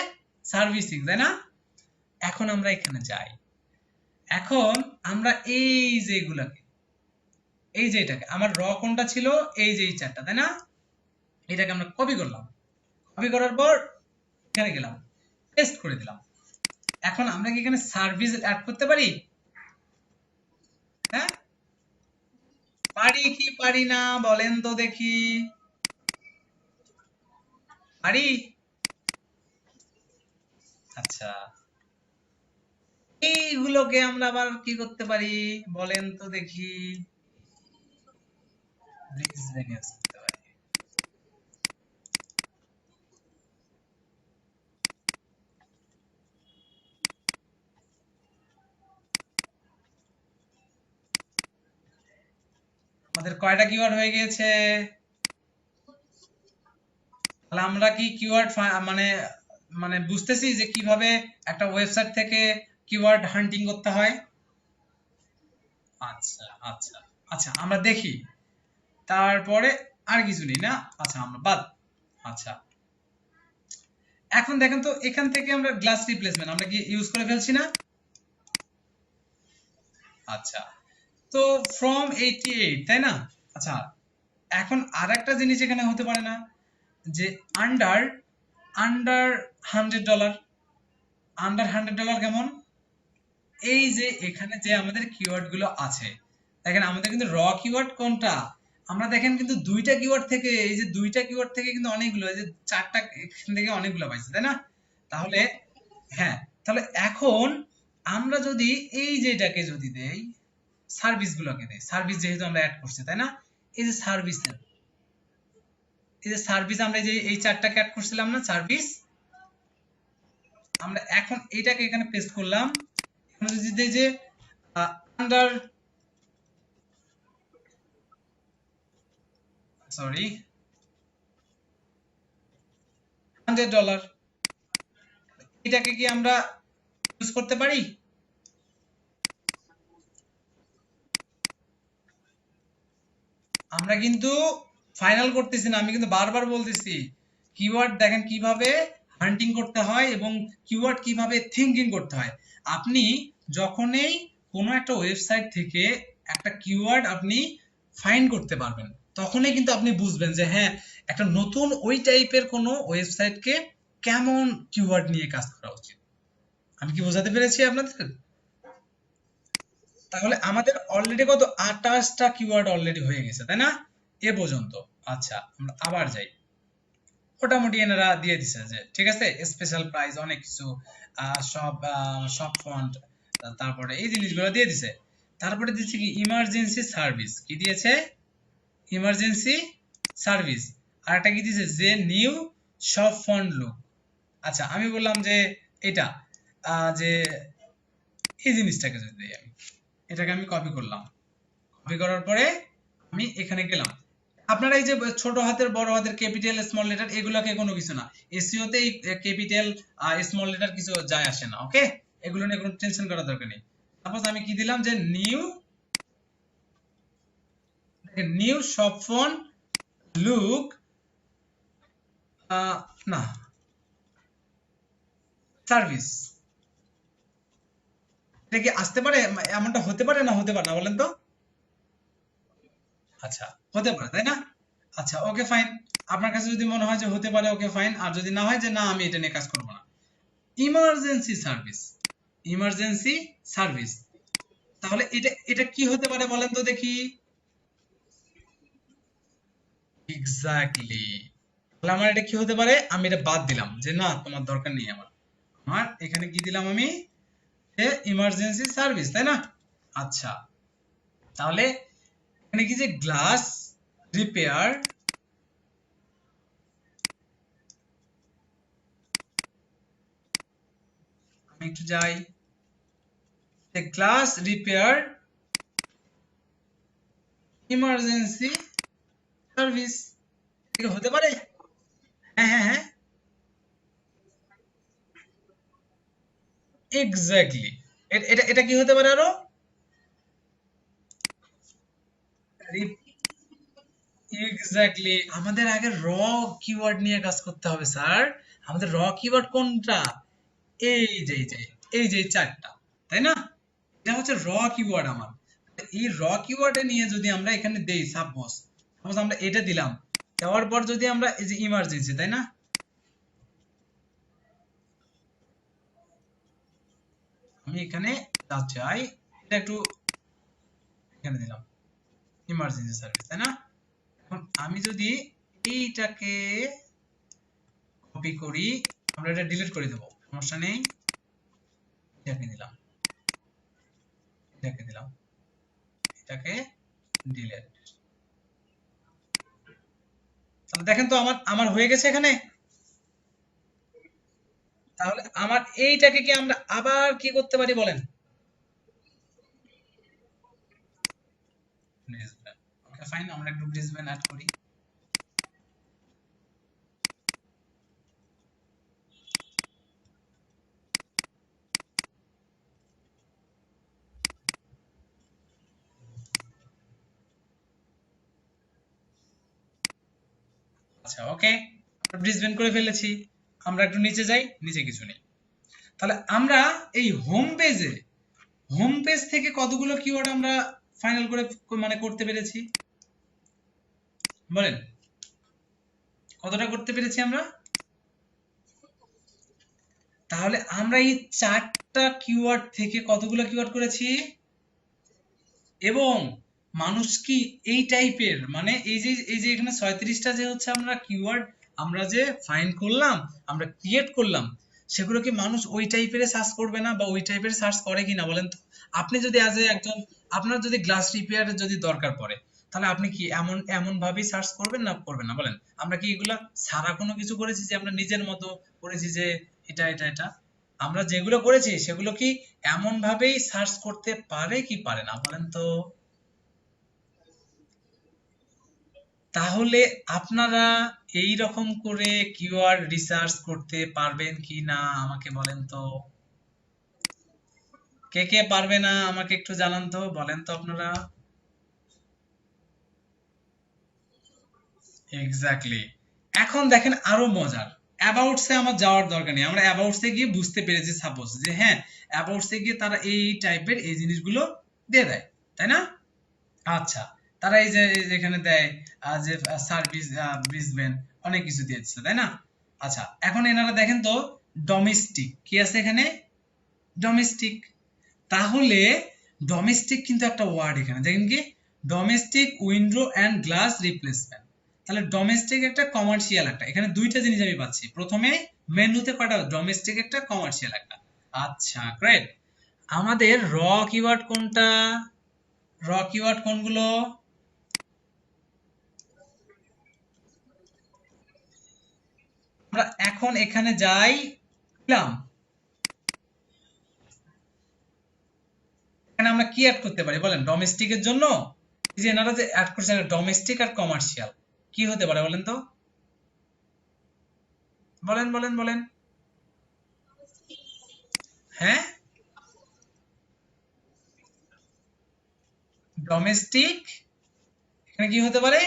সার্ভিসিং, তাই না? এখন আমরা এখানে যাই, এখন আমরা এই যে এগুলাকে, এই যে এটাকে আমার র কোনটা ছিল, এই যে এই চারটা, তাই না? এটাকে আমরা কপি করলাম, কপি করার পর এখানে গেলাম, পেস্ট করে দিলাম। এখন আমরা কি এখানে সার্ভিস অ্যাড করতে পারি? হ্যাঁ, পারি কি পারি না বলেন তো দেখি। পারি। আচ্ছা, এইগুলোকে আমরা আবার কি করতে পারি বলেন তো দেখি। ব্রিজ ভেঙে করতে পারি। আমাদের কয়টা কিওয়ার্ড হয়ে গিয়েছে? তাহলে আমরা কি কিওয়ার্ড মানে মানে বুঝতেছি যে কিভাবে একটা ওয়েবসাইট থেকে কিওয়ার্ড হান্টিং করতে হয়। আচ্ছা আচ্ছা আচ্ছা, আমরা দেখি। তারপরে আর কিছু নেই না? আচ্ছা, আমরা বাদ। আচ্ছা, এখন দেখেন তো এখান থেকে আমরা গ্লাস রিপ্লেসমেন্ট আমরা কি ইউজ করে ফেলছি না? আচ্ছা, তো ফ্রম 88, তাই না? আচ্ছা, এখন আর একটা জিনিস এখানে হতে পারে না যে আন্ডার আন্ডার $100? আন্ডার $100 কেমন? এই যে এখানে যে আমাদের কিওয়ার্ড গুলো আছে, দেখেন আমাদের কিন্তু র কিওয়ার্ড কোনটা, আমরা দেখেন কিন্তু দুইটা কিওয়ার্ড থেকে, এই যে দুইটা কিওয়ার্ড থেকে কিন্তু অনেকগুলো, এই যে চারটা এখান থেকে অনেকগুলো পাইছি, তাই না? তাহলে হ্যাঁ, তাহলে এখন আমরা যদি এই যে এটাকে যদি দেই, সার্ভিস গুলোকে দেই, সার্ভিস যেহেতু আমরা অ্যাড করছি, তাই না? এই যে সার্ভিসের, এই যে সার্ভিস আমরা যে এই চারটাকে অ্যাড করছিলাম না, সার্ভিস, আমরা এখন এটাকে এখানে পেস্ট করলাম। এখন যদি দেই যে আন্ডার, সরি, $100, এটাকে কি আমরা ইউজ করতে পারি? আমরা কিন্তু ফাইনাল করতেছি না, আমি কিন্তু বারবার বলতেছি কিওয়ার্ড দেখেন কিভাবে হান্টিং করতে হয় এবং কিওয়ার্ড কিভাবে থিঙ্কিং করতে হয়। আপনি যখনই কোনো একটা ওয়েবসাইট থেকে একটা কিওয়ার্ড আপনি ফাইন্ড করতে পারবেন, তখনই কিন্তু আপনি বুঝবেন যে হ্যাঁ, একটা নতুন ওই টাইপের কোনো ওয়েবসাইটকে কেমন কিওয়ার্ড নিয়ে কাজ করা উচিত। আমি কি বোঝাতে পেরেছি আপনাদের? তাহলে আমাদের অলরেডি কত 28টা কিওয়ার্ড অলরেডি হয়ে গেছে, তাই না? এ পর্যন্ত। আচ্ছা, আমরা আবার যাই। মোটামুটি এনারা দিয়ে দিছে যে ঠিক আছে, স্পেশাল প্রাইস অনেক কিছু, সব সব ফন্ট, তারপরে এই জিনিসগুলো দিয়ে দিছে। তারপরে দিচ্ছে কি ইমার্জেন্সি সার্ভিস, কি দিয়েছে? Emergency service. আর একটা কি দিয়েছে যে নিউ সব ফন্ট লুক। আচ্ছা, আমি বললাম যে এটা যে এই জিনিসটাকে যদি দিই, আমি এটাকে আমি কপি করলাম, কপি করার পরে আমি এখানে গেলাম। আপনারা এই যে ছোট হাতের বড় হাতের ক্যাপিটাল স্মল লেটার এগুলোকে কোনো কিছু না, এসইও তে ক্যাপিটাল স্মল লেটার কিছু যায় আসে না, ওকে? এগুলো নিয়ে কোনো টেনশন করার দরকার নেই। সাপোজ আমি কি দিলাম যে new, new shop font look, না, সার্ভিস। এটা কি আসতে পারে, এমনটা হতে পারে না হতে পারে না বলেন তো? আচ্ছা, হতে পারে, তাই না? আচ্ছা, ওকে ফাইন। আপনার কাছে যদি মনে হয় যে হতে পারে, ওকে ফাইন। আর যদি না হয় যে না আমি এটা নিয়ে কাজ করব না, ইমার্জেন্সি সার্ভিস, ইমার্জেন্সি সার্ভিস, তাহলে এটা এটা কি হতে পারে বলেন তো দেখি। এক্স্যাক্টলি। তাহলে আমার এটা কি হতে পারে, আমি এটা বাদ দিলাম যে না তোমার দরকার নেই আমার, আমার এখানে কি দিলাম আমি, যে ইমার্জেন্সি সার্ভিস, তাই না? আচ্ছা, তাহলে এখানে কি যে গ্লাস রিপেয়ার, আমি একটু যাই, গ্লাস রিপেয়ার ইমার্জেন্সি সার্ভিস, হতে পারে। হ্যাঁ হ্যাঁ হ্যাঁ, এক্স্যাক্টলি। এটা এটা কি হতে পারে আরো? এক্স্যাক্টলি, আমাদের আগে র কিওয়ার্ড নিয়ে কাজ করতে হবে স্যার। আমাদের র কিওয়ার্ড কোনটা? এই যে এই যে এই যে এই চারটা, তাই না? এটা হচ্ছে র কিওয়ার্ড আমার। এই র কিওয়ার্ডে নিয়ে যদি আমরা এখানে দেই, সাপোজ আমরা এটা দিলাম, দেওয়ার পর যদি আমরা এই যে ইমার্জেন্সি, তাই না, আমি এখানে যাই, এটা একটু এখানে দিলাম ইমার্জেন্সি সার্ভিস, তাই না। এখন আমি যদি এইটাকে কপি করি, আমরা এটা ডিলিট করে দেব, সমস্যা নেই, এটাকে দিলাম, এটাকে দিলাম, এটাকে ডিলিট। তাহলে দেখেন তো আমার আমার হয়ে গেছে এখানে। তাহলে আমার এইটাকে কি আমরা আবার কি করতে পারি বলেন? ব্রিসবেন, ওকে ফাইন, আমরা একটু ব্রিসবেন অ্যাড করি। আচ্ছা ওকে, আমরা ব্রিসবেন করে ফেলেছি। আমরা একটু নিচে যাই, নিচে কিছু নেই। তাহলে আমরা এই হোম পেজ থেকে কতগুলো কিওয়ার্ড আমরা ফাইনাল করে মানে করতে পেরেছি বলেন, কতটা করতে পেরেছি আমরা? তাহলে আমরা এই চারটা কিওয়ার্ড থেকে কতগুলো কিওয়ার্ড করেছি, এবং মানুষ কি এই টাইপের, মানে এই যে এখানে 36টা যে হচ্ছে আমরা কিওয়ার্ড আমরা যে ফাইন্ড করলাম, আমরা ক্রিয়েট করলাম, সেগুলো কি মানুষ ওই টাইপের সার্চ করবে না, বা ওই টাইপের সার্চ করে কিনা বলেন তো? আপনি যদি অ্যাজ এ একজন, আপনার যদি গ্লাস রিপেয়ারের যদি দরকার পড়ে, তাহলে আপনি কি এমন এমন ভাবেই সার্চ করবেন না করবেন না বলেন? আমরা কি এগুলা সারা কোনো কিছু করেছি যে আমরা নিজের মতো করেছি যে এটা এটা এটা? আমরা যেগুলো করেছি সেগুলো কি এমন ভাবেই সার্চ করতে পারে কি পারে না বলেন তো? তাহলে আপনারা এই রকম করে কিওয়ার্ড রিসার্চ করতে পারবেন কি না আমাকে বলেন তো? কে কে পারবে না আমাকে একটু জানান তো, বলেন তো আপনারা। এক্স্যাক্টলি। এখন দেখেন আরো মজার, অ্যাবাউটস এ আমার যাওয়ার দরকার নেই, আমরা অ্যাবাউটস এ গিয়ে বুঝতে পেরেছি সাপোজ যে হ্যাঁ, অ্যাবাউটস এ গিয়ে তারা এই টাইপের এই জিনিসগুলো দিয়ে দেয়, তাই না? আচ্ছা, তারা এই যে এখানে দেয় যে সার্ভিস ব্রিসবেন, অনেক কিছু দিয়ে দিচ্ছে, তাই না? আচ্ছা, এখন এনারা দেখেন তো, ডোমেস্টিক কি আছে এখানে, ডোমেস্টিক। তাহলে ডোমেস্টিক কিন্তু একটা ওয়ার্ড, এখানে দেখেন কি, domestic window and glass replacement. তাহলে ডোমেস্টিক একটা, কমার্শিয়াল একটা, এখানে দুইটা জিনিস আমি পাচ্ছি। প্রথমে মেনুতে কয়টা, ডোমেস্টিক একটা, কমার্শিয়াল একটা। আচ্ছা গ্রেট। আমাদের র কিওয়ার্ড কোনটা, র কিওয়ার্ড কোনগুলো? আমরা এখন এখানে যাই, দিলাম, এখানে আমরা কি অ্যাড করতে পারি বলেন ডোমেস্টিকের জন্য? এই যে এনারা যে অ্যাড করছে ডোমেস্টিক আর কমার্শিয়াল, কি হতে পারে বলেন তো? বলেন বলেন বলেন। হ্যাঁ, ডোমেস্টিক, এখানে কি হতে পারে?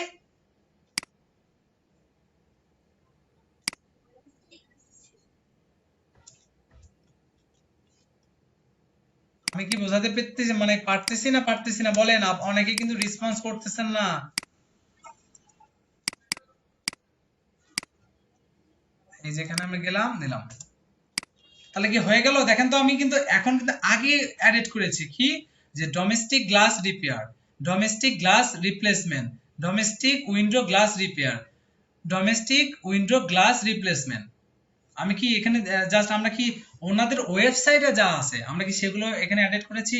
আমি কি বোঝাতে পারতেছি, মানে পারতেছি না বলেন, অনেকে কিন্তু রেসপন্স করতেছেন না। এই যেখানে আমি গেলাম, দিলাম, তাহলে কি হয়ে গেল দেখেন তো। আমি কিন্তু এখন কিন্তু আগে এডিট করেছি কি, যে domestic glass repair, domestic glass replacement, domestic window glass repair, domestic window glass replacement. আমি কি এখানে জাস্ট আমরা কি ওনাদের ওয়েবসাইটে যা আছে আমরা কি সেগুলো এখানে এডিট করেছি?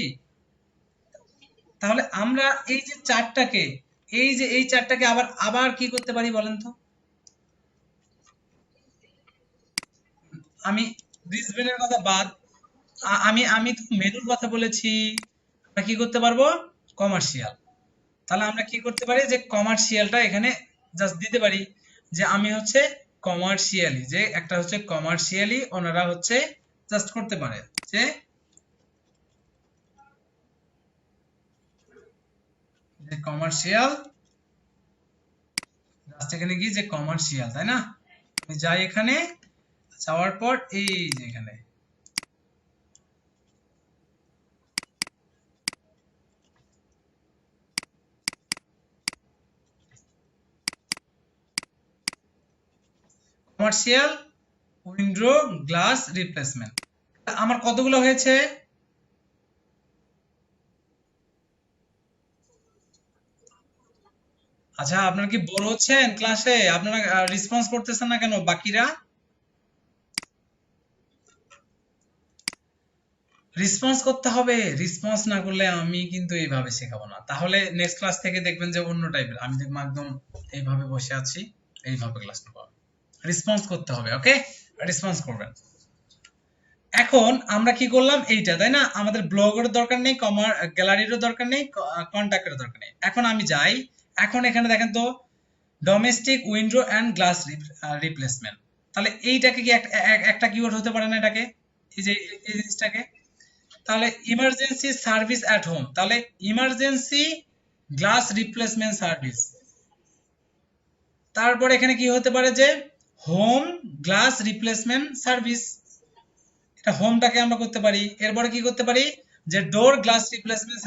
তাহলে আমরা এই যে চারটাকে, এই যে এই চারটাকে আবার আবার কি করতে পারি বলেন তো? আমি ব্রিসবেনের কথা বাদ, আমি আমি তো মেনুর কথা বলেছি। আমরা কি করতে পারবো, কমার্শিয়াল। তাহলে আমরা কি করতে পারি, যে কমার্শিয়ালটা এখানে জাস্ট দিতে পারি, যে আমি হচ্ছে কমার্শিয়ালি, যে একটা হচ্ছে কমার্শিয়ালি ওনারা হচ্ছে জাস্ট করতে পারে, যে কমার্শিয়াল, জাস্ট এখানে কি যে কমার্শিয়াল, তাই না? আমি যাই এখানে, যাওয়ার পর এই যে এখানে কমার্শিয়াল উইন্ডো গ্লাস রিপ্লেসমেন্ট। আমার কতগুলো হয়েছে? আচ্ছা, আপনারা কি বোর হচ্ছেন ক্লাসে? আপনারা রেসপন্স করতেছেন না কেন বাকিরা? রেসপন্স করতে হবে। রেসপন্স না করলে আমি কিন্তু এইভাবে শেখাবো না। তাহলে নেক্সট ক্লাস থেকে দেখবেন যে অন্য টাইপের। আমি দেখবো একদম এইভাবে বসে আছি, এইভাবে ক্লাস নেবো। রেসপন্স করতে হবে, ওকে? রেসপন্স করবেন। এখন আমরা কি করলাম এইটা, তাই না? আমাদের ব্লগেরও দরকার নেই, গ্যালারিরও দরকার নেই, কন্ট্যাক্টেরও দরকার নেই। এখন আমি যাই, এখন এখানে দেখেন তো domestic window and glass replacement. তাহলে এইটাকে কি একটা কিওয়ার্ড হতে পারে না এটাকে? এই যে এই জিনিসটাকে, তাহলে ইমার্জেন্সি সার্ভিস অ্যাট হোম, তাহলে ইমার্জেন্সি গ্লাস রিপ্লেসমেন্ট সার্ভিস। তারপর এখানে কি হতে পারে যে হোম গ্লাস রিপ্লেসমেন্ট সার্ভিস, এটা হোমটাকে আমরা করতে পারি। এরপরে কি করতে পারি যে ডোর গ্লাস রিপ্লেসমেন্ট।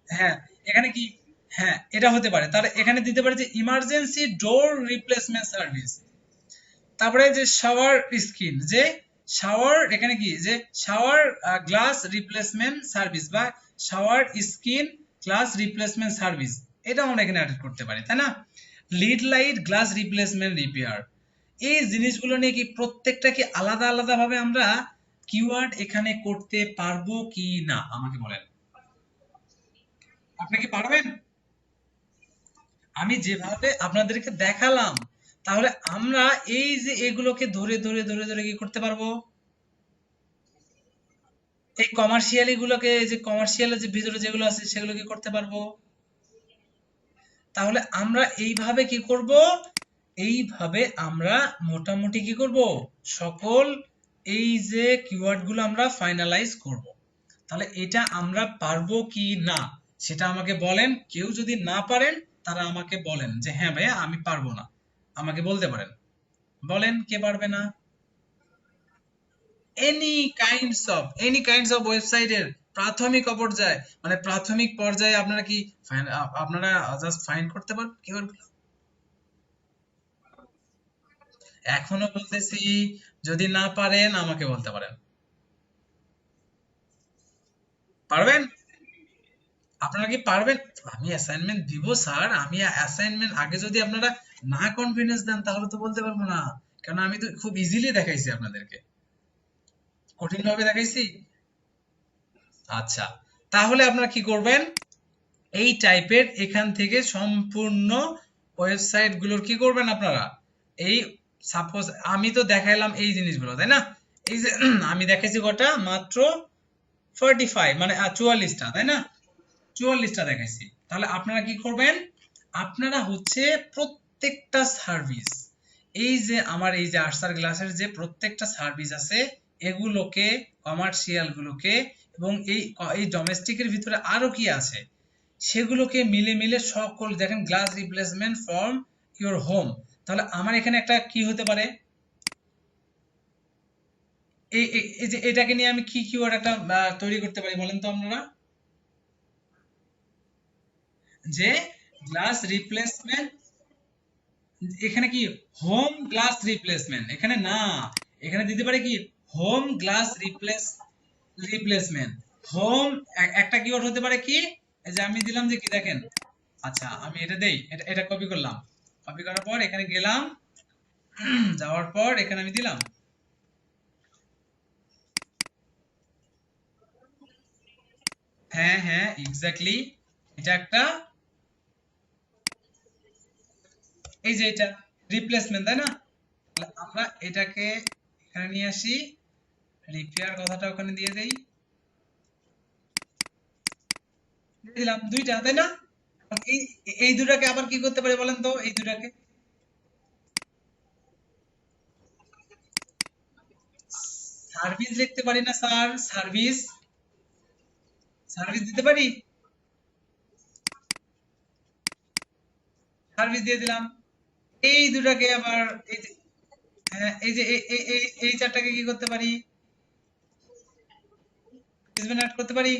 হ্যাঁ, এখানে কি, হ্যাঁ এটা হতে পারে। তাহলে এখানে দিতে পারে যে ইমার্জেন্সি ডোর রিপ্লেসমেন্ট সার্ভিস। তারপরে যে শাওয়ার স্কিন, যে শাওয়ার, এখানে কি যে শাওয়ার গ্লাস রিপ্লেসমেন্ট সার্ভিস বা shower skin glass replacement service, এটা আমরা এখানে অ্যাড করতে পারি, তাই না? Lead light glass replacement repair, এই জিনিসগুলো নিয়ে কি প্রত্যেকটা কি আলাদা আলাদা ভাবে আমরা কিওয়ার্ড এখানে করতে পারবো কি না আমাকে বলেন। আপনি কি পারবেন? আমি যেভাবে আপনাদেরকে দেখালাম, তাহলে আমরা এই যে এগুলোকে ধরে ধরে ধরে ধরে কি করতে পারবো? এই কমার্শিয়াল গুলোকে, যে কমার্শিয়াল যে ভিতরে যেগুলো আছে সেগুলো কি করতে পারবো? তাহলে আমরা এইভাবে কি করব? এইভাবে আমরা মোটামুটি কি করব? সকল এই যে কিওয়ার্ড গুলো আমরা ফাইনালাইজ করব। তাহলে এটা আমরা পারবো কি না সেটা আমাকে বলেন। কেউ যদি না পারেন তারা আমাকে বলেন যে হ্যাঁ ভাইয়া আমি পারবো না, আমাকে বলতে পারেন। বলেন কে পারবে না? এনি কাইন্ডস অফ ওয়েবসাইটের প্রাথমিক পর্যায়ে, মানে প্রাথমিক পর্যায়ে আপনারা কি আপনারা জাস্ট ফাইন্ড করতে পারবেন কিওয়ার্ড গুলো। এখনো বলতেছি, যদি না পারেন আমাকে বলতে পারেন। পারবেন? আপনারা কি পারবেন? আমি অ্যাসাইনমেন্ট দিব স্যার, আমি অ্যাসাইনমেন্ট আগে যদি আপনারা না কনফিডেন্স দেন তাহলে তো বলতে পারবো না। কারণ আমি তো খুব ইজিলি দেখাইছি আপনাদেরকে, কঠিন ভাবে দেখাইছি। আচ্ছা, তাহলে আপনারা কি করবেন? এই টাইপের এখান থেকে সম্পূর্ণ ওয়েবসাইট গুলোর কি করবেন আপনারা? এই সাপোজ আমি তো দেখাইলাম এই জিনিসগুলো, তাই না? এই যে আমি দেখাইছি কটা মাত্র 45, মানে 44টা, তাই না? 44টা দেখাইছি। তাহলে আপনারা কি করবেন? আপনারা হচ্ছে প্রত্যেকটা সার্ভিস, এই যে আমার এই যে আর্সার গ্লাসের যে প্রত্যেকটা সার্ভিস আছে এগুলোকে, কমার্শিয়াল গুলোকে, এবং এই এই ডোমেস্টিকের ভিতরে আরো কি আছে সেগুলোকে মিলে মিলে সকল দেখেন glass replacement from your home. তাহলে আমার এখানে একটা কি হতে পারে? এই যে এটাকে নিয়ে আমি কি কিওয়ার্ড একটা তৈরি করতে পারি বলেন তো আপনারা? যে গ্লাস রিপ্লেসমেন্ট, এখানে কি হোম গ্লাস রিপ্লেসমেন্ট, এখানে না, এখানে দিতে পারে কি হোম গ্লাস রিপ্লেসমেন্ট। হোম একটা কিওয়ার্ড হতে পারে কি, এই যে আমি দিলাম যে কি দেখেন। আচ্ছা আমি এটা দেই, এটা কপি করলাম, কপি করার পর এখানে গেলাম, যাওয়ার পর এখানে আমি দিলাম। হ্যাঁ হ্যাঁ এক্স্যাক্টলি, এটা একটা, এই যে এটা রিপ্লেসমেন্ট, তাই না? তাহলে আমরা এটাকে এখানে নিয়ে আসি, রিপেয়ার কথাটা ওখানে দিয়ে দেই, দিয়ে দিলাম দুইটা, তাই না? এই এই দুটাকে আবার কি করতে পারি বলেন তো? এই দুটাকে সার্ভিস লিখতে পারি না স্যার? সার্ভিস, সার্ভিস দিতে পারি, সার্ভিস দিয়ে দিলাম। এই দুটাকে আবার এই যে, হ্যাঁ এই যে এই চারটাকে কি করতে পারি? রিপ্লেসমেন্ট অ্যাড করতে পারি।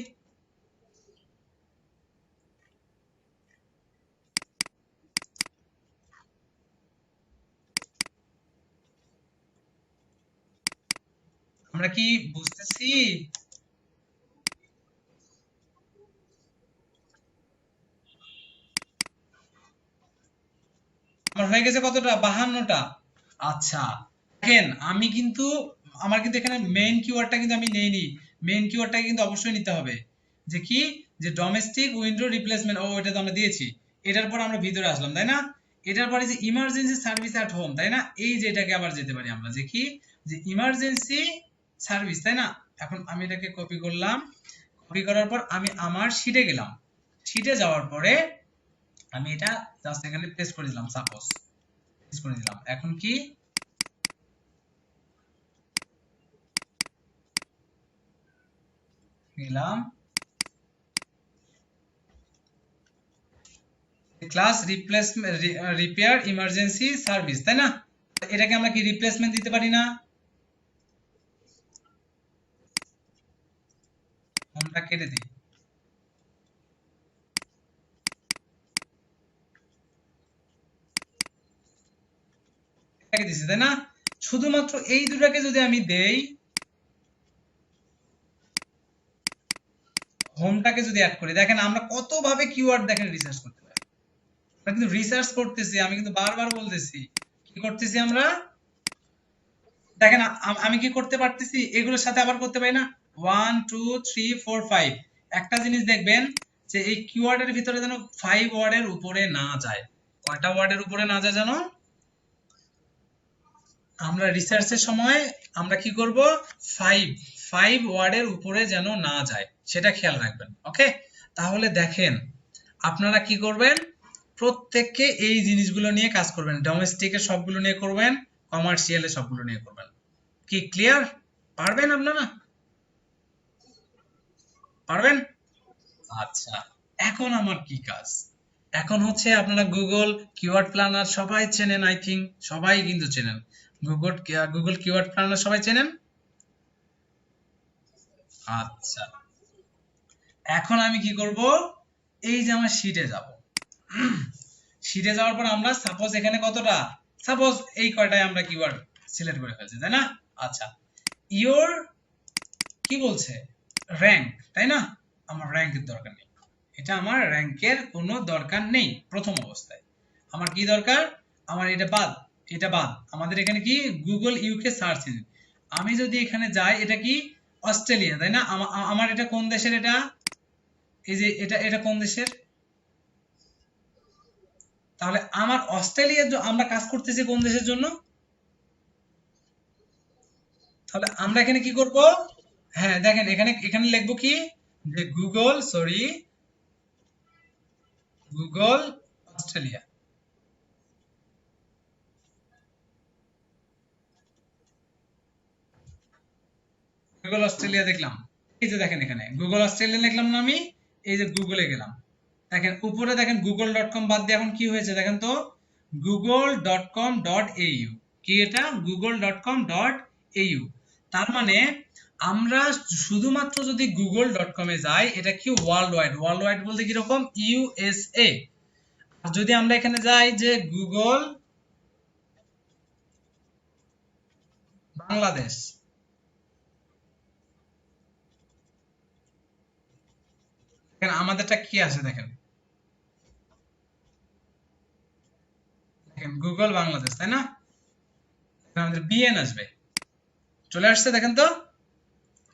কি বুঝতেছি? আমার হয়ে গেছে কতটা? 52টা। আচ্ছা, দেখেন আমি কিন্তু আমার কিন্তু এখানে মেইন কিওয়ার্ডটা কিন্তু আমি নেইনি। মেইন কিওয়ার্ডটা কিন্তু অবশ্যই নিতে হবে। যে কি? যে ডোমেস্টিক উইন্ডো রিপ্লেসমেন্ট, ও এটা তো আমরা দিয়েছি। এটার পর আমরা ভিতরে আসলাম, তাই না? এটার পরে যে ইমার্জেন্সি সার্ভিস এট হোম, তাই না? এই যে এটাকে আবার যেতে পারি আমরা, যে কি? যে ইমার্জেন্সি সার্ভিস, তাই না? এখন আমি এটাকে কপি করলাম। কপি করার পর আমি আমার শিটে গেলাম। শিটে যাওয়ার পরে আমি এটা জাস্ট এখানে পেস্ট করে দিলাম, সাপোজ পেস্ট করে দিলাম। এখন কি গেলাম class replacement repair emergency service, তাই না? এটাকে আমরা কি রিপ্লেসমেন্ট দিতে পারি না? হোমটা কেটে দিই। এটাকে দিছি, তাই না? শুধুমাত্র এই দুটাকে যদি আমি দেই, হোমটাকে যদি অ্যাড করি, দেখেন আমরা কত ভাবে কিওয়ার্ড দেখেন রিসার্চ করতে পারি। আমরা কিন্তু রিসার্চ করতেছি, আমি কিন্তু বারবার বলতেছি কি করতেছি আমরা। দেখেন আমি কি করতে পারতেছি, এগুলোর সাথে আবার করতে পারি না। 1 2 3 4 5, একটা জিনিস দেখবেন যে এই কিওয়ার্ডের ভিতরে যেন 5 ওয়ার্ডের উপরে না যায়। কয়টা ওয়ার্ডের উপরে না যায় জানো? আমরা রিসার্চের সময় আমরা কি করব, 5 ওয়ার্ডের উপরে যেন না যায়, সেটা খেয়াল রাখবেন। ওকে, তাহলে দেখেন আপনারা কি করবেন, প্রত্যেককে এই জিনিসগুলো নিয়ে কাজ করবেন। ডোমেস্টিকের সবগুলো নিয়ে করবেন, কমার্শিয়ালের সবগুলো নিয়ে করবেন। কি ক্লিয়ার? পারবেন আপনারা? পারবেন? আচ্ছা, এখন আমার কি কাজ? এখন হচ্ছে আপনারা গুগল কিওয়ার্ড প্ল্যানার সবাই চেনেন, আই থিংক সবাই কিন্তু চেনেন। গুগল গুগল কিওয়ার্ড প্ল্যানার সবাই চেনেন। আচ্ছা, এখন আমি কি করব, এই যে আমার শিটে যাব। শিটে যাওয়ার পর আমরা সাপোজ এখানে কতটা, সাপোজ এই কয়টায় আমরা কিওয়ার্ড সিলেক্ট করে ফেলছি, তাই না? আচ্ছা, ইওর কি বলছে, র‍্যাঙ্ক, তাই না? আমার র‍্যাঙ্কের দরকার নেই। এটা আমার র‍্যাঙ্কের কোনো দরকার নেই প্রথম অবস্থায়। আমার কি দরকার? আমার এটা বাদ, এটা বাদ। আমাদের এখানে কি গুগল ইউকে সার্চ ইঞ্জিন। আমি যদি এখানে যাই, এটা কি অস্ট্রেলিয়া, তাই না? আমার এটা কোন দেশের? এটা এই যে এটা এটা কোন দেশের? তাহলে আমার অস্ট্রেলিয়ার আমরা কাজ করতেছি কোন দেশের জন্য? তাহলে আমরা এখানে কি করব? হ্যাঁ দেখেন, এখানে এখানে লিখবো কি, যে Google, sorry, Google Australia. Google Australia দেখলাম। এই যে দেখেন এখানে গুগল অস্ট্রেলিয়া লিখলাম না আমি? এই যে গুগলে গেলাম। দেখেন উপরে দেখেন গুগল ডট কম বাদ দিয়ে এখন কি হয়েছে দেখেন তো, গুগল ডট কম ডট এইউ। কি এটা? Google dot com dot এইউ। তার মানে আমরা শুধুমাত্র যদি গুগল ডট কমে যাই, এটা কি ওয়ার্ল্ড ওয়াইড। ওয়ার্ল্ড ওয়াইড বলতে কিরকম? ইউএসএ। আর যদি আমরা এখানে যাই যে গুগল বাংলাদেশ, দেখেন আমাদেরটা কি আছে, দেখেন দেখেন গুগল বাংলাদেশ, তাই না? আমাদের বিএন আসবে, চলে আসছে দেখেন তো।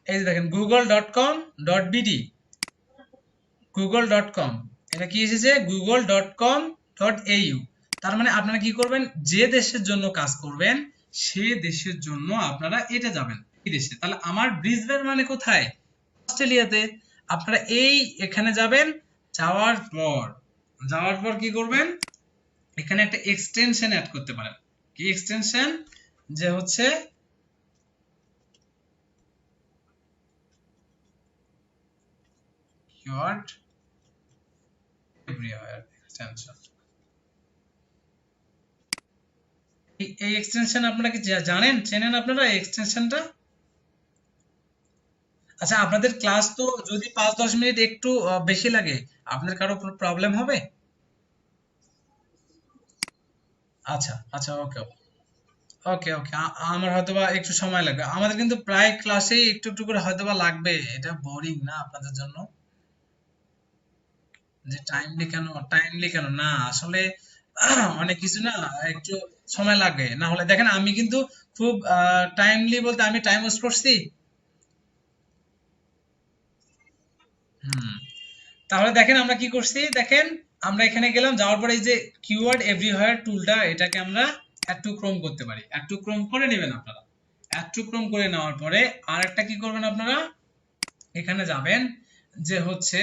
এই যে দেখেন Google dot com dot BD, Google dot com, এটা কি এসেছে? Google dot com dot এইউ। তার মানে আপনারা কি করবেন, যে দেশের জন্য কাজ করবেন সে দেশের জন্য আপনারা এটা যাবেন, এই দেশে। তাহলে আমার ব্রিসবেন মানে কোথায়? অস্ট্রেলিয়াতে। আপনারা এই এখানে যাবেন, যাওয়ার পর কি করবেন, এখানে একটা এক্সটেনশন অ্যাড করতে পারেন। কি এক্সটেনশন? যে হচ্ছে কিওয়ার্ড এভরিওয়্যার এক্সটেনশন। এই এক্সটেনশন আপনারা কি জানেন, চেনেন আপনারা এই এক্সটেনশনটা? আচ্ছা, আপনাদের ক্লাস তো যদি 5-10 মিনিট একটু বেশি লাগে, আপনার কারো প্রবলেম হবে? আচ্ছা আচ্ছা, ওকে। ওকে ওকে, আমার হয়তোবা একটু সময় লাগবে, আমাদের কিন্তু প্রায় ক্লাসেই একটু একটু করে হয়তোবা লাগবে, এটা বোরিং না আপনাদের জন্য? যে টাইমলি কেন, টাইমলি কেন না আসলে অনেক কিছু না, একটু সময় লাগে, না হলে দেখেন আমি কিন্তু খুব টাইমলি বলতে আমি টাইম ওয়েস্ট করছি। হুম, তাহলে দেখেন আমরা কি করছি, দেখেন আমরা এখানে গেলাম, যাওয়ার পরে এই যে কিওয়ার্ড এভরিহোয়ার টুলটা, এটাকে আমরা অ্যাড টু ক্রোম করতে পারি, অ্যাড টু ক্রোম করে নেবেন আপনারা। অ্যাড টু ক্রোম করে নেওয়ার পরে আর একটা কি করবেন আপনারা, এখানে যাবেন যে হচ্ছে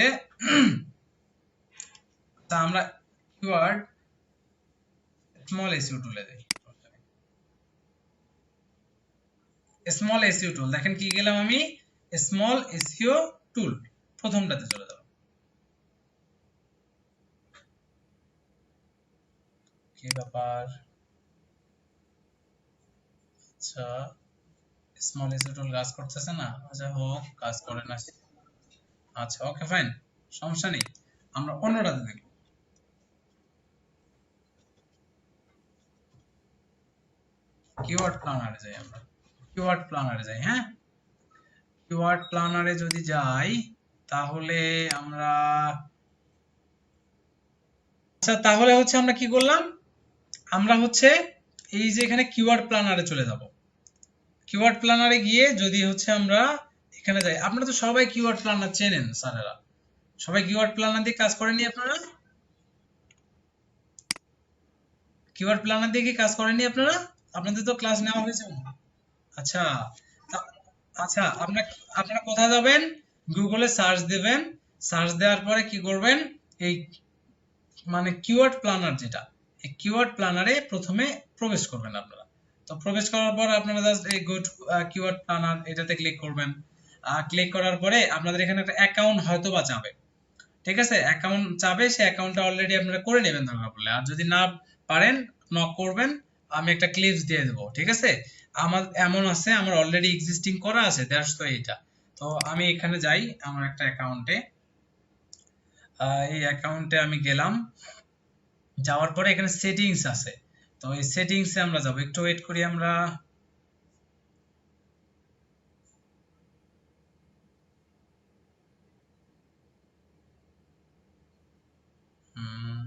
তা আমরা কিওয়ার্ড স্মল এসইও টুলে দেই, স্মল এসইও টুল, দেখেন কি গেলাম আমি, স্মল এসইও টুল প্রথমটাতে চলে যাব। কি ব্যাপার, আচ্ছা স্মল এসইও টুল কাজ করতেছে না, আচ্ছা হোক, কাজ করে না, আচ্ছা ওকে ফাইন, সমস্যা নেই, আমরা অন্যটাতে দেখব। কিওয়ার্ড প্ল্যানারে যাই আমরা, কিওয়ার্ড প্ল্যানারে যাই, হ্যাঁ কিওয়ার্ড প্ল্যানারে যদি যাই তাহলে আমরা, আচ্ছা তাহলে হচ্ছে আমরা কি করলাম, আমরা হচ্ছে এই যে এখানে কিওয়ার্ড প্ল্যানারে চলে যাব। কিওয়ার্ড প্ল্যানারে গিয়ে যদি হচ্ছে আমরা এখানে যাই, আপনারা তো সবাই কিওয়ার্ড প্ল্যানার চেনেন স্যারেরা, সবাই কিওয়ার্ড প্ল্যানার দিয়ে কাজ করেননি আপনারা? কিওয়ার্ড প্ল্যানার দিয়ে কি কাজ করেননি আপনারা? আপনাদের তো ক্লাস নেওয়া হয়েছে। আচ্ছা, তা- আচ্ছা আপনারা আপনারা কোথায় যাবেন, গুগলে সার্চ দিবেন, সার্চ দেওয়ার পরে কি করবেন, এই মানে কিওয়ার্ড প্ল্যানার যেটা, এই কিওয়ার্ড প্ল্যানারে প্রথমে প্রবেশ করবেন আপনারা। তো প্রবেশ করার পর আপনারা জাস্ট এই গো টু কিওয়ার্ড প্ল্যানার এটাতে ক্লিক করবেন। ক্লিক করার পরে আপনাদের এখানে একটা অ্যাকাউন্ট হয়তো বা চাবে, ঠিক আছে, অ্যাকাউন্ট চাবে, সেই অ্যাকাউন্টটা অলরেডি আপনারা করে নেবেন দরকার পড়লে, আর যদি না পারেন নক করবেন, আমি একটা ক্লিপস দিয়ে দেবো, ঠিক আছে। আমার এমন আছে, আমার অলরেডি এক্সিস্টিং করা আছে, দ্যাটস তো এইটা। তো আমি এখানে যাই আমার একটা অ্যাকাউন্টে, এই অ্যাকাউন্টে আমি গেলাম, যাওয়ার পরে এখানে সেটিংস আছে, তো এই সেটিংসে আমরা যাব, একটু ওয়েট করি আমরা।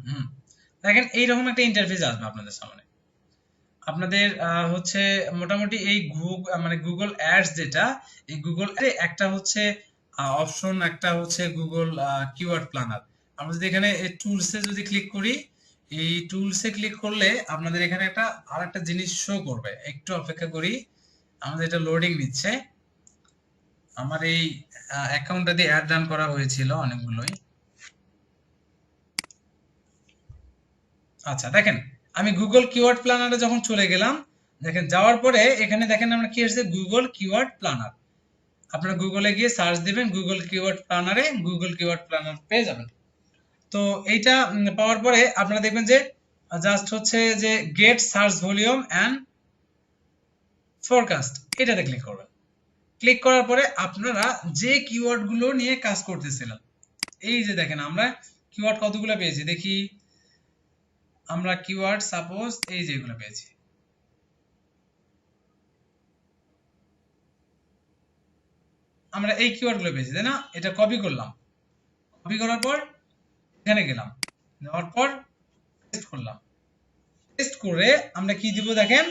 হুম, দেখেন এইরকম একটা ইন্টারফেস আসবে আপনাদের সামনে, আপনাদের হচ্ছে মোটামুটি এই মানে গুগল অ্যাডস যেটা, এই গুগল একটা হচ্ছে অপশন, একটা হচ্ছে গুগল কিওয়ার্ড প্ল্যানার। আমরা যদি এখানে এই টুলসে যদি ক্লিক করি, এই টুলসে ক্লিক করলে আপনাদের এখানে একটা আরেকটা জিনিস শো করবে, একটু অপেক্ষা করি, আমাদের এটা লোডিং নিচ্ছে। আমার এই অ্যাকাউন্টটা দিয়ে অ্যাড রান করা হয়েছিল অনেকগুলোই। আচ্ছা দেখেন, আমি গুগল কিওয়ার্ড প্ল্যানারে যখন চলে গেলাম, দেখেন যাওয়ার পরে এখানে দেখেন আমরা কি আসছে, গুগল কিওয়ার্ড প্ল্যানার। আপনারা গুগলে গিয়ে সার্চ দিবেন গুগল কিওয়ার্ড প্ল্যানারে, গুগল কিওয়ার্ড প্ল্যানার পেয়ে যাবেন। তো এইটা পাওয়ার পরে আপনারা দেখবেন যে জাস্ট হচ্ছে যে get search volume and forecast, এটাতে ক্লিক করবেন। ক্লিক করার পরে আপনারা যে কিওয়ার্ড গুলো নিয়ে কাজ করতেছিলেন, এই যে দেখেন আমরা কিওয়ার্ড কতগুলো পেয়েছি দেখি, আমরা কিওয়ার্ড সাপোজ এই যেগুলো পেয়েছি, আমরা এই কিওয়ার্ড গুলো পেয়েছি, তাই না, এটা কপি করলাম, কপি করার পর এখানে গেলাম, যাওয়ার পর পেস্ট করলাম, পেস্ট করে আমরা কি দিব দেখেন,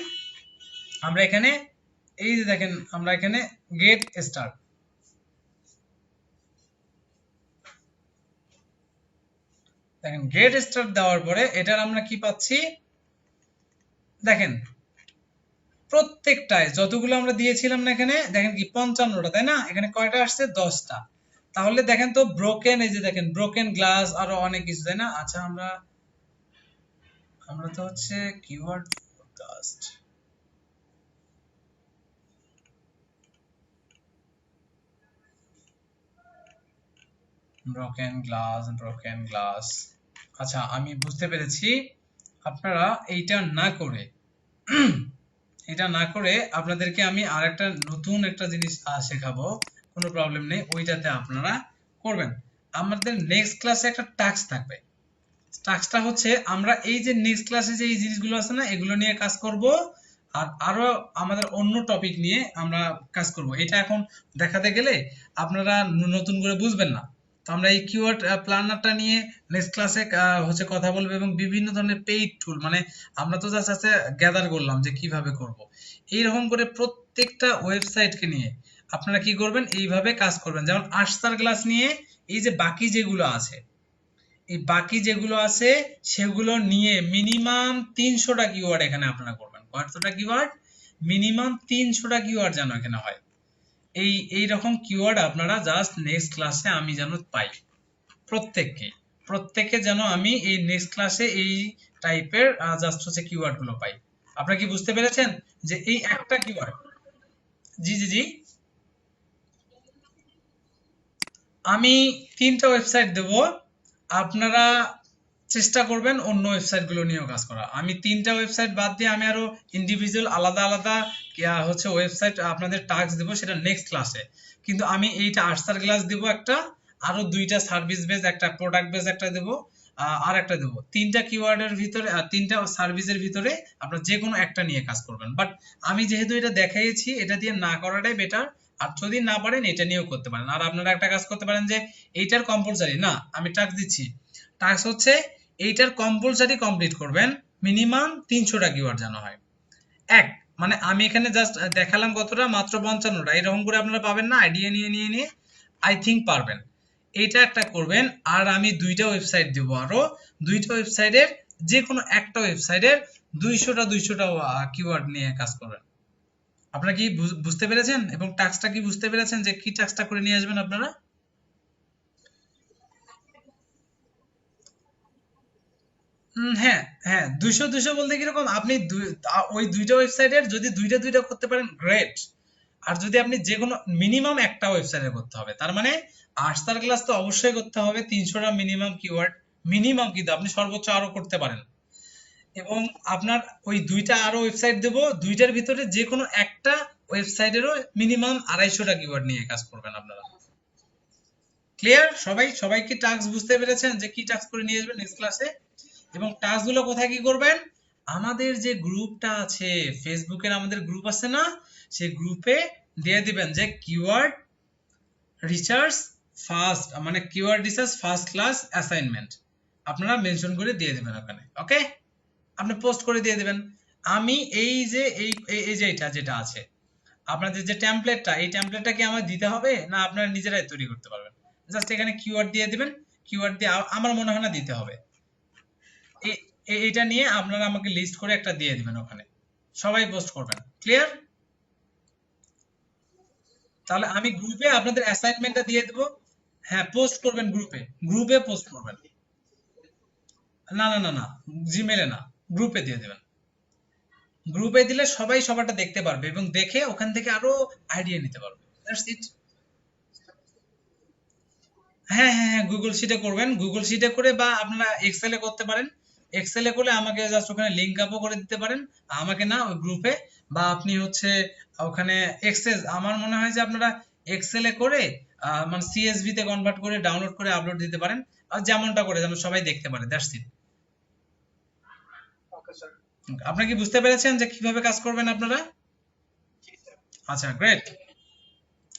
আমরা এখানে এই যে দেখেন আমরা এখানে গেট স্টার্ট, দেখেন গেট স্টার্ট দেওয়ার পরে এটার আমরা কি পাচ্ছি, দেখেন প্রত্যেকটায় যতগুলো আমরা দিয়েছিলাম না এখানে, দেখেন কি 55টা, তাই না, এখানে কয়টা আসছে 10টা। তাহলে দেখেন তো ব্রোকেন, এই যে দেখেন ব্রোকেন গ্লাস, আরো অনেক কিছু, তাই না। আচ্ছা আমরা আমরা তো হচ্ছে keyword forecast, broken glass, broken glass, আচ্ছা আমি বুঝতে পেরেছি। আপনারা এইটা না করে এটা না করে আপনাদেরকে আমি আরেকটা নতুন একটা জিনিস শেখাবো, কোনো প্রবলেম নেই, ওইটাতে আপনারা করবেন। আমাদের নেক্সট ক্লাসে একটা টাস্ক থাকবে, টাস্কটা হচ্ছে আমরা এই যে নেক্সট ক্লাসে যে এই জিনিসগুলো আছে না, এগুলো নিয়ে কাজ করব। আর আরো আমাদের অন্য টপিক নিয়ে আমরা কাজ করব। এটা এখন দেখাতে গেলে আপনারা নতুন করে বুঝবেন না। তো আমরা এই কিওয়ার্ড প্ল্যানারটা নিয়ে নেক্সট ক্লাসে হচ্ছে কথা বলবো, এবং বিভিন্ন ধরনের পেইড টুল, মানে আমরা তো জাস্ট আছে গ্যাদার করলাম যে কিভাবে করব। এইরকম করে প্রত্যেকটা ওয়েবসাইটকে নিয়ে আপনারা কি করবেন, এইভাবে কাজ করবেন। যেমন আস্তার ক্লাস নিয়ে এই যে বাকি যেগুলো আছে, এই বাকি যেগুলো আছে সেগুলো নিয়ে মিনিমাম 300টা কিওয়ার্ড এখানে আপনারা করবেন। কতটা কিওয়ার্ড? মিনিমাম 300টা কিওয়ার্ড যেন এখানে হয়। এই রকম কিওয়ার্ড আপনারা জাস্ট নেক্সট ক্লাসে আমি যেন পাই প্রত্যেককে, প্রত্যেকে যেন আমি এই নেক্সট ক্লাসে এই টাইপের জাস্ট হচ্ছে কিওয়ার্ড গুলো পাই। আপনারা কি বুঝতে পেরেছেন যে এই একটা কিওয়ার্ড? জি জি জি। আমি 3টা ওয়েবসাইট দেব, আপনারা চেষ্টা করবেন অন্য ওয়েবসাইট গুলো নিয়েও কাজ করা। আমি 3টা ওয়েবসাইট বাদ দিয়ে আমি আরো ইন্ডিভিজুয়াল আলাদা আলাদা হচ্ছে ওয়েবসাইট আপনাদের টাস্ক দেব, সেটা নেক্সট ক্লাসে। কিন্তু আমি এইটা আর্টসার ক্লাস দেব একটা, আরো 2টা সার্ভিস বেস, একটা প্রোডাক্ট বেস একটা দেব, আর একটা দেব। 3টা কিওয়ার্ডের ভিতরে 3টা সার্ভিসের ভিতরে আপনারা যে কোনো একটা নিয়ে কাজ করবেন। বাট আমি যেহেতু এটা দেখাইছি, এটা দিয়ে না করাটাই বেটার। আর যদি না পারেন এটা নিয়েও করতে পারেন। আর আপনারা একটা কাজ করতে পারেন যে এইটার কম্পালসারি না, আমি টাস্ক দিচ্ছি, টাস্ক হচ্ছে এইটার কম্পালসারি কমপ্লিট করবেন, মিনিমাম 300টা কিওয়ার্ড যেন হয়। এক, মানে আমি এখানে জাস্ট দেখালাম কতটা, মাত্র 55টা। এরকম করে আপনারা পাবেন না, আইডিয়া নিয়ে নিয়ে নিয়ে আই থিঙ্ক পারবেন। এটা একটা করবেন। আর আমি 2টা ওয়েবসাইট দেব, আরো 2টা ওয়েবসাইটের যে কোনো একটা ওয়েবসাইটের 200টা কিওয়ার্ড নিয়ে কাজ করবেন। আপনারা কি বুঝতে পেরেছেন? এবং টাস্কটা কি বুঝতে পেরেছেন যে কি টাস্কটা করে নিয়ে আসবেন আপনারা? হ্যাঁ হ্যাঁ, 200 বলতে কিরকম, আপনি ওই 2টা ওয়েবসাইটের যদি দুইটা দুইটা করতে পারেন, গ্রেট। আর যদি আপনি যে কোনো মিনিমাম একটা ওয়েবসাইটে করতে হবে, তার মানে আর্টসার ক্লাস তো অবশ্যই করতে হবে 300টা মিনিমাম কিওয়ার্ড, মিনিমাম। কিন্তু আপনি সর্বোচ্চ আরো করতে পারেন। এবং আপনার ওই 2টা আরো ওয়েবসাইট দেবো, 2টার ভিতরে যে কোনো একটা ওয়েবসাইটেরও মিনিমাম 250টা কিওয়ার্ড নিয়ে কাজ করবেন আপনারা। ক্লিয়ার? সবাই সবাই কি টাস্ক বুঝতে পেরেছেন যে কি টাস্ক করে নিয়ে আসবেন নেক্সট ক্লাসে? এবং টাস্ক গুলো কোথায় কি করবেন? আমাদের যে গ্রুপটা আছে, ফেসবুকের আমাদের গ্রুপ আছে না, সেই গ্রুপে দিয়ে দিবেন যে কিওয়ার্ড রিসার্চ ফার্স্ট, মানে keyword research first class assignment আপনারা মেনশন করে দিয়ে দিবেন ওখানে। ওকে, আপনি পোস্ট করে দিয়ে দিবেন। আমি এই যে এই যে এটা যেটা আছে আপনাদের যে টেমপ্লেটটা, এই টেমপ্লেটটা কি আমার দিতে হবে না আপনারা নিজেরাই তৈরি করতে পারবেন? জাস্ট এখানে কিওয়ার্ড দিয়ে দিবেন। কিওয়ার্ড দিয়ে আমার মনে হয় না দিতে হবে। এইটা নিয়ে আপনারা আমাকে লিস্ট করে একটা দিয়ে দিবেন ওখানে, সবাই পোস্ট করবেন। ক্লিয়ার? তাহলে আমি গ্রুপে আপনাদের অ্যাসাইনমেন্টটা দিয়ে দেব। হ্যাঁ, পোস্ট করবেন গ্রুপে, গ্রুপে পোস্ট করবেন। না না না না, জিমেলে না, গ্রুপে দিয়ে দেবেন। গ্রুপে দিলে সবাই সবারটা দেখতে পারবে এবং দেখে ওখান থেকে আরো আইডিয়া নিতে পারবে। That's it. হ্যাঁ হ্যাঁ হ্যাঁ, গুগল শিটে করবেন, গুগল শিটে করে, বা আপনারা এক্সেলে করতে পারেন। এক্সেলে করলে আমাকে জাস্ট ওখানে লিংক আপও করে দিতে পারেন, আমাকে না, ওই গ্রুপে। বা আপনি হচ্ছে ওখানে এক্সেস, আমার মনে হয় যে আপনারা এক্সেলে করে মানে সিএসভি তে কনভার্ট করে ডাউনলোড করে আপলোড দিতে পারেন। আর যেমনটা করে যেন সবাই দেখতে পারে, দ্যাটস ইট। আপনারা কি বুঝতে পেরেছেন যে কিভাবে কাজ করবেন আপনারা? আচ্ছা, গ্রেট।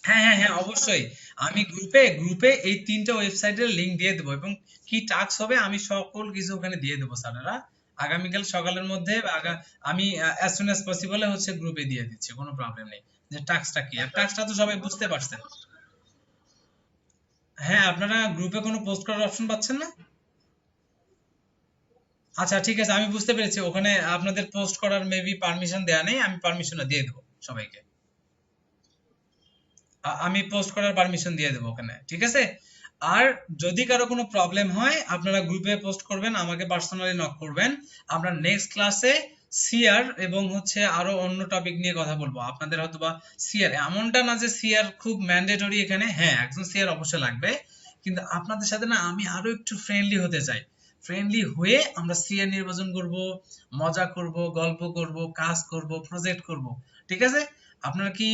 হ্যাঁ হ্যাঁ হ্যাঁ, অবশ্যই। আমি গ্রুপে গ্রুপে এই 3টা ওয়েবসাইটের লিংক দিয়ে দেবো, এবং কি টাস্ক হবে আমি সকল কিছু ওখানে দিয়ে দেবো স্যারেরা। আগামীকাল সকালের মধ্যে আমি অ্যাজ সুন অ্যাজ পসিবল হচ্ছে গ্রুপে দিয়ে দিচ্ছি, কোনো প্রবলেম নেই। যে টাস্কটা কি, আর টাস্কটা তো সবাই বুঝতে পারছেন। হ্যাঁ, আপনারা গ্রুপে কোনো পোস্ট করার অপশন পাচ্ছেন না? আচ্ছা ঠিক আছে, আমি বুঝতে পেরেছি। ওখানে আপনাদের পোস্ট করার মেবি পারমিশন দেয়া নেই, আমি পারমিশনটা দিয়ে দেবো সবাইকে। আমি পোস্ট করার পারমিশন দিয়ে দেবো ওখানে, ঠিক আছে? আর যদি কারো কোনো প্রবলেম হয় আপনারা গ্রুপে পোস্ট করবেন, আমাকে পার্সোনালি নক করবেন। আমরা নেক্সট ক্লাসে সিআর এবং হচ্ছে আরো অন্য টপিক নিয়ে কথা বলবো। আপনাদের হয়তো বা সিআর, এমনটা না যে সিআর খুব ম্যান্ডেটরি এখানে, হ্যাঁ একজন সিআর অবশ্যই লাগবে, কিন্তু আপনাদের সাথে না আমি আরো একটু ফ্রেন্ডলি হতে চাই। ফ্রেন্ডলি হয়ে আমরা সিআর নির্বাচন করব, মজা করব, গল্প করব, কাজ করব, প্রজেক্ট করব। ঠিক আছে? আপনারা কি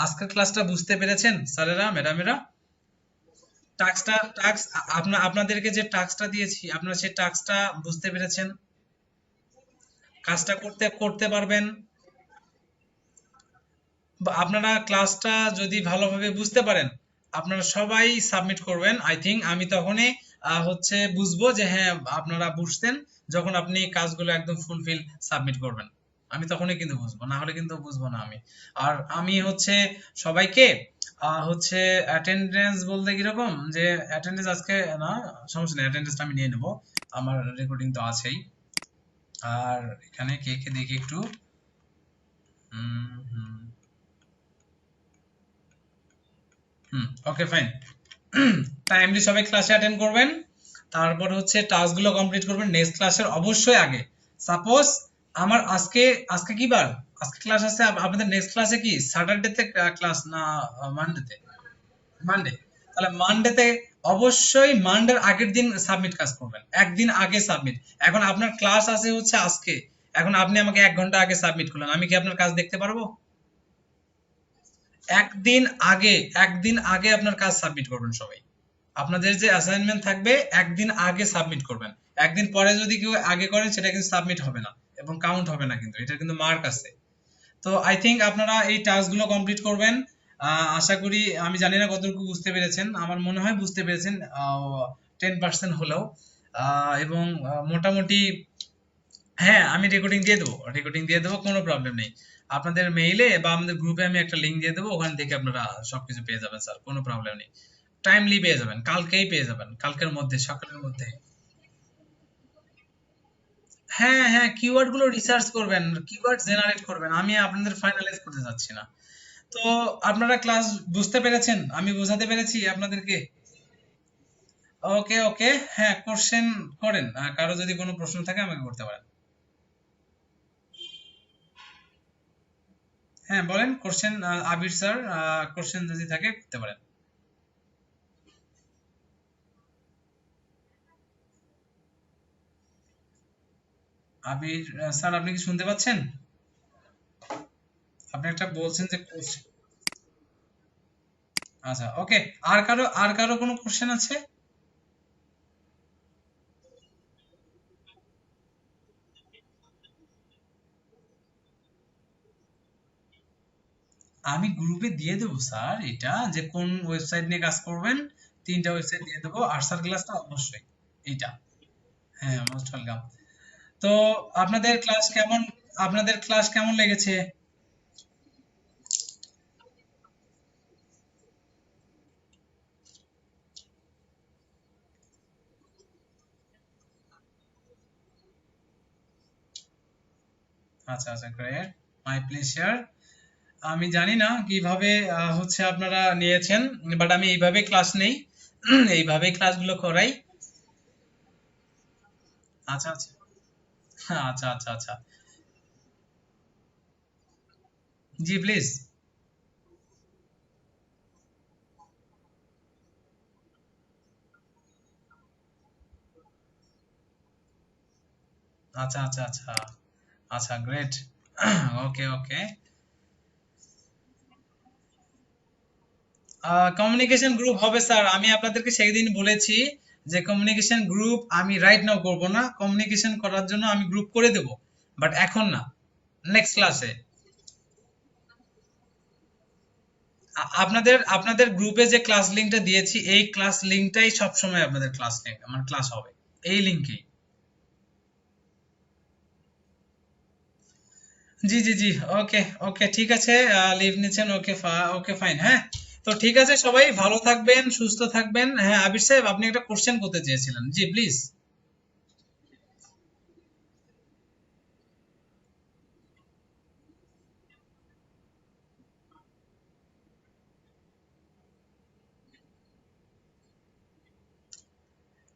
আজকের ক্লাসটা বুঝতে পেরেছেন স্যারেরা, ম্যাডামেরা? টাস্ক আপনাদেরকে যে টাস্কটা দিয়েছি আপনারা সেই টাস্কটা বুঝতে পেরেছেন? কাজটা করতে করতে পারবেন? আপনারা ক্লাসটা যদি ভালোভাবে বুঝতে পারেন, আপনারা সবাই সাবমিট করবেন। আই থিংক আমি তখনই হচ্ছে বুঝবো যে হ্যাঁ আপনারা বুঝতেন, যখন আপনি কাজগুলো একদম ফুলফিল সাবমিট করবেন। আমি তখনই কিন্তু বুঝবো, না হলে কিন্তু বুঝবো না আমি। আর আমি হচ্ছে সবাইকে হচ্ছে অ্যাটেন্ডেন্স বলতে কিরকম, যে অ্যাটেন্ডেন্স আজকে না, সমস্যা নেই, অ্যাটেন্ডেন্সটা আমি নিয়ে নেবো, আমার রেকর্ডিং তো আছেই। আর এখানে কে কে দেখি একটু। হুম হুম হুম, ওকে ফাইন। টাইমলি সবাই ক্লাসে অ্যাটেন্ড করবেন, তারপর হচ্ছে টাস্ক গুলো কমপ্লিট করবেন নেক্সট ক্লাসের অবশ্যই আগে। সাপোজ আমার আজকে, আজকে কি বার, আজকে ক্লাস আছে, আপনাদের নেক্সট ক্লাসে কি স্যাটারডে তে ক্লাস না মানডেতে? মানডে। তাহলে মানডেতে অবশ্যই মানডের আগের দিন সাবমিট কাজ করবেন, একদিন আগে সাবমিট। এখন আপনার ক্লাস আছে হচ্ছে আজকে, এখন আপনি আমাকে 1 ঘন্টা আগে সাবমিট করলেন, আমি কি আপনার কাজ দেখতে পারবো? একদিন আগে, একদিন আগে আপনার কাজ সাবমিট করবেন সবাই। আপনাদের যে অ্যাসাইনমেন্ট থাকবে একদিন আগে সাবমিট করবেন। একদিন পরে যদি কেউ আগে করেন সেটা কিন্তু সাবমিট হবে না এবং কাউন্ট হবে না, কিন্তু এটা কিন্তু মার্ক আছে। তো আই থিংক আপনারা এই টাস্ক গুলো কমপ্লিট করবেন। আশা করি, আমি জানি না কতটুকু বুঝতে পেরেছেন, আমার মনে হয় বুঝতে পেরেছেন 10% হলেও। এবং মোটামুটি হ্যাঁ আমি রেকর্ডিং দিয়ে দেবো, রেকর্ডিং দিয়ে দেবো, কোনো প্রবলেম নেই। আপনাদের মেইলে বা আমাদের গ্রুপে আমি একটা লিংক দিয়ে দেবো, ওখান থেকে আপনারা সবকিছু পেয়ে যাবেন স্যার, কোনো প্রবলেম নেই। টাইমলি পেয়ে যাবেন, কালকেই পেয়ে যাবেন, কালকের মধ্যে, সকালের মধ্যে। হ্যাঁ হ্যাঁ, কিওয়ার্ড গুলো রিসার্চ করবেন, কিওয়ার্ড জেনারেট করবেন, আমি আপনাদের ফাইনালাইজ করতে যাচ্ছি না। তো আপনারা ক্লাস বুঝতে পেরেছেন, আমি বোঝাতে পেরেছি আপনাদেরকে? ওকে ওকে, হ্যাঁ কোশ্চেন করেন, কারো যদি কোনো প্রশ্ন থাকে আমাকে করতে পারেন। হ্যাঁ বলেন কোশ্চেন, আবির স্যার, কোশ্চেন যদি থাকে করতে পারেন। আবির স্যার, আপনি কি শুনতে পাচ্ছেন? আপনি একটা বলছেন যে question- আচ্ছা ওকে। আর কারো কোনো কোশ্চেন আছে? আমি গ্রুপে দিয়ে দেবো স্যার, এটা যে কোন ওয়েবসাইট নিয়ে কাজ করবেন, 3টা ওয়েবসাইট দিয়ে দেবো, আর স্যার ক্লাসটা অবশ্যই এইটা। হ্যাঁ মোস্ট ওয়েলকাম। তো আপনাদের ক্লাস কেমন, আপনাদের ক্লাস কেমন লেগেছে? আচ্ছা আচ্ছা, গ্রেট, মাই প্লেজার। আমি জানি না কিভাবে হচ্ছে আপনারা নিয়েছেন, বাট আমি এইভাবে ক্লাস নেই, এইভাবেই ক্লাসগুলো করাই। আচ্ছা আচ্ছা, আচ্ছা আচ্ছা আচ্ছা, জি প্লিজ। আচ্ছা আচ্ছা আচ্ছা, আচ্ছা গ্রেট। ওকে ওকে। কমিউনিকেশন গ্রুপ হবে স্যার, আমি আপনাদেরকে সেদিন বলেছি যে কমিউনিকেশন গ্রুপ আমি রাইট নাও করব না, কমিউনিকেশন করার জন্য আমি গ্রুপ করে দেব, বাট এখন না, নেক্সট ক্লাসে। আপনাদের আপনাদের গ্রুপে যে ক্লাস লিংকটা দিয়েছি, এই ক্লাস লিংকটাই সব সময় আপনাদের ক্লাস লিংক, আমার ক্লাস হবে এই লিংকেই। জি জি জি, ওকে ওকে, ঠিক আছে, লিভ নিচ্ছেন, ওকে ওকে ফাইন, হ্যাঁ। তো ঠিক আছে, সবাই ভালো থাকবেন, সুস্থ থাকবেন। হ্যাঁ আবির সাহেব, আপনি একটা কোশ্চেন করতে চেয়েছিলেন, জি প্লিজ।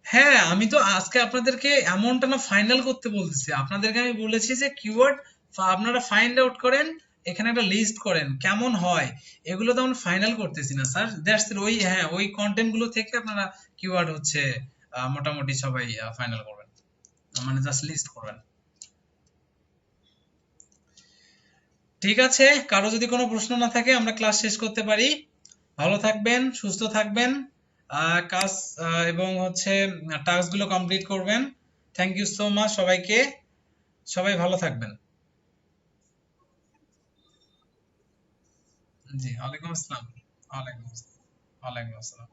হ্যাঁ আমি তো আজকে আপনাদেরকে এমনটা না ফাইনাল করতে বলতেছি, আপনাদেরকে আমি বলেছি যে কিওয়ার্ড আপনারা ফাইন্ড আউট করেন, এখানে একটা লিস্ট করেন কেমন হয়। এগুলো তো আমরা ফাইনাল করতেছি না স্যার, দ্যাটস ওই, হ্যাঁ ওই কন্টেন্ট গুলো থেকে আপনারা কিওয়ার্ড হচ্ছে মোটামুটি সবাই ফাইনাল করবেন, মানে জাস্ট লিস্ট করবেন। ঠিক আছে, কারো যদি কোনো প্রশ্ন না থাকে আমরা ক্লাস শেষ করতে পারি। ভালো থাকবেন, সুস্থ থাকবেন, কাজ এবং হচ্ছে টাস্ক গুলো কমপ্লিট করবেন। থ্যাংক ইউ সো মাচ সবাইকে, সবাই ভালো থাকবেন। জি, ওয়ালাইকুম আসসালাম। ওয়ালাইকুম আসসালাম। ওয়ালাইকুম আসসালাম।